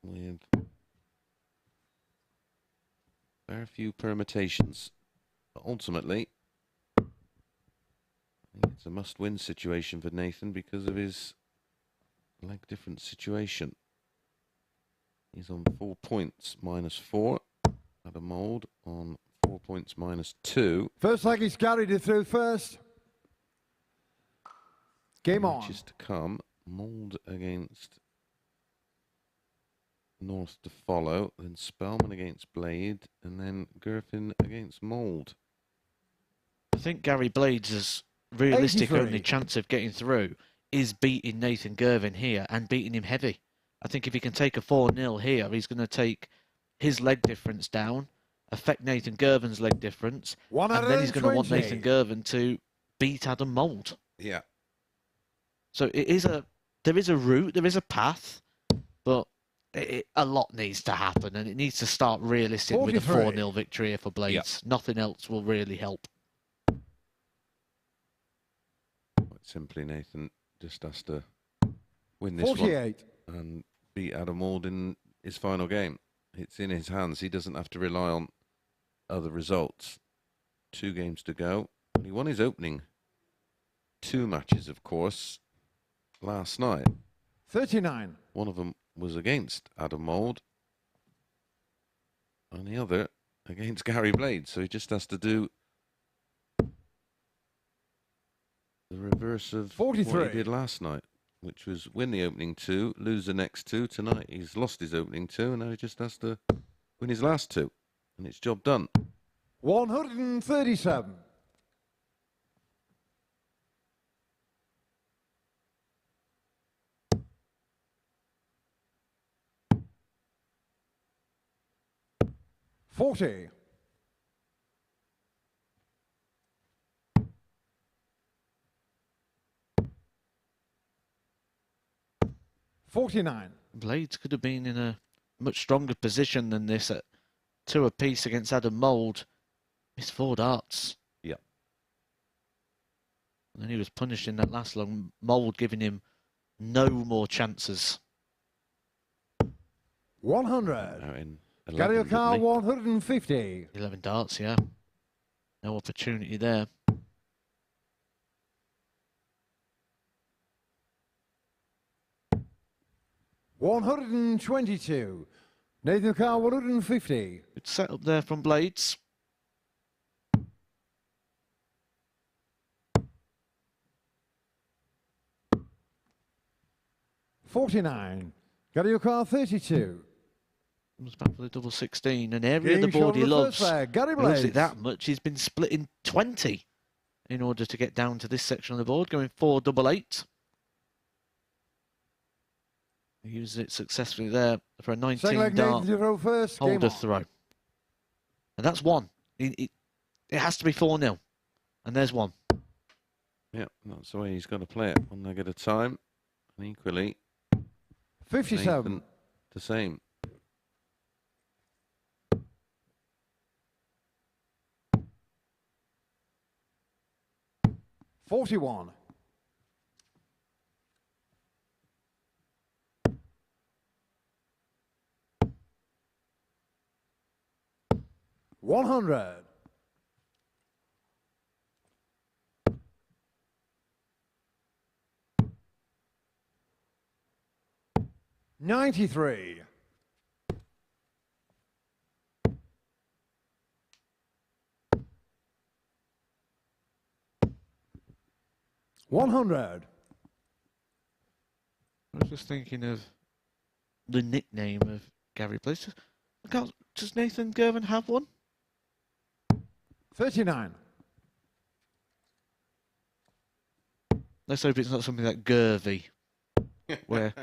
with very few permutations. But ultimately, I think it's a must-win situation for Nathan because of his leg difference situation. He's on 4 points -4. At a Mould on 4 points -2. First leg is Gary to throw first. Game on. Matches to come. Mould against North to follow. Then Spellman against Blade. And then Girvan against Mould. I think Gary Blades' realistic 83. only chance of getting through is beating Nathan Girvan here and beating him heavy. I think if he can take a 4-0 here, he's going to take his leg difference down, affect Nathan Girvan's leg difference, and then he's going to want Nathan Girvan to beat Adam Mould. Yeah. So there is a route, there is a path, but a lot needs to happen, and it needs to start realistic with a 4-0 victory here for Blades. Yeah. Nothing else will really help. Quite simply, Nathan just has to win this 48. one and beat Adam Mould in his final game. It's in his hands. He doesn't have to rely on other results. 2 games to go. He won his opening 2 matches, of course, last night. 39. One of them was against Adam Mould, and the other against Gary Blades. So he just has to do the reverse of 43. what he did last night, which was win the opening 2, lose the next 2. Tonight he's lost his opening 2, and now he just has to win his last 2, and it's job done. 137. $40. 49. Blades could have been in a much stronger position than this at 2 apiece against Adam Mould. Missed 4 darts. Yep. And then he was punished in that last long. Mould giving him no more chances. 100. Now in Gary 11, O'Carr, didn't he? 150. 11 darts, yeah. No opportunity there. $122. Nathan O'Carr, 150. Good setup there from Blades. $49. Gary O'Carr, 32. Comes back for the double 16. An area of the Game board shot he on the loves. first leg. Gary He loves Blades. it that much. He's been split in 20 in order to get down to this section of the board, going 4 double 8. He uses it successfully there for a 19 Second leg, dart Nathan to throw first. Game holder on. throw. And that's 1. It has to be 4-0. And there's 1. Yeah, that's the way he's got to play it. 1 leg at a time. And equally, 57. Nathan, the same. $41. $100. $93. $100. I was just thinking of the nickname of Gary Blades. Does Nathan Girvan have one? 39. Let's hope it's not something like Girvan, where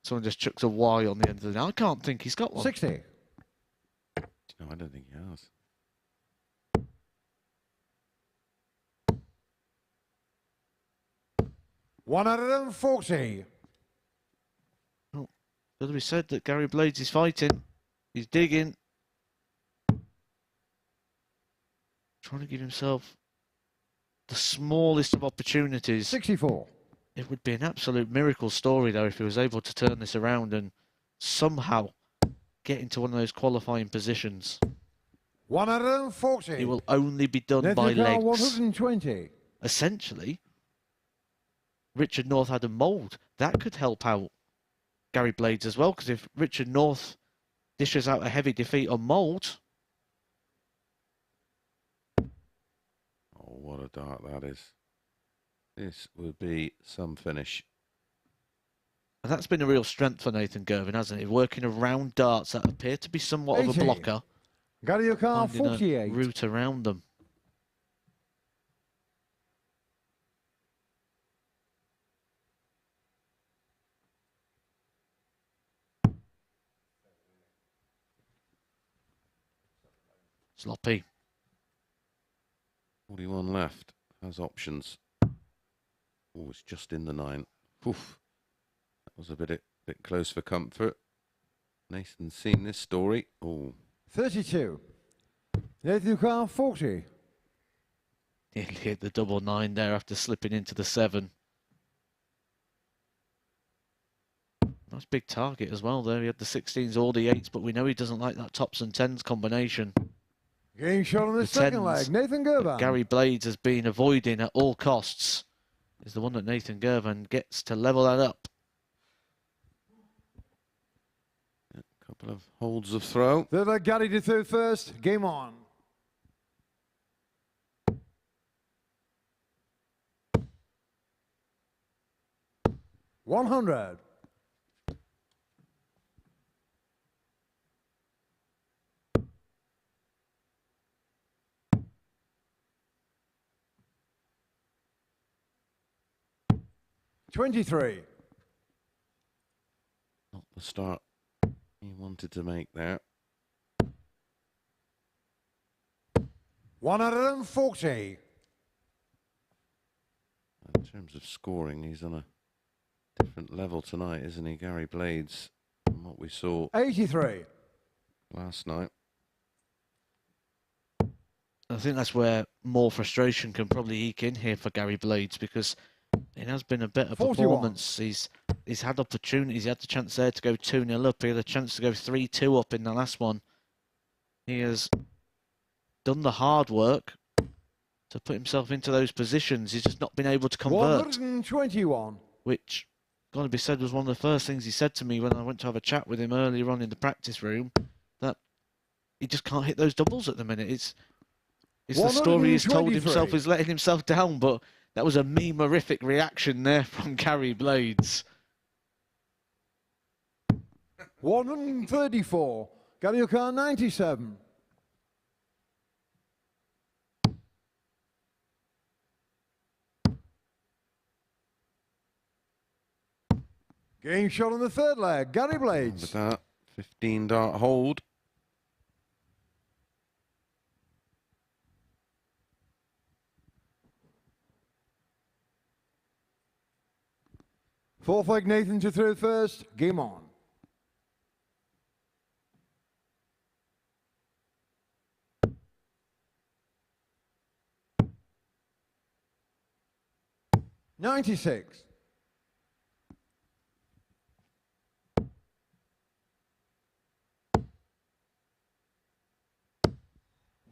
someone just chucks a Y on the end of the... I can't think he's got one. 60. No, I don't think he has. $140. Got to be said that Gary Blades is fighting. He's digging. Trying to give himself the smallest of opportunities. 64. It would be an absolute miracle story, though, if he was able to turn this around and somehow get into one of those qualifying positions. 140. It will only be done Nathan by Carr, legs. 120. Essentially, Richard North had a Mould. That could help out Gary Blades as well, because if Richard North dishes out a heavy defeat on Mould... Oh, what a dart that is. This would be some finish. And that's been a real strength for Nathan Girvan, hasn't it? Working around darts that appear to be somewhat 80. of a blocker. Gary Carr, Finding a 48. route around them. Sloppy. 41 left. Has options. Oh, it's just in the 9. Oof. That was a bit close for comfort. Nathan's seen this story. Oh. 32. Nathan Carr, 40. Nearly hit the double 9 there after slipping into the 7. Nice big target as well there. He had the 16s or the 8s, but we know he doesn't like that tops and 10s combination. Game shot on the The second 10s leg. Nathan that Girvan. Gary Blades has been avoiding at all costs is the one that Nathan Girvan gets to level that up. A couple of holds of throw. Third leg, Gary to third first. Game on. $100. $23. Not the start he wanted to make there. 140. In terms of scoring, he's on a different level tonight, isn't he, Gary Blades, from what we saw 83. last night. I think that's where more frustration can probably eke in here for Gary Blades, because it has been a better 41. performance. He's had opportunities. He had the chance there to go 2-0 up. He had a chance to go 3-2 up in the last one. He has done the hard work to put himself into those positions. He's just not been able to convert, 121. which, got to be said, was one of the first things he said to me when I went to have a chat with him earlier on in the practice room, that he just can't hit those doubles at the minute. It's the story he's told himself, is letting himself down, but that was a meme-orific reaction there from Gary Blades. 134. Gary Carr, 97. Game shot on the third leg. Gary With Blades. that 15 dart hold. Fourth leg, Nathan to third first. Game on. $96.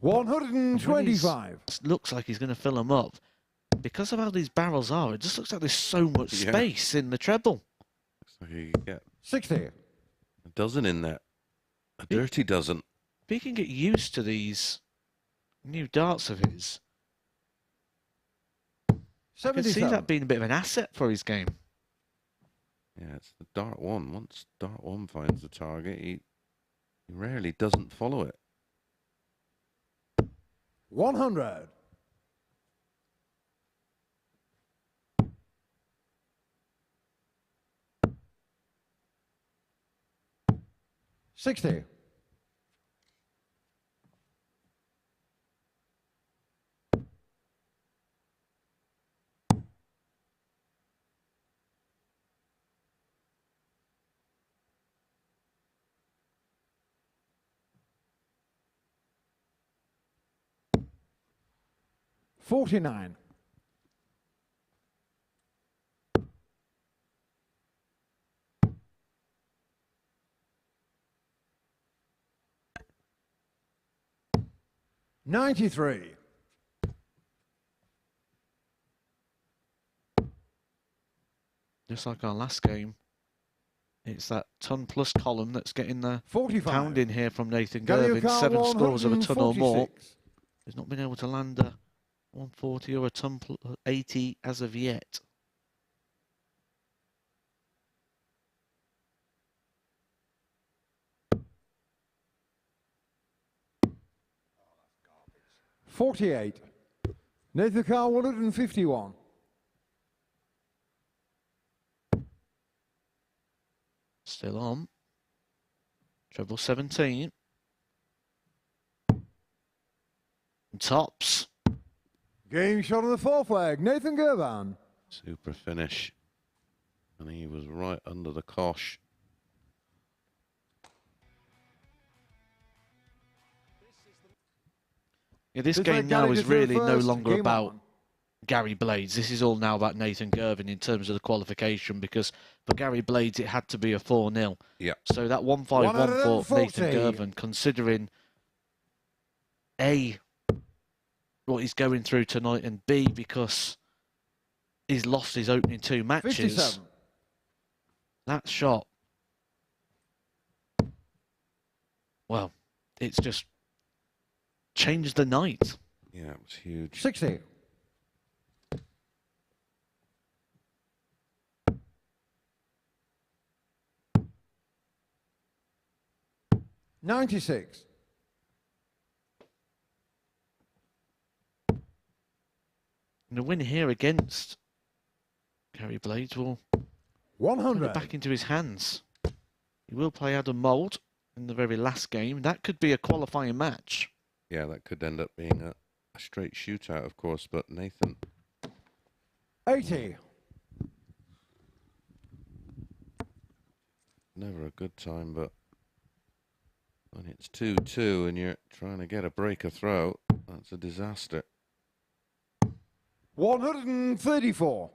$125. Looks like he's going to fill them up. Because of how these barrels are, it just looks like there's so much Yeah. space in the treble. Looks like you could get 60. a dozen in there. A dirty dozen. If he can get used to these new darts of his, I can see 77. that being a bit of an asset for his game. Yeah, it's the dart one. Once dart one finds the target, he rarely doesn't follow it. 100. 60. $49. $93. Just like our last game, it's that ton plus column that's getting the 45. pound in here from Nathan Galileo Girvan. car 7 scores of a ton or more. 146. He's not been able to land a 140 or a ton 80 as of yet. $48. Nathan Carr 151. Still on. Treble 17. Tops. Game shot on the fourth leg. Nathan Girvan. Super finish. And he was right under the cosh. Yeah, this This game leg now Gary is to third really no first, longer game about on. Gary Blades. This is all now about Nathan Girvan in terms of the qualification, because for Gary Blades it had to be a 4-0. Yeah. So that 1-5-1 for 140. Nathan Girvan, considering A, what he's going through tonight, and B, because he's lost his opening 2 matches, 57. that shot, well, it's just changed the night. Yeah, it was huge. 60. $96. And the win here against Gary Blades will put 100. it back into his hands. He will play Adam Mould in the very last game. That could be a qualifying match. Yeah, that could end up being a straight shootout, of course, but Nathan. 80. Never a good time, but when it's 2-2 and you're trying to get a breaker throw, that's a disaster. 134.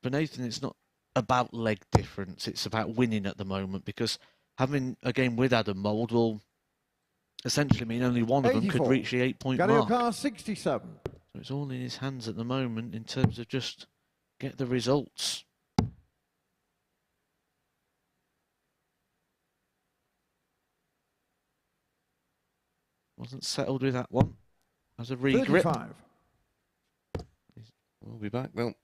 For Nathan, it's not about leg difference. It's about winning at the moment, because having a game with Adam Mould will essentially mean only one of them could 84. reach the 8-point Galileo mark. Carr 67. So it's all in his hands at the moment in terms of just get the results. Wasn't settled with that one. As a regrip. 35. We'll be back, though.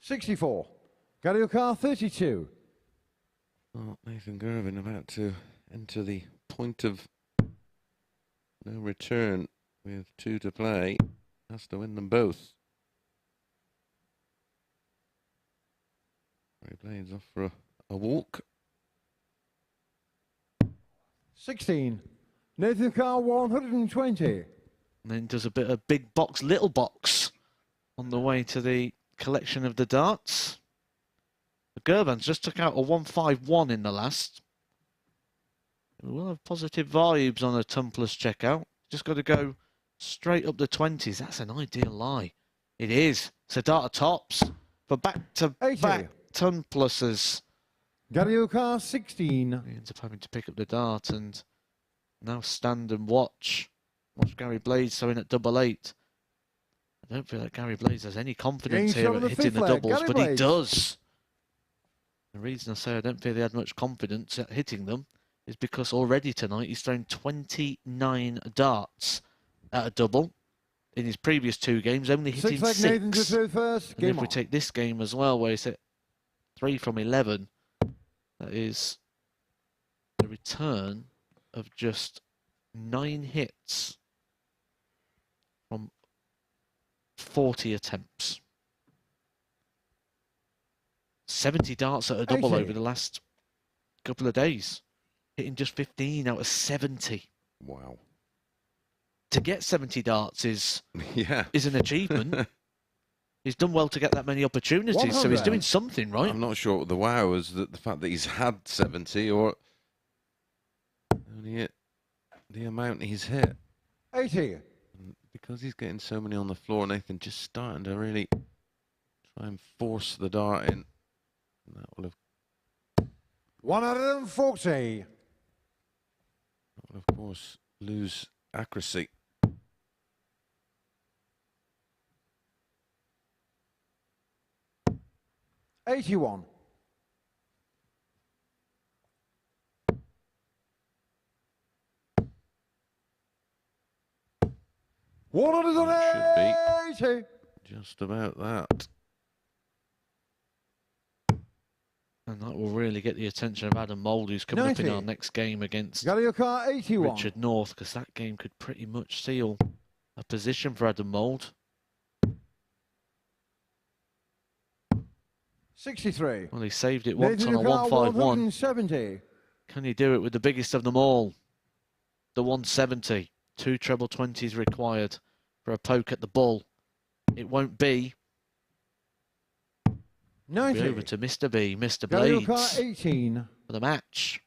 $64. Galileo Carr 32. Oh, Nathan Girvan about to enter the point of no return with 2 to play. Has to win them both. Gary Blades off for a walk. 16. Nathan Carr 120. And then does a bit of big box, little box on the way to the collection of the darts. Girvan's just took out a 151 in the last. We will have positive vibes on a Tumplers checkout. Just got to go straight up the 20s. That's an ideal lie. It is. It's a dart of tops for back-to-back Tumplers. Galileo Carr 16. He ends up having to pick up the dart and now stand and watch. Watch Gary Blades throwing at 888. I don't feel like Gary Blades has any confidence Game here shot on at the hitting fifth the leg. doubles, Gary but he Blades. does. The reason I say I don't feel he had much confidence at hitting them is because already tonight he's thrown 29 darts at a double. In his previous 2 games, only hitting 6 leg Nathan to 6. throw first. And Game if we on. take this game as well, where he's hit 3 from 11, that is a return of just 9 hits 40 attempts. 70 darts at a double 80. over the last couple of days. Hitting just 15 out of 70. Wow. To get 70 darts is Yeah. an achievement. He's done well to get that many opportunities, so he's 100. doing something right. I'm not sure what the wow is, that the fact that he's had 70 or only hit the amount he's hit. 80. Because he's getting so many on the floor, Nathan just starting to really try and force the dart in. That will have, 140. that will of course lose accuracy. 81. 180. Just about that. And that will really get the attention of Adam Mould, who's coming up in 90. our next game against Got your car 81. Richard North, because that game could pretty much seal a position for Adam Mould. 63. Well, he saved it once Nathan on a Car 151. 170. Can he do it with the biggest of them all? The 170. 2 treble 20s required for a poke at the ball. It won't be. Be 90. over to Mr. B, Mr. Got your car Blades 18. for the match.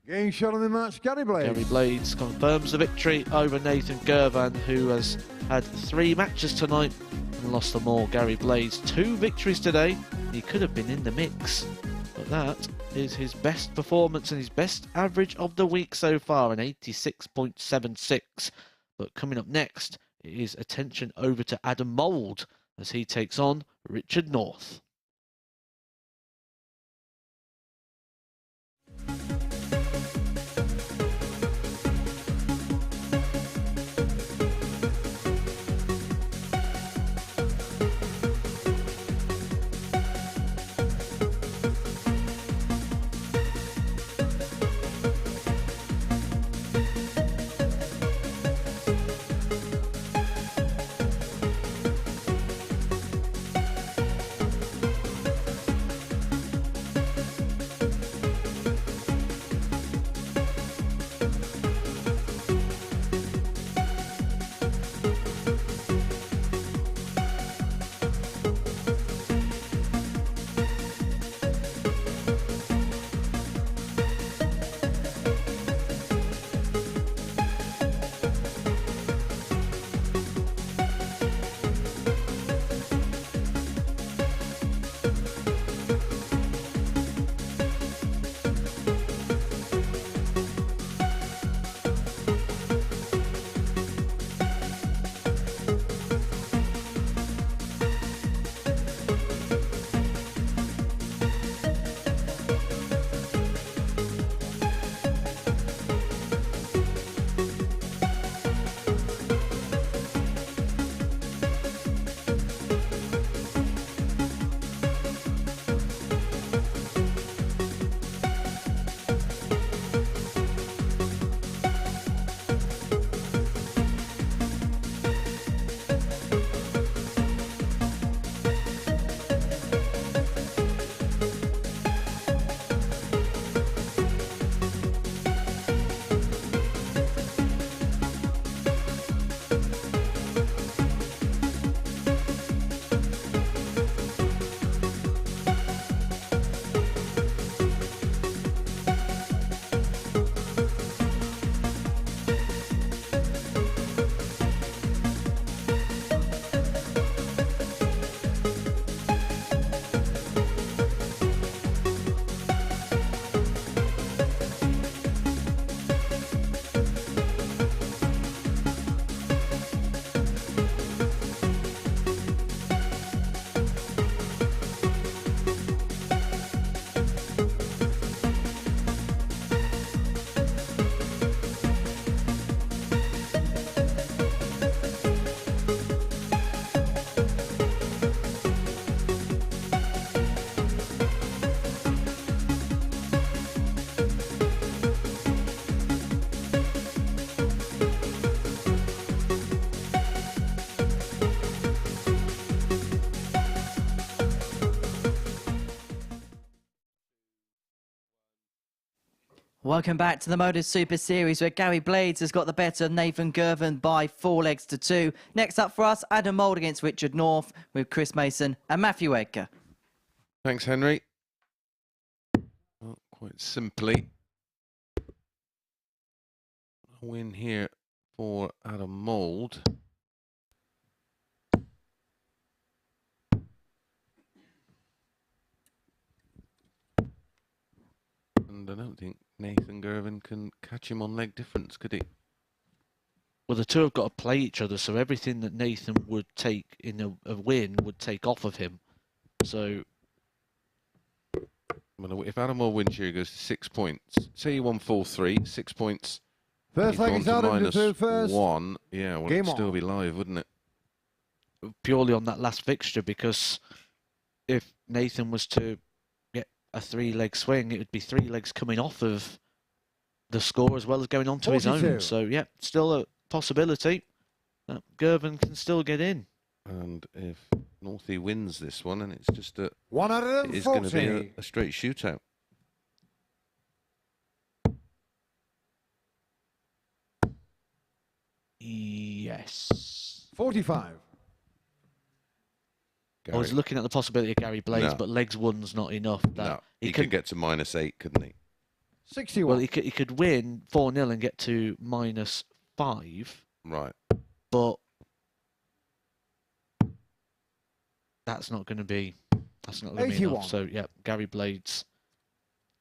Game shot on the match, Gary Blades. Gary Blades confirms the victory over Nathan Girvan, who has had 3 matches tonight and lost them all. Gary Blades, 2 victories today. He could have been in the mix, but that is his best performance and his best average of the week so far, an 86.76. But coming up next is attention over to Adam Mould as he takes on Richard North. Welcome back to the MODUS Super Series, where Gary Blades has got the better of Nathan Girvan by 4 legs to 2. Next up for us, Adam Mould against Richard North, with Chris Mason and Matthew Edgar. Thanks, Henry. Well, quite simply, a win here for Adam Mould. And I don't think Nathan Girvan can catch him on leg difference, could he? Well, the two have got to play each other, so everything that Nathan would take in a win would take off of him. So, Well, if Adam Mould wins here, he goes to 6 points. Say he won 4-3, 6 points. First He's leg gone is to Adam to minus throw first. 1. Yeah, well, Game it'd still on. be live, wouldn't it? purely on that last fixture, because if Nathan was to get a 3-leg swing, it would be 3 legs coming off of the score as well as going on to his 42. own. So, yeah, still a possibility that Girvan can still get in. And if Northie wins this one, and it's just a, 140. it is going to be a straight shootout. Yes. 45. I was looking at the possibility of Gary Blades, No. but legs one's not enough. No, he could couldn't- get to minus 8, couldn't he? 61. Well, he could win 4-0 and get to -5, Right. but that's not going to be enough. 81. So yeah, Gary Blades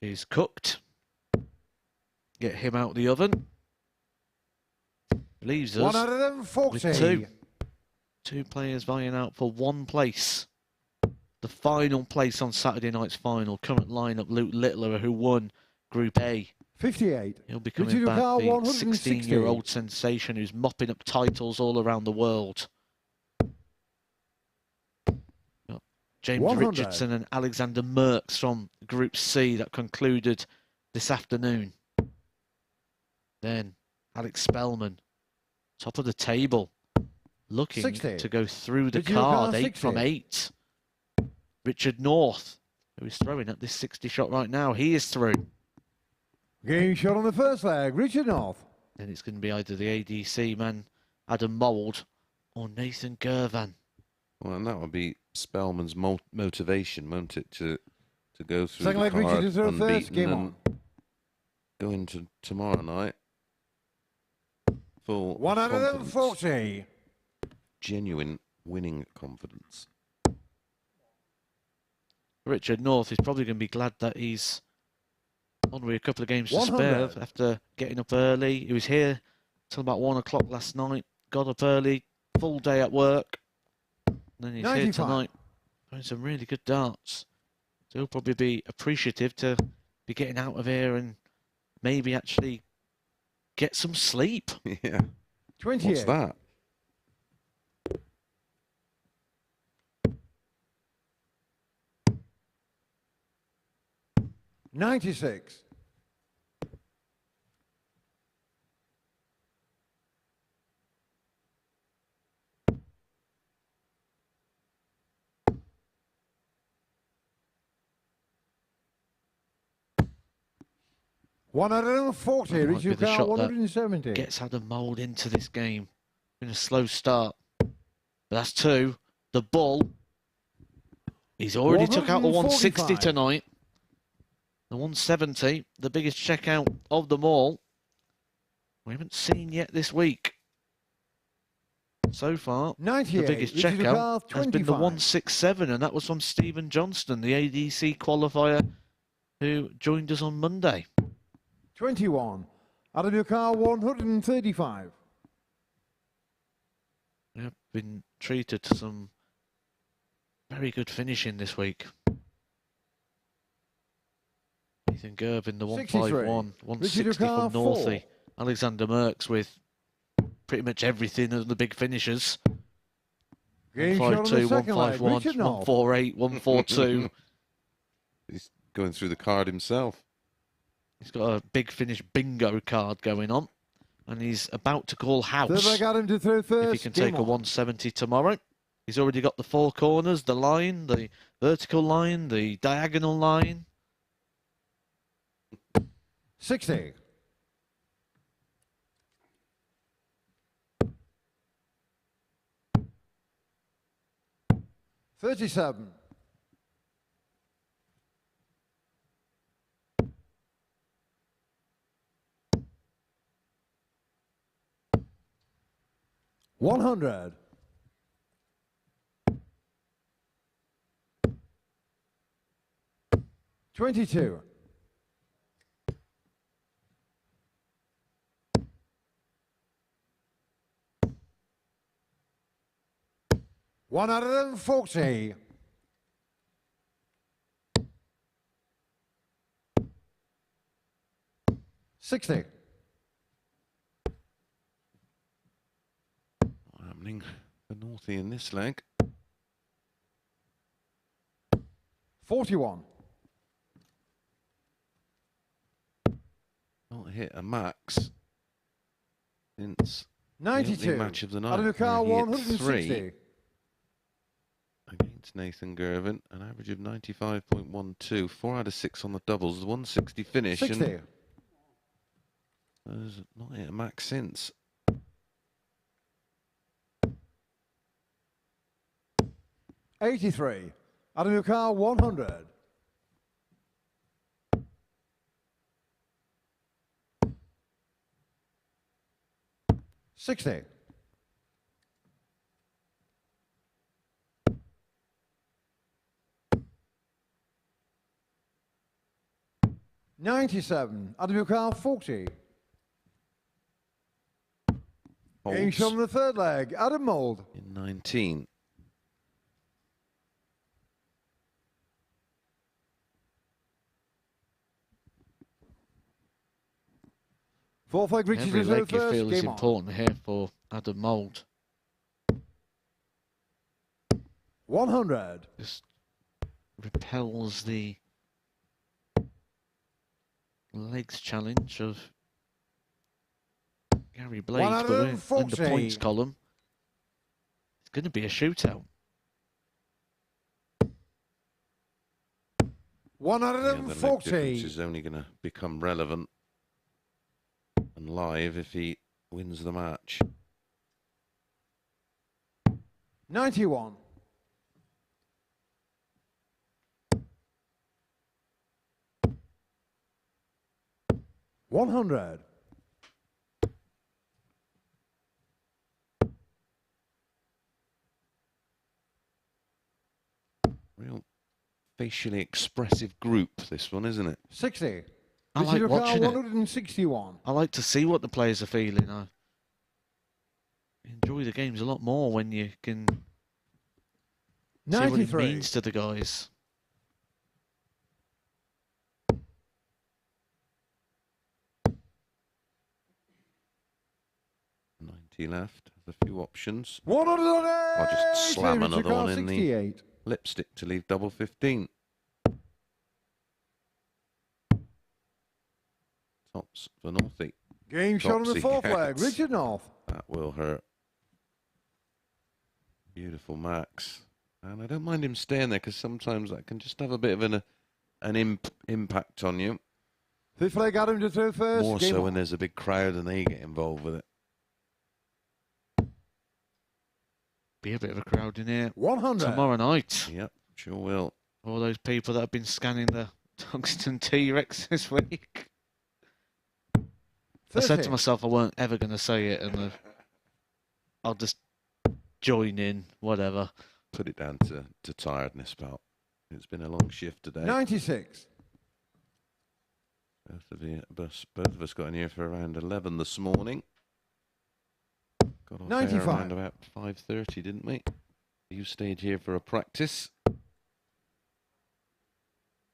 is cooked. Get him out the oven. Leaves us 140. with two players vying out for 1 place. The final place on Saturday night's final. Current lineup: Luke Littler, who won Group A. 58. He'll be coming Richard back, O'Carr, the 160. 16-year-old sensation who's mopping up titles all around the world. Got James 100. Richardson and Alexander Merckx from Group C that concluded this afternoon. Then Alex Spellman, top of the table, looking 60. to go through the Richard card, O'Carr, 8 from 60. 8. Richard North, who is throwing at this 60 shot right now, he is through. Game shot on the first leg. Richard North. Then it's going to be either the ADC man, Adam Mould, or Nathan Girvan. Well, and that would be Spellman's motivation, won't it, to go through Second the leg, Richard card to throw first. unbeaten Game and on. go into tomorrow night full of confidence, 140. genuine winning confidence. Richard North is probably going to be glad that he's on with a couple of games to spare 100. after getting up early. He was here till about 1 o'clock last night, got up early, full day at work. And then he's 95. here tonight playing some really good darts. So he'll probably be appreciative to be getting out of here and maybe actually get some sleep. Yeah. 28. What's that? $96. $140. Might be Richard the O'Carr, shot that 170. Gets Adam Mould into this game. Been a slow start. But that's 2. The bull. He's already took out the 160 145. tonight. The 170, the biggest checkout of them all. We haven't seen yet this week. So far, 98. the biggest Richard checkout O'Carr, has been the 25. 167, and that was from Stephen Johnston, the ADC qualifier, who joined us on Monday. 21. Adam O'Carr, 135. We have been treated to some very good finishing this week. Nathan Girvan, the 151, 160 from O'Carr, Northie. 4. Alexander Merckx with pretty much everything of the big finishers. Game shot on the 152, second leg. 151, Richard North. 148, 142. He's going through the card himself. He's got a big finish bingo card going on. And he's about to call Third house leg Adam to throw first. if he can Game take a on. 170 tomorrow. He's already got the 4 corners, the line, the vertical line, the diagonal line. 60. 37. 100. 22. 140. 60. What's happening for Northie in this leg? 41. Not hit a max since the 92. opening match of the night. Out of the car, where he hit 160. 3 against Nathan Girvan, an average of 95.12, 4 out of 6 on the doubles, 160 finish. 60. And has not hit a max since. 83. Out of the car, 100. 60. 97. Out of your car, 40. Game shot on the third leg. Adam Mould. In 19. Fourth leg, Richard Every is leg you first. feel is Game on. important here for Adam Mould. 100. Just repels the legs challenge of Gary Blades, but in the 140. points column, it's going to be a shootout. Yeah, the leg 140. difference is only going to become relevant and live if he wins the match. 91. 100. Real facially expressive group, this one, isn't it? 60. I like Richard Car, watching it. 161. I like to see what the players are feeling. I enjoy the games a lot more when you can see what it 93. means to the guys. Left. There's a few options. 108. I'll just slam Richard another Car, one in the 68. lipstick to leave double 15. Tops for Northie. Game shot on the Topsy fourth leg. gets. Richard North. That will hurt. Beautiful Max. And I don't mind him staying there because sometimes that can just have a bit of an impact on you. Fifth leg, Adam to throw first. More Game so on. when there's a big crowd and they get involved with it. Be a bit of a crowd in here 100. tomorrow night. Yep, sure will. All those people that have been scanning the tungsten T-Rex this week. I said 30. to myself I weren't ever going to say it, and I'll just join in, whatever. Put it down to tiredness, pal. It's been a long shift today. 96. Both of us got in here for around 11 this morning. Got off 95. there around about 5:30, didn't we? You stayed here for a practice.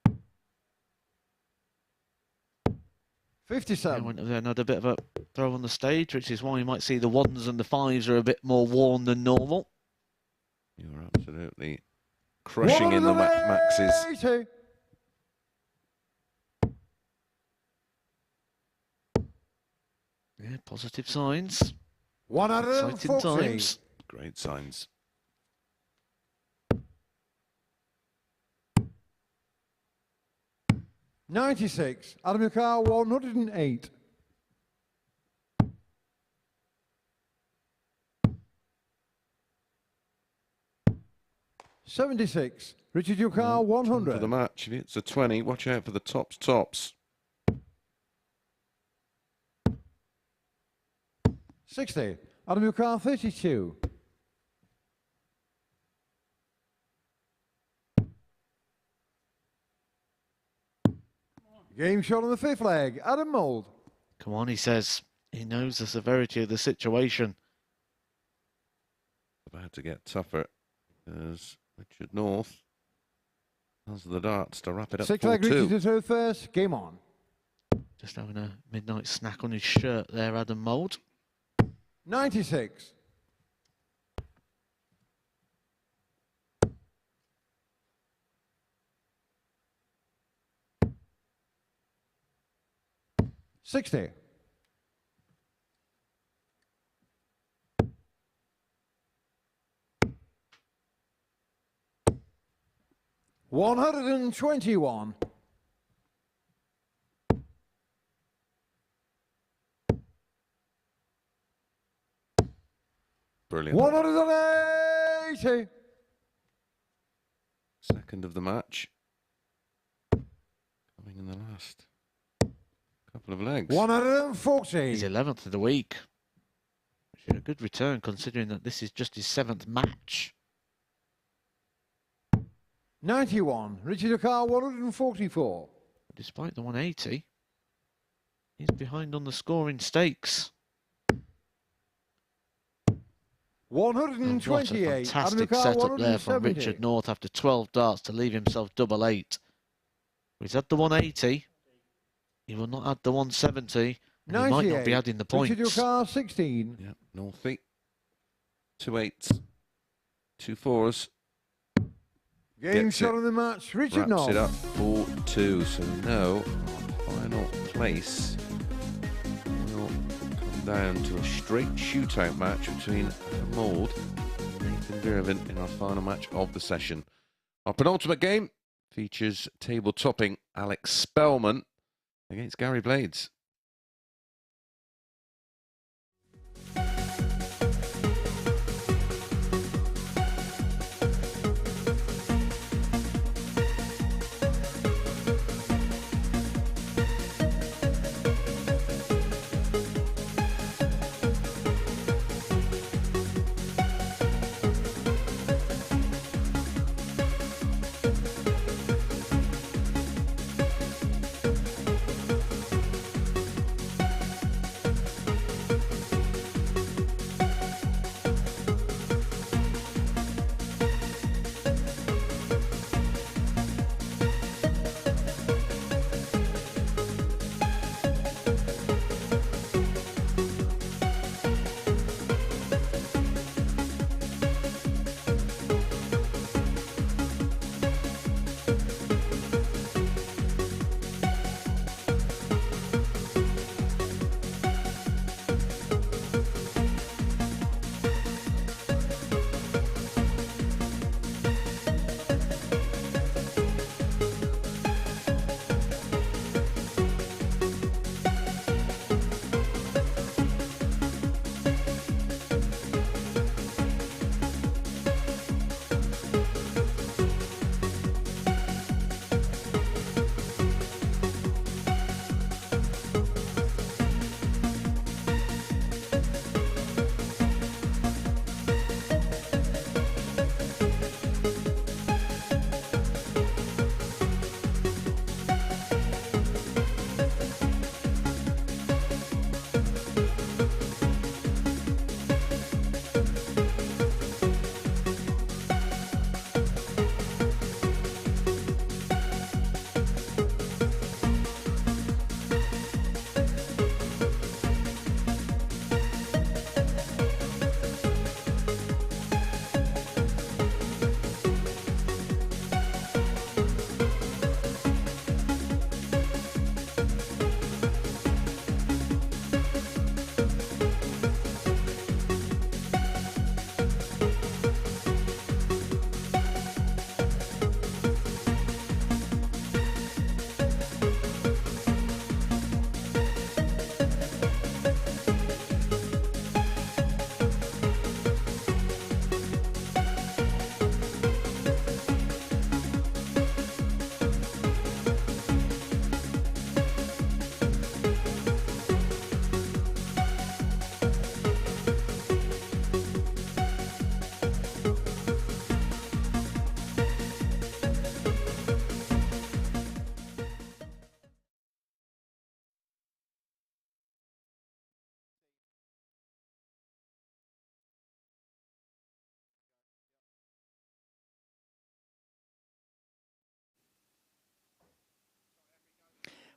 Yeah, 57. went there, another bit of a throw on the stage, which is why you might see the ones and the fives are a bit more worn than normal. You're absolutely crushing in the maxes. 180. Yeah, positive signs. Exciting 140. times. Great signs. 96. Adam Car 108. $76. Richard Yukar 100. For the match, if it's a 20, watch out for the tops. 60. Adam Yukar 32. Game shot on the 5th leg. Adam Mould. Come on, he says. He knows the severity of the situation. About to get tougher as Richard North has the darts to wrap it up. 6 leg 4-2. Richard to throw first. Game on. Just having a midnight snack on his shirt there, Adam Mould. 96. $60. $121. Brilliant. 180. Second of the match. Coming in the last couple of legs. 140. He's 11th of the week. Which is a good return considering that this is just his 7th match. 91. Richard Yukar 144. Despite the 180, he's behind on the scoring stakes. And what a 128. fantastic setup there from Richard North after 12 darts to leave himself double 8. He's had the 180. He will not add the 170. And he might not be adding the points. Richard Yukar 16. Yep, Northie. 2 8s, 2 4s. Game Gets shot it. of the match. Richard Wraps North. it up 4-2. So no, final place will come down to a straight shootout match between Mould and Nathan Girvan in our final match of the session. Our penultimate game features table topping Alex Spellman against Gary Blades.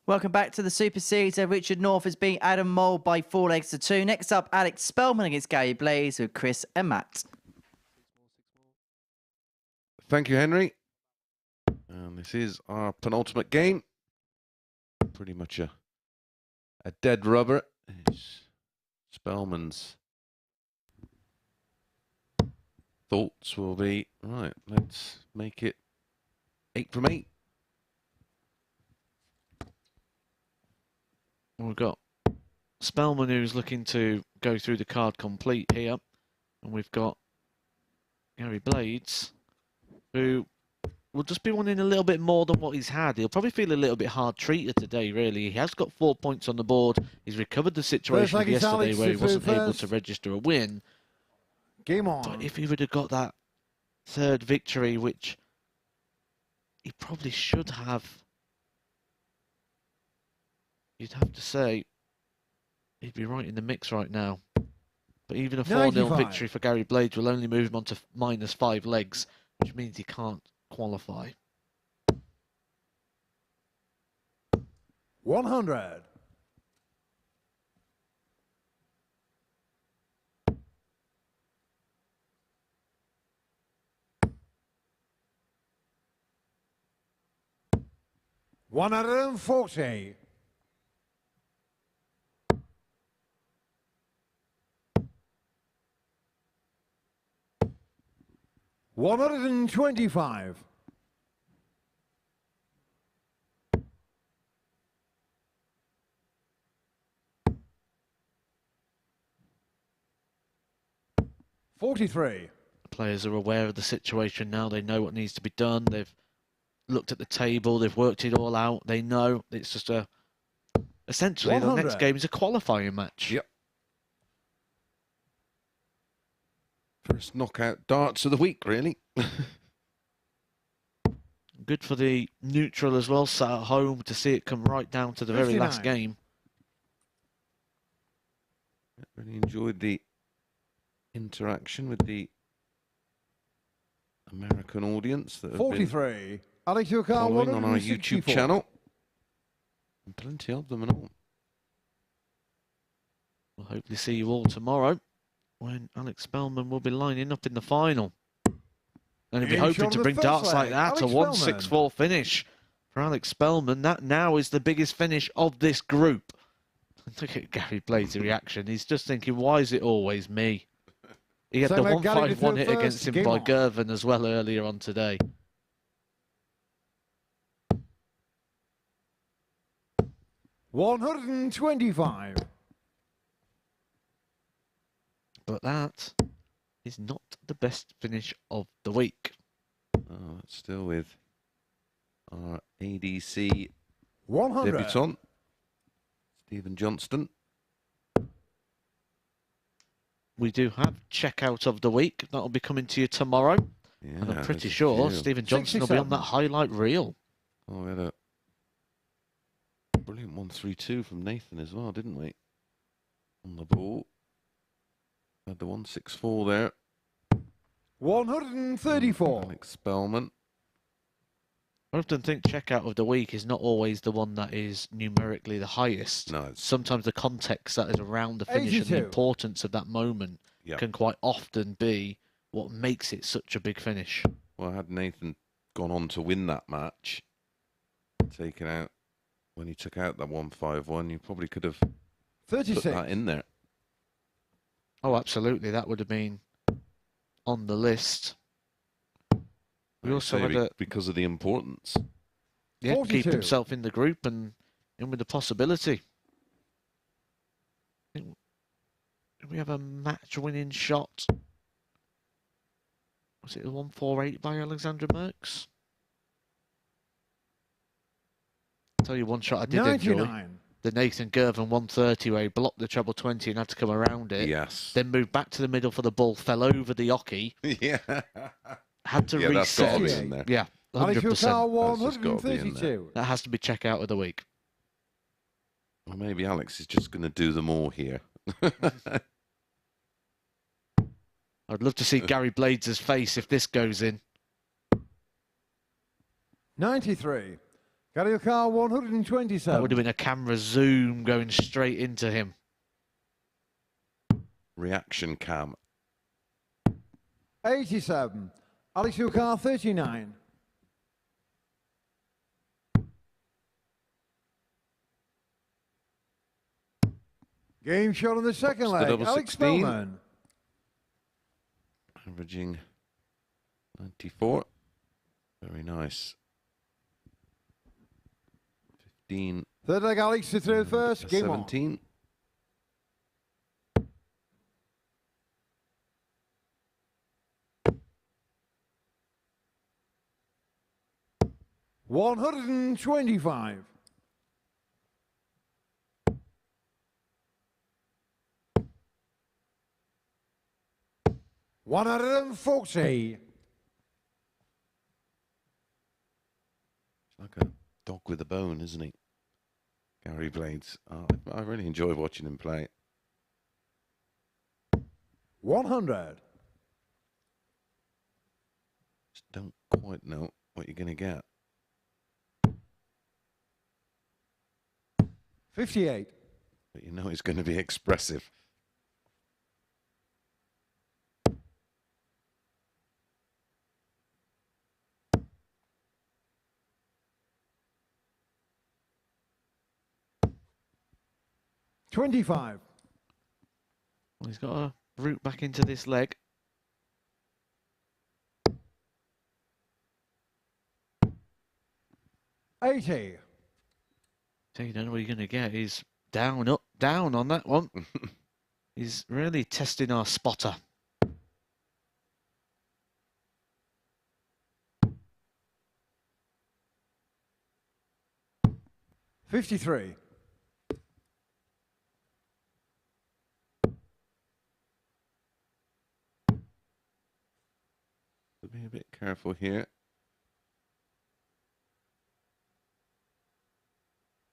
Welcome back to the Super Series. Richard North has beat Adam Mould by 4-2. Next up, Alex Spellman against Gary Blaze with Chris and Matt. Thank you, Henry. And this is our penultimate game. Pretty much a dead rubber. It's Spellman's thoughts will be, right, let's make it 8 from 8. We've got Spellman, who's looking to go through the card complete here. And we've got Gary Blades, who will just be wanting a little bit more than what he's had. He'll probably feel a little bit hard treated today, really. He has got 4 points on the board. He's recovered the situation of yesterday where he wasn't able to register a win. Game on. But if he would have got that third victory, which he probably should have, you'd have to say he'd be right in the mix right now. But even a 4-0 victory for Gary Blades will only move him on to -5 legs, which means he can't qualify. 100. $140. $125. $43. Players are aware of the situation now. They know what needs to be done. They've looked at the table. They've worked it all out. They know it's just essentially 100. the next game is a qualifying match. Yep. First knockout darts of the week, really. Good for the neutral as well, sat at home to see it come right down to the very 59. last game. Really enjoyed the interaction with the American audience that have been 43. Alex Yukar, following on our YouTube 164. channel. And plenty of them and all. We'll hopefully see you all tomorrow when Alex Spellman will be lining up in the final. And he'll be Game hoping shot to on the bring first darts like leg, that. Alex A Spellman. 1-6-4 finish for Alex Spellman. That now is the biggest finish of this group. Look at Gary Blades' reaction. He's just thinking, why is it always me? He had So the let Gary 1-5-1 hit first. against him Game by on. Girvan as well earlier on today. $125. But that is not the best finish of the week. Oh, that's still with our ADC 100. debutant, Stephen Johnston. We do have checkout of the week. That'll be coming to you tomorrow. Yeah, And I'm there's pretty a sure few. Stephen Johnson will be on that 67. highlight reel. Oh, we had a brilliant 1-3-2 from Nathan as well, didn't we? On the ball. Had the 1-6-4 there. 134. Alex Spellman. I often think checkout of the week is not always the one that is numerically the highest. No, it's, Sometimes the context that is around the finish and the 82. importance of that moment yeah. can quite often be what makes it such a big finish. Well, had Nathan gone on to win that match, taken out, when he took out that 1-5-1, you probably could have put 36. that in there. Oh, absolutely. That would have been on the list. We Like also you say, had a because of the importance. keep 42. himself in the group and in with the possibility. I think we have a match-winning shot. Was it the 148 by Alexandra Merckx? I'll tell you one shot I did enjoy. 99. The Nathan Girvan 130 where he blocked the treble 20 and had to come around it. Yes. Then moved back to the middle for the ball, fell over the ocky, Yeah. had to Yeah, that's got to reset. be in there. Yeah, Alex 100%. Yukar, That's just gotta be in there. 132. That has to be checkout of the week. Well, maybe Alex is just going to do them all here. I'd love to see Gary Blades' face if this goes in. 93. Got your car That would 127. have been a camera zoom going straight into him. Reaction cam. 87. Alex, your car 39. Game shot on the second What's the leg. double Alex 16? Spellman. Averaging 94. Very nice. 15. Third leg, Alex to throw first. Game on. 17. 125. 140. Like a dog with a bone, isn't he? Gary Blades. Oh, I really enjoy watching him play. 100. Just don't quite know what you're going to get. 58. But you know it's going to be expressive. $25. Well, he's got a route back into this leg. $80. So you don't know what you're going to get. He's down, up, down on that one. He's really testing our spotter. $53. Be a bit careful here.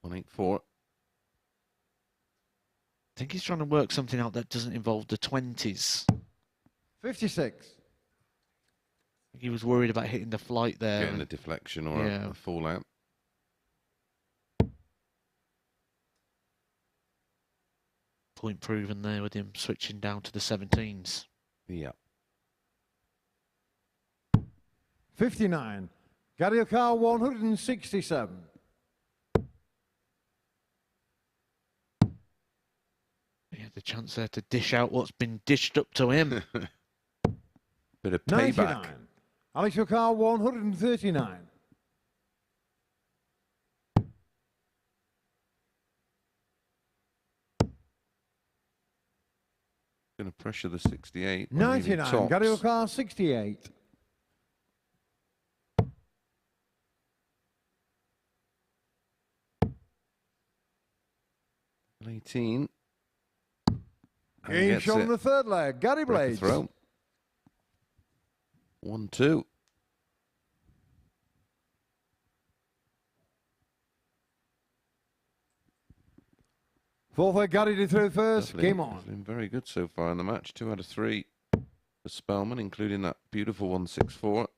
184. I think he's trying to work something out that doesn't involve the 20s. 56. He was worried about hitting the flight there. Getting a deflection or Yeah. a fallout. Point proven there with him switching down to the 17s. Yeah. 59. Got your car 167. He had the chance there to dish out what's been dished up to him. Bit of 99. payback. Alex your car 139. Going to pressure the 68. 99. Got your car 68. 18. Game shot on the third leg. Gary Blades. Throw. 1-2. Fourth leg, Gary to throw first. Definitely, Game on. been very good so far in the match. 2 out of 3 for Spellman, including that beautiful 164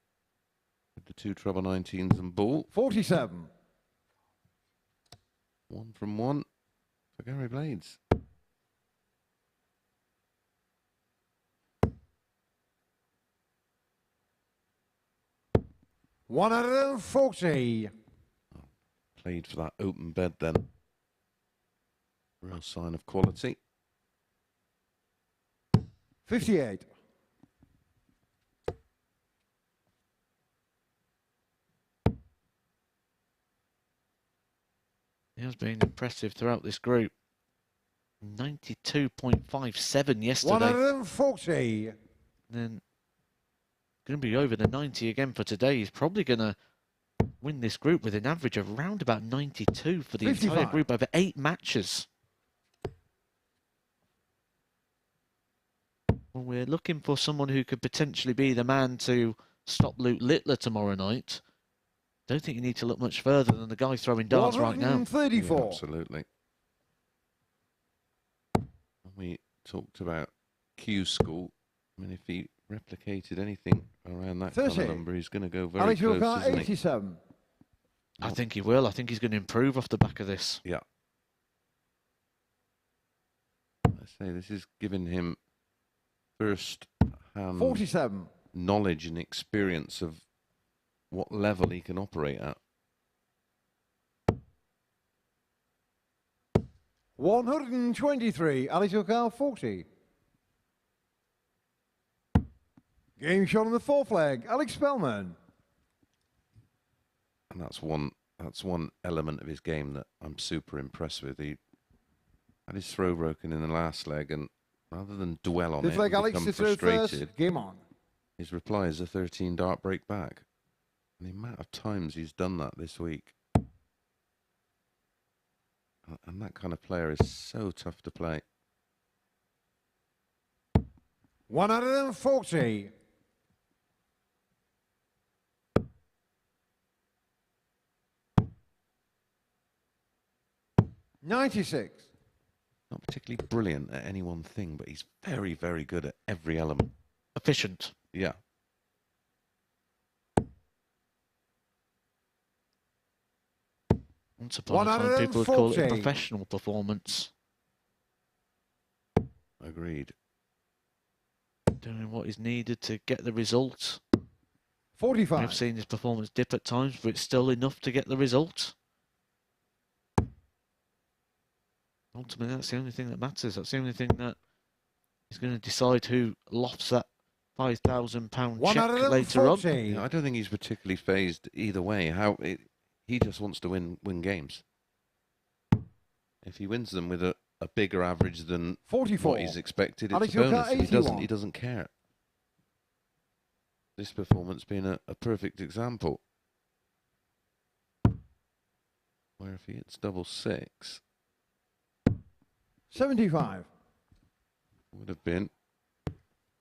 with the 2 treble 19s and bull. 47. 1 from 1 for Gary Blades. $140. Played for that open bed then. Real sign of quality. 58. He has been impressive throughout this group. 92.57 yesterday. 140. Then going to be over the 90 again for today. He's probably going to win this group with an average of around about 92 for the 55. entire group over 8 matches. Well, we're looking for someone who could potentially be the man to stop Luke Littler tomorrow night. Don't think you need to look much further than the guy throwing darts right now. 134. Yeah, absolutely. We talked about Q School. I mean, if he replicated anything around that kind of 30. number, he's going to go very Alex close, Wilcar, isn't he? 87. I think he will. I think he's going to improve off the back of this. Yeah. I say this is giving him first 47. knowledge and experience of what level he can operate at. 123. Ali Turkar, 40. Game shot on the fourth leg. Alex Spellman. And that's one element of his game that I'm super impressed with. He had his throw broken in the last leg, and rather than dwell on This it leg, and Alex become to throw frustrated, first. Game on. his reply is a 13 dart break back. And the amount of times he's done that this week. And that kind of player is so tough to play. 140. $96. Not particularly brilliant at any one thing, but he's very, very good at every element. Efficient. Yeah. Once upon a time, people would call it a 140. professional performance. Agreed. Doing what is needed to get the results. 45. I've seen his performance dip at times, but it's still enough to get the result. Ultimately, that's the only thing that matters. That's the only thing that is going to decide who lofts that £5,000 check later on. Yeah, I don't think he's particularly phased either way. He just wants to win games. If he wins them with a bigger average than 44. what he's expected, Alex it's a bonus. Turkar, 81. He doesn't care. This performance being a perfect example. Where if he hits double six, 75. would have been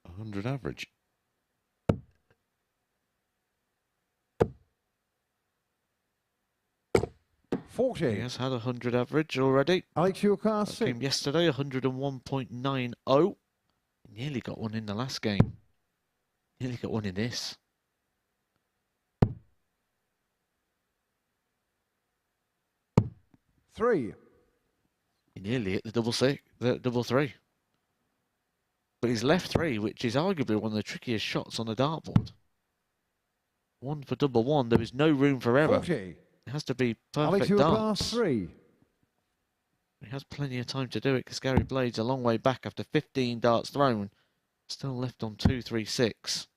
100 average. He 40. has had 100 average already. Alex Turkar, That 6. came yesterday, 101.90. Nearly got one in the last game. Nearly got one in this. Three. He nearly hit the double three. But he's left three, which is arguably one of the trickiest shots on the dartboard. One for double one. There is no room for error. 40. It has to be Alex perfect Turkar, darts. 3. He has plenty of time to do it because Gary Blade's a long way back after 15 darts thrown. Still left on 236.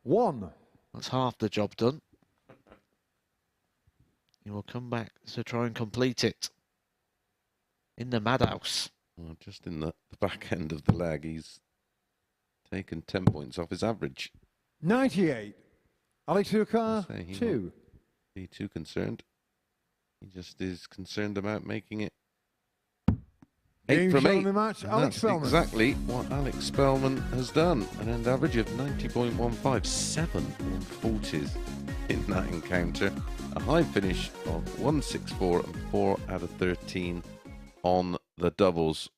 1. That's half the job done. He will come back to try and complete it in the madhouse. Well, just in the back end of the leg, he's taken 10 points off his average. 98. Alex Turkar, I say he 2. won't be too concerned. He just is concerned about making it 8 Game from shot 8. in the match, And Alex that's Spellman. exactly what Alex Spellman has done. An end average of 90.15, 7 140s in that encounter. A high finish of 164 and 4 out of 13 on the doubles.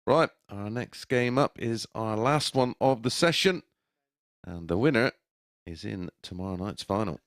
Right, our next game up is our last one of the session. And the winner is in tomorrow night's final.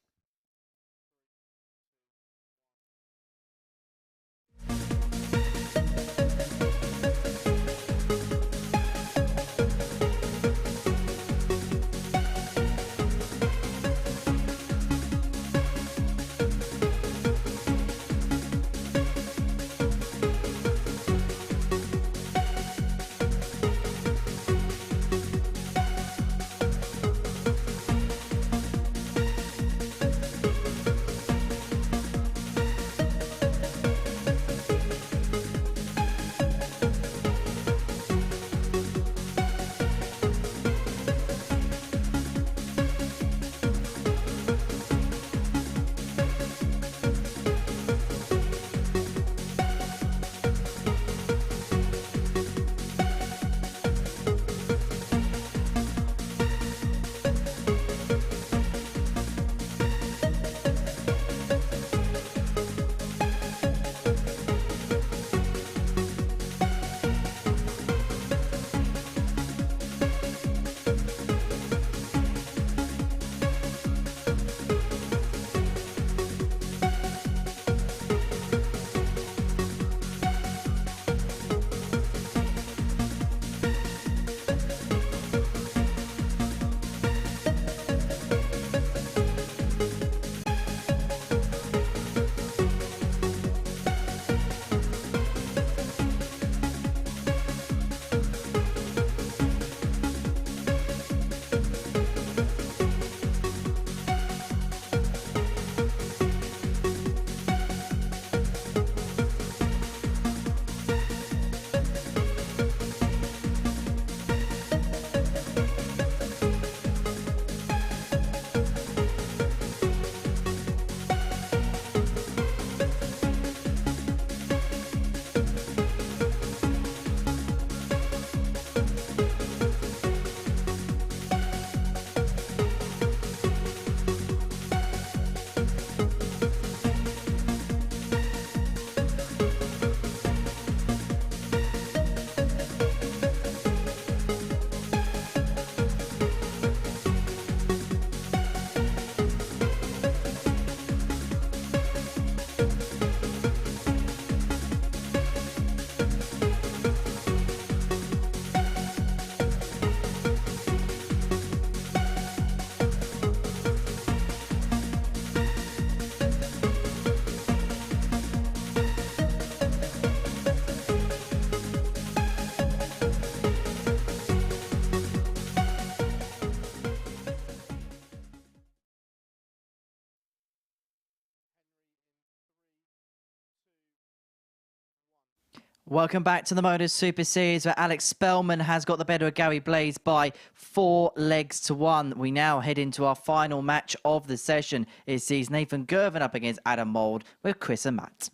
Welcome back to the MODUS Super Series, where Alex Spellman has got the better of Gary Blaze by 4 legs to 1. We now head into our final match of the session. It sees Nathan Girvan up against Adam Mould with Chris and Matt.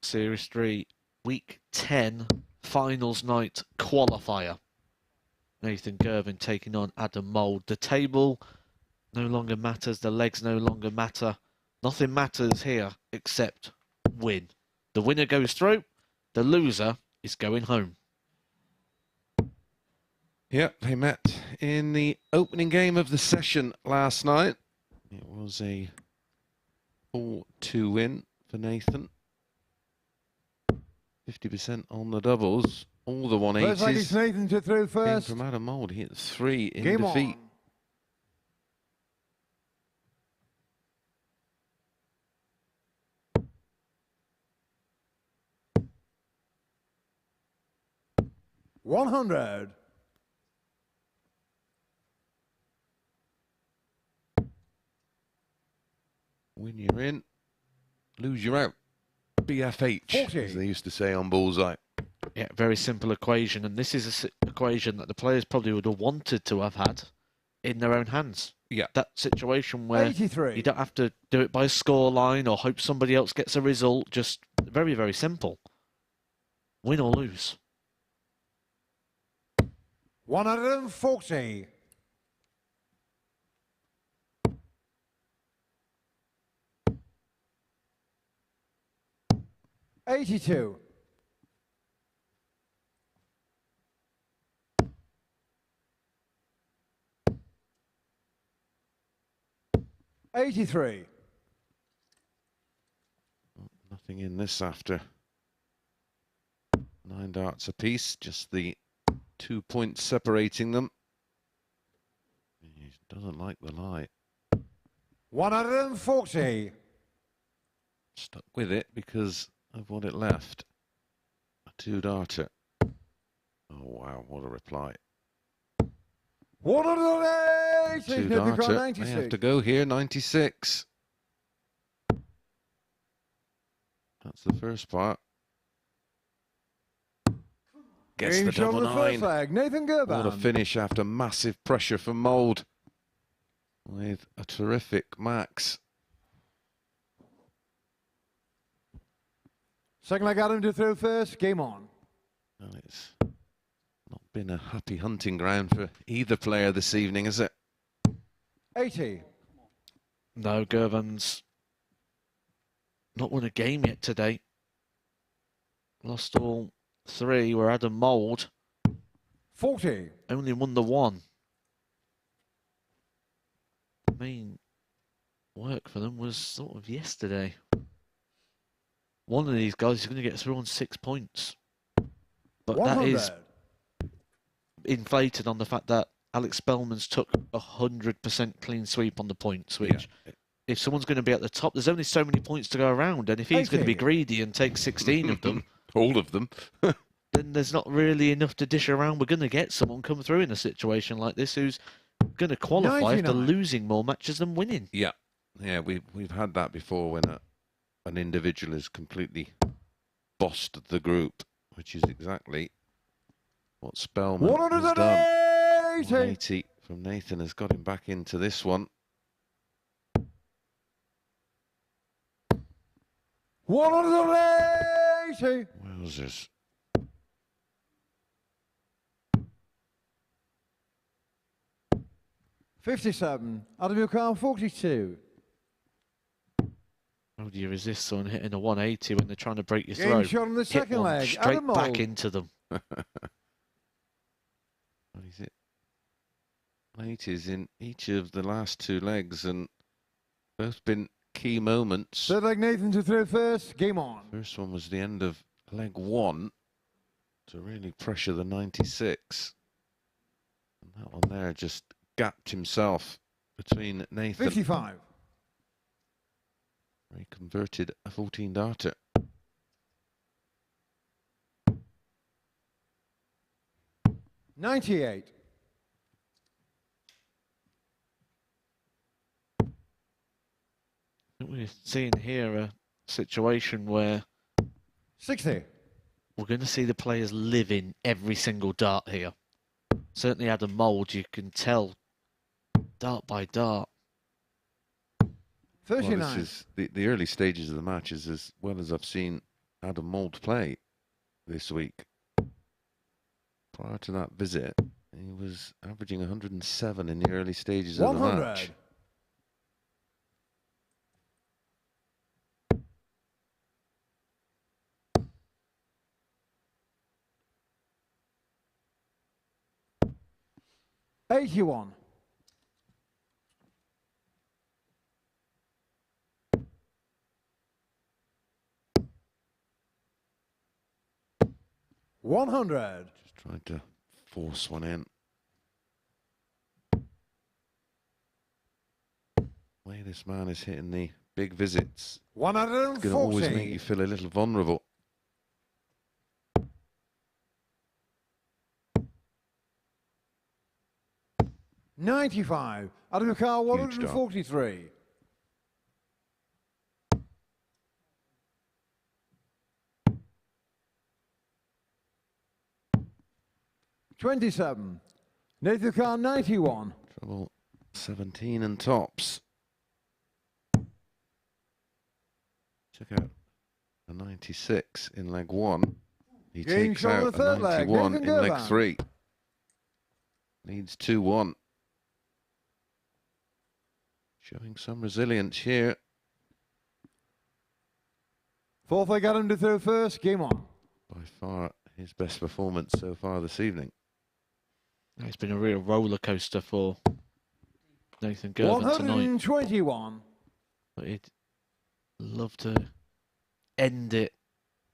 Series 3, Week 10, Finals Night Qualifier. Nathan Girvan taking on Adam Mould. The table no longer matters, the legs no longer matter. Nothing matters here except win. The winner goes through, the loser is going home. Yep, they met in the opening game of the session last night. It was a 4-2 win for Nathan. 50% on the doubles. All the Looks like it's 180s Nathan to throw came first. from Adam Mould. He hit 3 in Game defeat. on. $100. Win you're in, lose you're out. BFH, 40. as they used to say on Bullseye. Yeah, very simple equation, and this is an equation that the players probably would have wanted to have had in their own hands. Yeah. That situation where 83. you don't have to do it by a score line or hope somebody else gets a result. Just very, very simple. Win or lose. 140. $82. $83. Nothing in this after 9 darts apiece, just the 2 points separating them. He doesn't like the lie. 140. Stuck with it because of what it left. A 2-darter. Oh wow, what a reply. 180. 2-darter. They have to go here, 96. That's the first part. Gets Game the shot double on the first 9. leg. Nathan Girvan. What a finish after massive pressure from Mould with a terrific max. Second leg Adam to throw first. Game on. Well, it's not been a happy hunting ground for either player this evening, has it? 80. No, Girvan's not won a game yet today. Lost all 3, where Adam Mould 40. only won the 1. Main work for them was sort of yesterday. One of these guys is going to get through on 6 points. But 100. that is inflated on the fact that Alex Spellman's took 100% clean sweep on the points, which if someone's going to be at the top, there's only so many points to go around. And if he's going to be greedy and take 16 of them, all of them, then there's not really enough to dish around. We're going to get someone come through in a situation like this who's going to qualify after 99. losing more matches than winning. yeah, we've had that before when an individual has completely bossed the group, which is exactly what Spellman has done. 180. 180 from Nathan has got him back into this one. 180. Wowzers. $57. Adam Yukam 42. How do you resist someone hitting a 180 when they're trying to break your Game throw? shot on the Hit second one leg. straight Adam back Mould. into them. What is it? 80s in each of the last 2 legs, and both been key moments. Third leg Nathan to throw first. Game on. First one was the end of leg 1 to really pressure the 96. And that one there just gapped himself between Nathan. 55. He converted a 14-darter. $98. We're seeing here a situation where 60. we're going to see the players live in every single dart here. Certainly Adam Mould, you can tell dart by dart. 39. Well, this is the early stages of the match is as well as I've seen Adam Mould play this week. Prior to that visit, he was averaging 107 in the early stages of the 100. match. $81. $100. Just tried to force one in. The way this man is hitting the big visits, it's going to always make you 140. feel a little vulnerable. $95. Out of the car, Huge dart. 143. $27. Nathan Carr, 91. Trouble 17 and tops. Took out a 96 in leg 1. He Game takes shot on out the third a leg, 91 Nathan in leg Girvan. 3. Leads 2-1. Showing some resilience here. Fourth leg, Adam to throw first. Game on. By far his best performance so far this evening. It's been a real roller coaster for Nathan Girvan tonight. 121. But he'd love to end it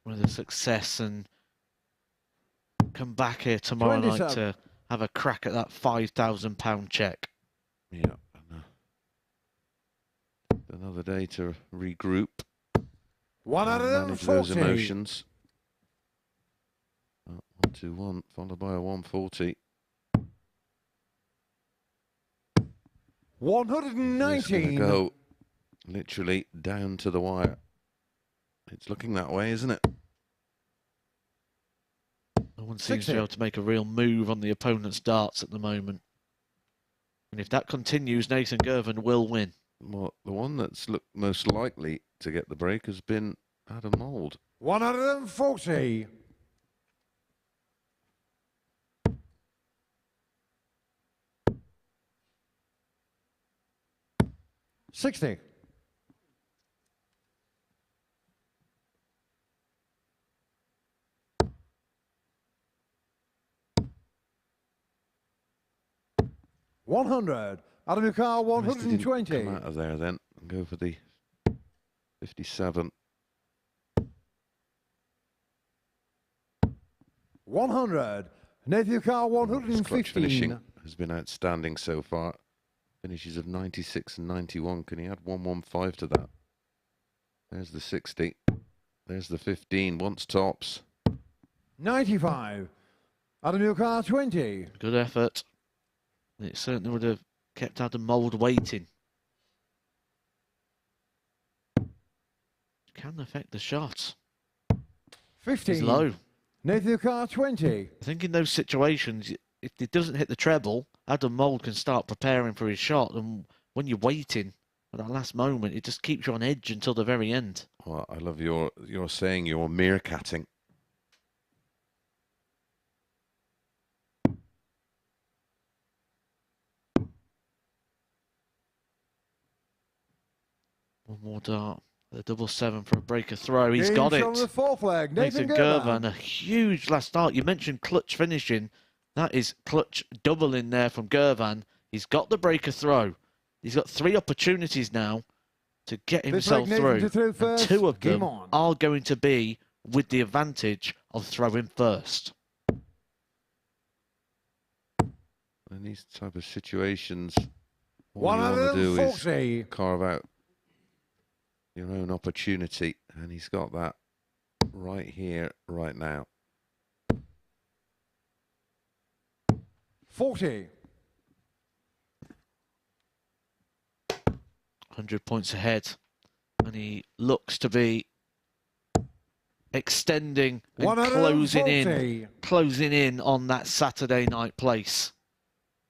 with a success and come back here tomorrow night 27. to have a crack at that £5,000 check. Yeah. And, another day to regroup. One out and of manage 40. those emotions. 1-2-1 followed by a 140. 119. Go literally down to the wire. It's looking that way, isn't it? No one seems to 60. be able to make a real move on the opponent's darts at the moment. And if that continues, Nathan Girvan will win. Well, the one that's looked most likely to get the break has been Adam Mould. 140. $60. $100. Out of your car, Surprised he didn't 120. come out of there then and go for the 57. 100. Nathan Carr, His clutch 115. finishing has been outstanding so far. Finishes of 96 and 91. Can he add 115 to that? There's the 60. There's the 15. Once tops. 95. Out of your car, 20. Good effort. It certainly would have kept Adam Mould waiting. Can affect the shot. 15. He's low. Nathan Carr, 20. I think in those situations, if it doesn't hit the treble, Adam Mould can start preparing for his shot. And when you're waiting at that last moment, it just keeps you on edge until the very end. Well, I love your saying you're meerkatting. One more dart. The 7-7 for a breaker throw. He's Game got shot it. on the fourth leg. Nathan Girvan, a huge last start. You mentioned clutch finishing. That is clutch double in there from Girvan. He's got the breaker throw. He's got 3 opportunities now to get himself through. And 2 of them are going to be with the advantage of throwing first. In these type of situations, all One you out want of to do 40. is carve out your own opportunity, and he's got that right here, right now. 40. 100 points ahead. And he looks to be extending and 140. closing in on that Saturday night place.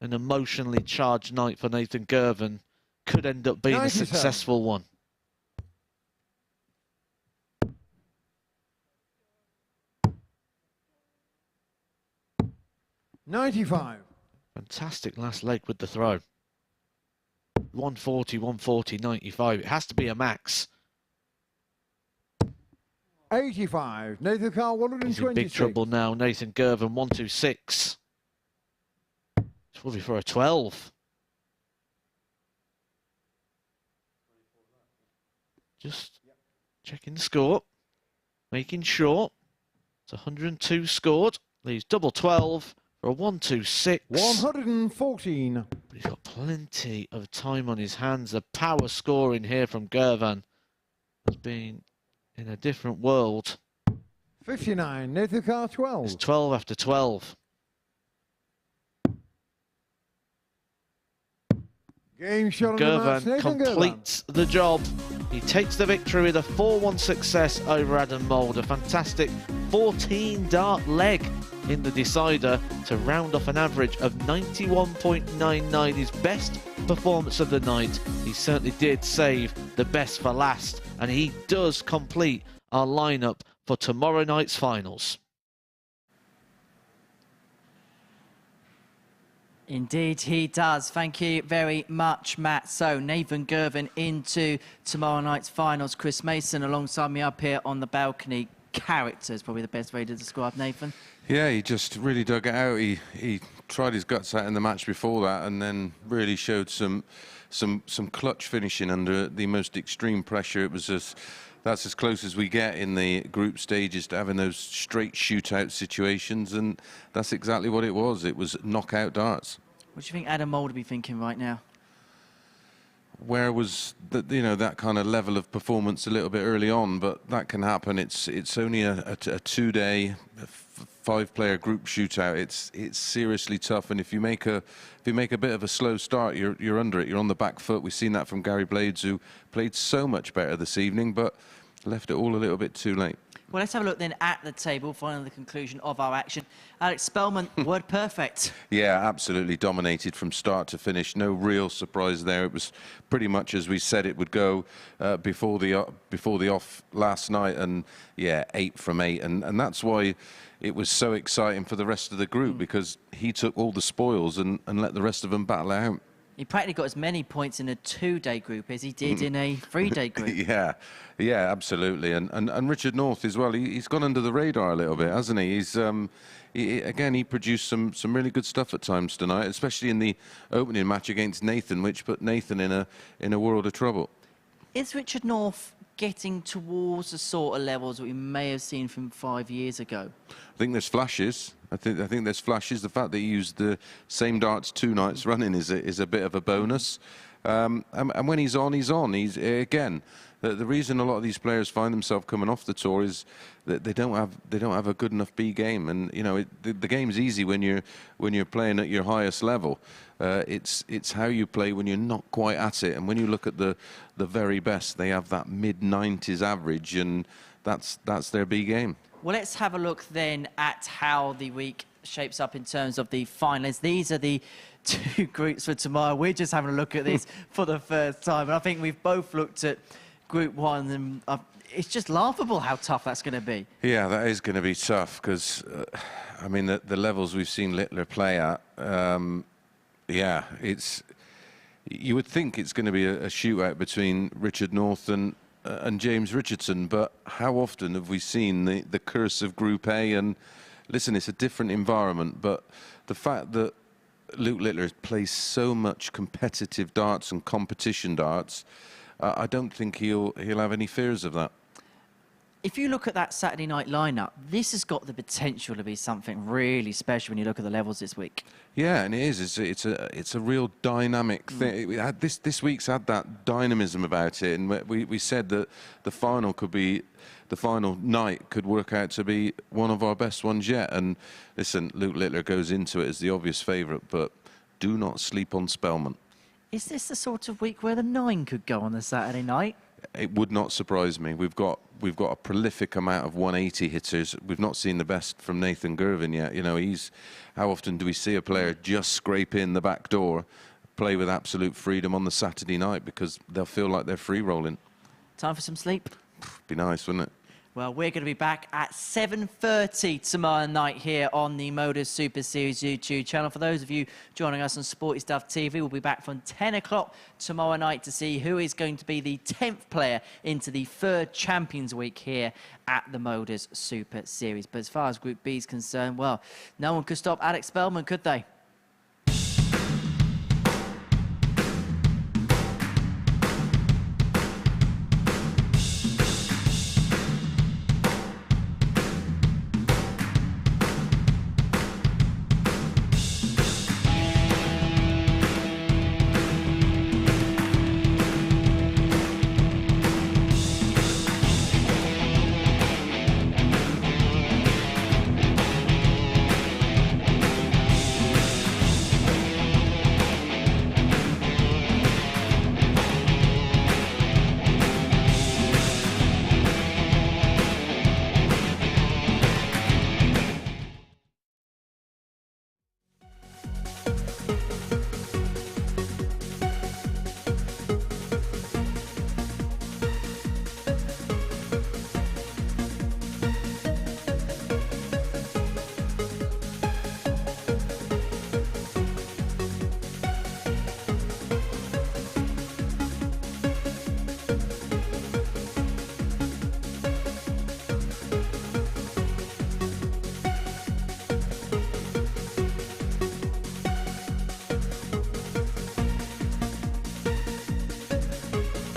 An emotionally charged night for Nathan Girvan could end up being 97. a successful one. $95. Fantastic last leg with the throw. 140, 140, 95. It has to be a max. $85. Nathan Carr, He's 126. in big trouble now. Nathan Girvan, 126. It's probably for a 12. Just checking the score. Making sure. It's 102 scored. Leaves double 12 for a 126. 114. But he's got plenty of time on his hands. The power scoring here from Girvan has been in a different world. 59. Nathan Carr, 12. It's 12 after 12. Game shot on the match. Girvan Nathan completes the job. He takes the victory with a 4-1 success over Adam Mould. A fantastic 14-dart leg in the decider to round off an average of 91.99, his best performance of the night. He certainly did save the best for last, and he does complete our lineup for tomorrow night's finals. Indeed, he does. Thank you very much, Matt. So, Nathan Girvan into tomorrow night's finals. Chris Mason alongside me up here on the balcony. Character is probably the best way to describe Nathan. Yeah, he just really dug it out. He tried his guts out in the match before that, and then really showed some clutch finishing under the most extreme pressure. It was that's as close as we get in the group stages to having those straight shootout situations, and that's exactly what it was. It was knockout darts. What do you think Adam Mould will be thinking right now? Where was that kind of level of performance a little bit early on, but that can happen. It's only a 2-day, 5-player group shootout. It's seriously tough, and if you make a bit of a slow start, you're under it. You're on the back foot. We've seen that from Gary Blades, who played so much better this evening, but left it all a little bit too late. Well, let's have a look then at the table, finally the conclusion of our action. Alex Spellman, word perfect. Yeah, absolutely dominated from start to finish. No real surprise there. It was pretty much as we said it would go before the off last night, and yeah, 8 from 8, and that's why it was so exciting for the rest of the group, because he took all the spoils and let the rest of them battle it out. He practically got as many points in a 2-day group as he did in a 3-day group. Yeah, absolutely. And Richard North as well. He's gone under the radar a little bit, hasn't he? He produced some really good stuff at times tonight, especially in the opening match against Nathan, which put Nathan in a world of trouble. Is Richard North getting towards the sort of levels that we may have seen from 5 years ago? I think there's flashes. I think there's flashes. The fact that he used the same darts 2 nights running is a bit of a bonus. And when he's on, he's on. He's again. The reason a lot of these players find themselves coming off the tour is that they don't have a good enough B game, and the game's easy when you're playing at your highest level. It's how you play when you're not quite at it, and when you look at the very best, they have that mid-90s average, and that's their B game. Well, let's have a look then at how the week shapes up in terms of the finalists. These are the 2 groups for tomorrow. We're just having a look at this for the first time, and I think we've both looked at Group 1, and it's just laughable how tough that's going to be. Yeah, that is going to be tough, because I mean the levels we've seen Littler play at. Yeah, you would think it's going to be a shootout between Richard North and James Richardson, but how often have we seen the curse of Group A? And listen, it's a different environment, but the fact that Luke Littler plays so much competitive darts and competition darts, I don't think he'll have any fears of that. If you look at that Saturday night lineup, this has got the potential to be something really special when you look at the levels this week. Yeah, and it is. It's a real dynamic thing. This week's had that dynamism about it, and we said that the final night could work out to be one of our best ones yet. And listen, Luke Littler goes into it as the obvious favourite, but do not sleep on Spellman. Is this the sort of week where the 9 could go on the Saturday night? it would not surprise me. We've got a prolific amount of 180 hitters. We've not seen the best from Nathan Girvan yet. You know, how often do we see a player just scrape in the back door, play with absolute freedom on the Saturday night because they'll feel like they're free rolling? Time for some sleep? Be nice, wouldn't it? Well, we're going to be back at 7:30 tomorrow night here on the MODUS Super Series YouTube channel. For those of you joining us on Sporty Stuff TV, we'll be back from 10 o'clock tomorrow night to see who is going to be the 10th player into the 3rd Champions Week here at the MODUS Super Series. But as far as Group B is concerned, well, no one could stop Alex Spellman, could they?